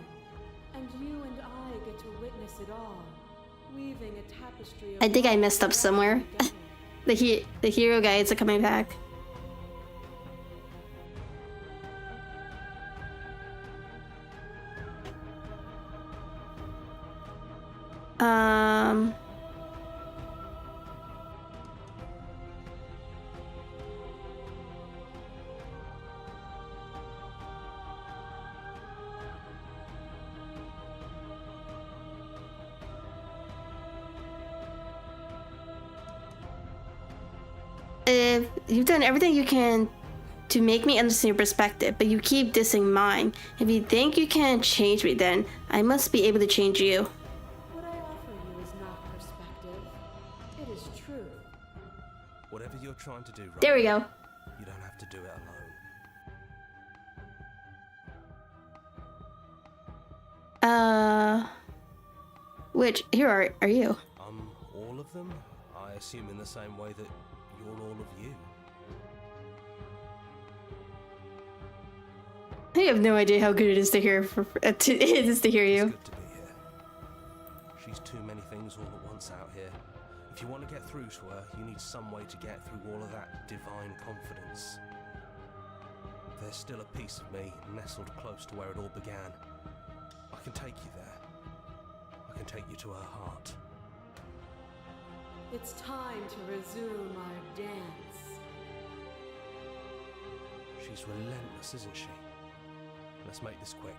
[SPEAKER 2] And you and I get to witness it all, weaving a tapestry of
[SPEAKER 1] I think I
[SPEAKER 2] life
[SPEAKER 1] messed up
[SPEAKER 2] together.
[SPEAKER 1] somewhere. The hero guides are coming back. If you've done everything you can to make me understand your perspective, but you keep dissing mine. If you think you can change me, then I must be able to change you.
[SPEAKER 2] What I offer you is not perspective. It is truth.
[SPEAKER 3] Whatever you're trying to do, right,
[SPEAKER 1] There we go.
[SPEAKER 3] you don't have to do it alone.
[SPEAKER 1] Which hero are you?
[SPEAKER 3] All of them? I assume in the same way that you're all of you.
[SPEAKER 1] I have no idea how good it is to hear it is to hear
[SPEAKER 3] It's
[SPEAKER 1] you.
[SPEAKER 3] good to be here. She's too many things all at once out here. If you want to get through to her, you need some way to get through all of that divine confidence. There's still a piece of me nestled close to where it all began. I can take you there. I can take you to her heart.
[SPEAKER 2] It's time to resume our dance.
[SPEAKER 3] She's relentless, isn't she? Let's make this quick.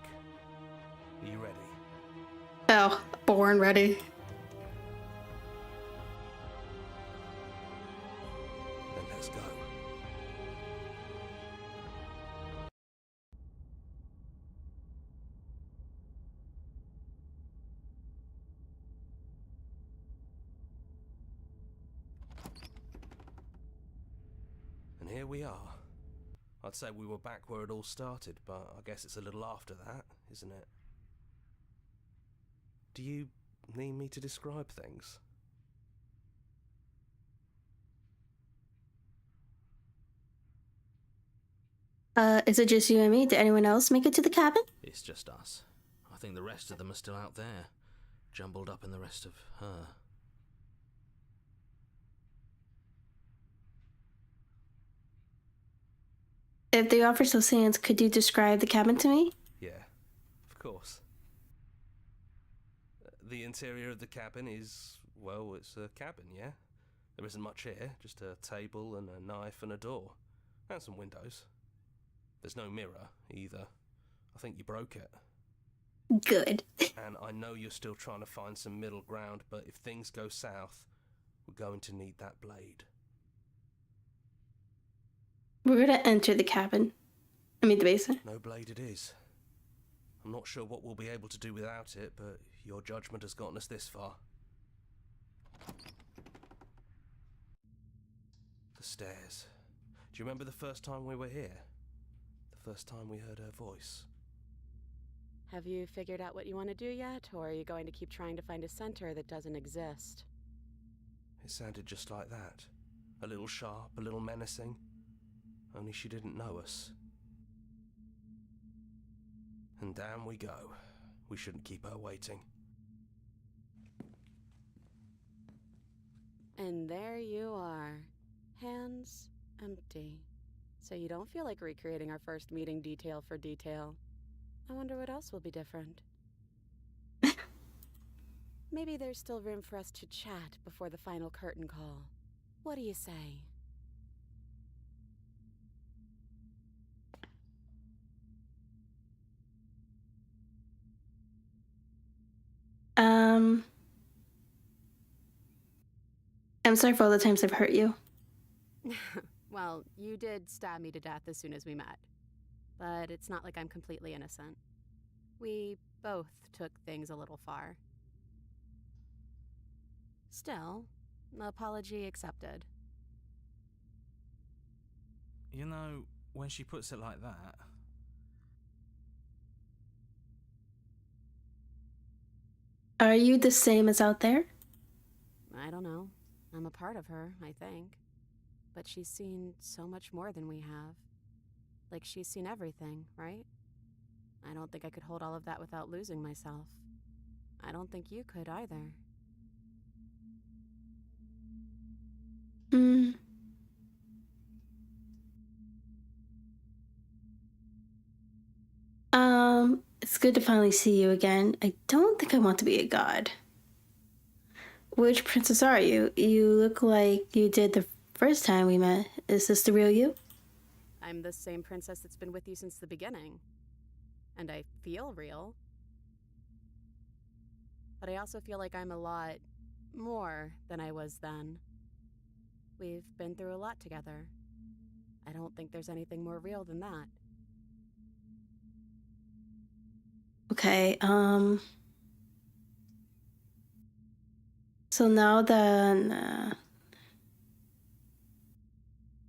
[SPEAKER 3] Are you ready?
[SPEAKER 1] Oh, born ready.
[SPEAKER 3] Then let's go. And here we are. I'd say we were back where it all started, but I guess it's a little after that, isn't it? Do you need me to describe things?
[SPEAKER 1] Is it just you and me? Did anyone else make it to the cabin?
[SPEAKER 3] It's just us. I think the rest of them are still out there, jumbled up in the rest of her.
[SPEAKER 1] If the offer so stands, could you describe the cabin to me?
[SPEAKER 3] Yeah, of course. The interior of the cabin is, well, it's a cabin, yeah? There isn't much here, just a table and a knife and a door. And some windows. There's no mirror, either. I think you broke it.
[SPEAKER 1] Good.
[SPEAKER 3] And I know you're still trying to find some middle ground, but if things go south, we're going to need that blade.
[SPEAKER 1] We're gonna enter the cabin. I mean the basement.
[SPEAKER 3] No blade it is. I'm not sure what we'll be able to do without it, but your judgment has gotten us this far. The stairs. Do you remember the first time we were here? The first time we heard her voice?
[SPEAKER 6] Have you figured out what you want to do yet, or are you going to keep trying to find a center that doesn't exist?
[SPEAKER 7] It sounded just like that. A little sharp, a little menacing. Only she didn't know us. And down we go. We shouldn't keep her waiting.
[SPEAKER 6] And there you are. Hands empty. So you don't feel like recreating our first meeting detail for detail. I wonder what else will be different. Maybe there's still room for us to chat before the final curtain call. What do you say?
[SPEAKER 1] I'm sorry for all the times I've hurt you.
[SPEAKER 6] Well, you did stab me to death as soon as we met. But it's not like I'm completely innocent. We both took things a little far. Still, apology accepted.
[SPEAKER 3] You know, when she puts it like that...
[SPEAKER 1] Are you the same as out there?
[SPEAKER 6] I don't know. I'm a part of her, I think. But she's seen so much more than we have. Like, she's seen everything, right? I don't think I could hold all of that without losing myself. I don't think you could either.
[SPEAKER 1] It's good to finally see you again. I don't think I want to be a god. Which princess are you? You look like you did the first time we met. Is this the real you?
[SPEAKER 6] I'm the same princess that's been with you since the beginning. And I feel real. But I also feel like I'm a lot more than I was then. We've been through a lot together. I don't think there's anything more real than that.
[SPEAKER 1] Okay, so now that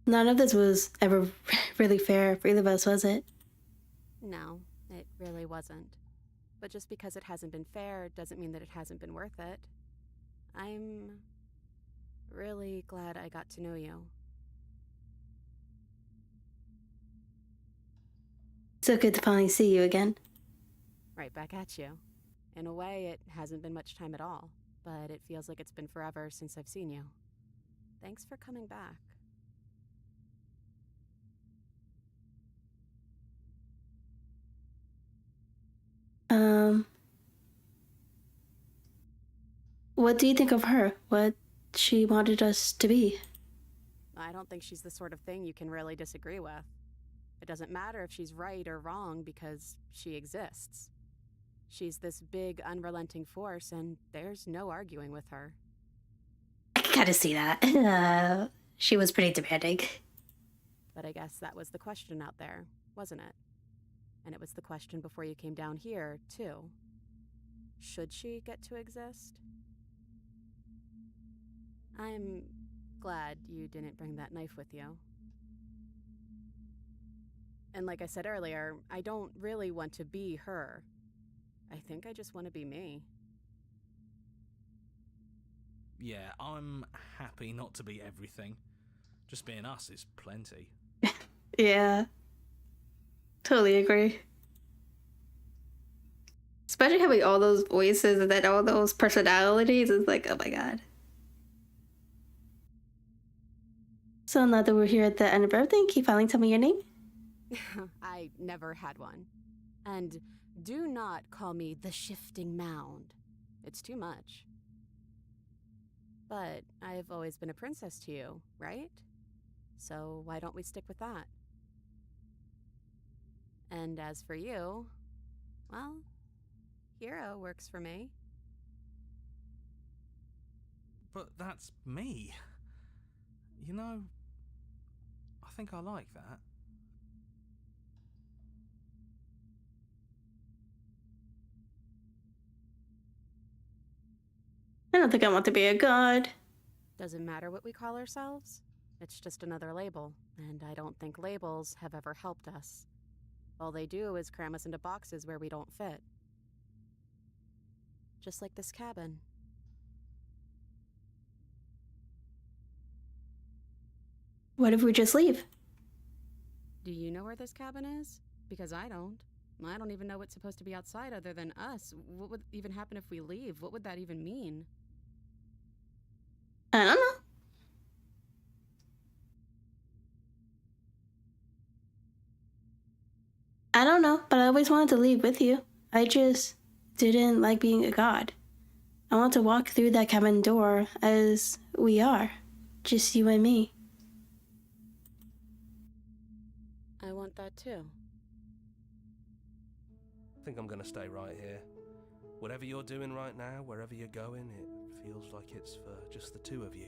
[SPEAKER 1] none of this was ever really fair for either of us, was it?
[SPEAKER 6] No, it really wasn't. But just because it hasn't been fair doesn't mean that it hasn't been worth it. I'm really glad I got to know you.
[SPEAKER 1] So good to finally see you again.
[SPEAKER 6] Right back at you. In a way, it hasn't been much time at all, but it feels like it's been forever since I've seen you. Thanks for coming back.
[SPEAKER 1] What do you think of her? What she wanted us to be?
[SPEAKER 6] I don't think she's the sort of thing you can really disagree with. It doesn't matter if she's right or wrong because she exists. She's this big, unrelenting force, and there's no arguing with her.
[SPEAKER 1] I can kind of see that. She was pretty demanding.
[SPEAKER 6] But I guess that was the question out there, wasn't it? And it was the question before you came down here, too. Should she get to exist? I'm glad you didn't bring that knife with you. And like I said earlier, I don't really want to be her. I think I just want to be me.
[SPEAKER 3] Yeah, I'm happy not to be everything. Just being us is plenty.
[SPEAKER 1] Yeah. Totally agree. Especially having all those voices and then all those personalities. It's like, oh my god. So now that we're here at the end of everything, can you finally tell me your name?
[SPEAKER 6] I never had one. And do not call me the Shifting Mound. It's too much. But I've always been a princess to you, right? So why don't we stick with that? And as for you, well, hero works for me.
[SPEAKER 3] But that's me. You know, I think I like that.
[SPEAKER 1] I don't think I want to be a god.
[SPEAKER 6] Doesn't matter what we call ourselves. It's just another label, and I don't think labels have ever helped us. All they do is cram us into boxes where we don't fit. just like this cabin.
[SPEAKER 1] What if we just leave?
[SPEAKER 6] Do you know where this cabin is? Because I don't. I don't even know what's supposed to be outside other than us. What would even happen if we leave? What would that even mean?
[SPEAKER 1] I don't know. I don't know, but I always wanted to leave with you. I just didn't like being a god. I want to walk through that cabin door as we are, just you and me.
[SPEAKER 6] I want that too.
[SPEAKER 7] I think I'm gonna stay right here. Whatever you're doing right now, wherever you're going, it feels like it's for just the two of you.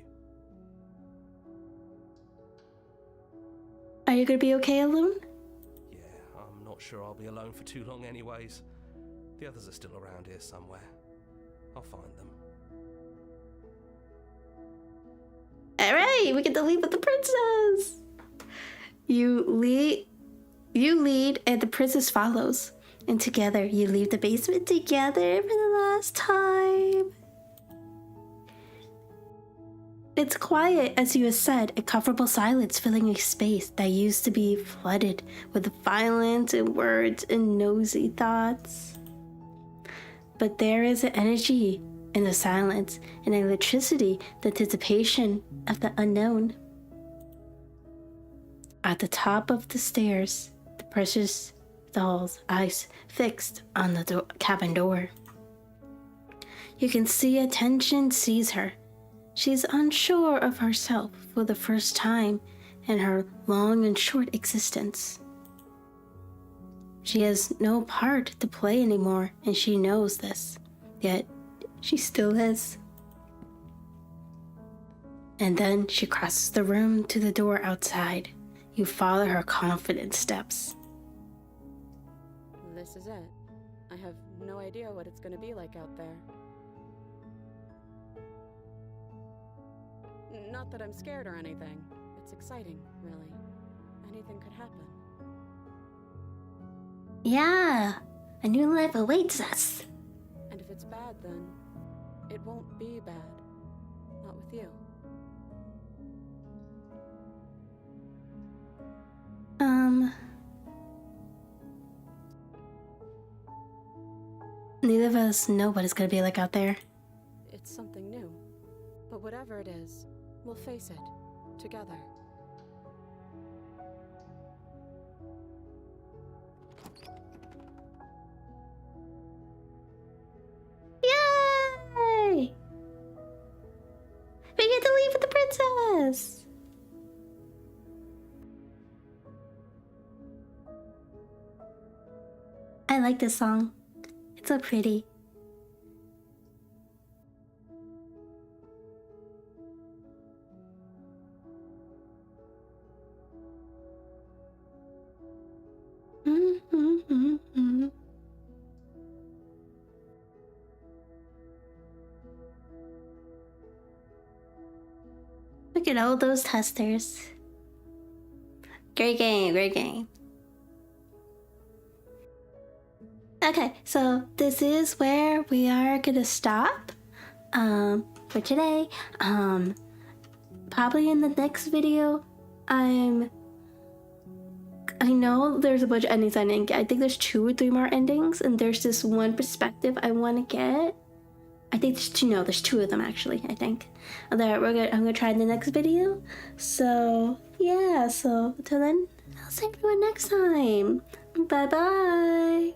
[SPEAKER 1] Are you gonna be okay alone?
[SPEAKER 7] Yeah, I'm not sure I'll be alone for too long anyways. The others are still around here somewhere. I'll find them.
[SPEAKER 1] Alright, we get to leave with the princess! You lead, and the princess follows. And together, you leave the basement together for the last time. It's quiet, as you have said, a comfortable silence filling a space that used to be flooded with violence and words and nosy thoughts. But there is an energy in the silence, an electricity, the anticipation of the unknown. At the top of the stairs, the precious doll's eyes fixed on the cabin door. You can see attention seize her. She's unsure of herself for the first time in her long and short existence. She has no part to play anymore, and she knows this, yet she still is. And then she crosses the room to the door outside. You follow her confident steps.
[SPEAKER 6] This is it. I have no idea what it's gonna be like out there. Not that I'm scared or anything. It's exciting, really. Anything could happen.
[SPEAKER 1] Yeah, a new life awaits us.
[SPEAKER 6] And if it's bad, then it won't be bad. Not with you.
[SPEAKER 1] Neither of us know what it's gonna be like out there.
[SPEAKER 6] It's something new. But whatever it is, we'll face it. Together.
[SPEAKER 1] Yay! We get to leave with the princess! I like this song. It's so pretty. Look at all those testers. Great game, great game. Okay, so this is where we are gonna stop for today. Probably in the next video, I know there's a bunch of endings I didn't get. I think there's 2 or 3 more endings, and there's this one perspective I want to get. I think there's 2. No, there's 2 of them actually. I think. I'm gonna try in the next video. So yeah. So until then, I'll see everyone next time. Bye bye.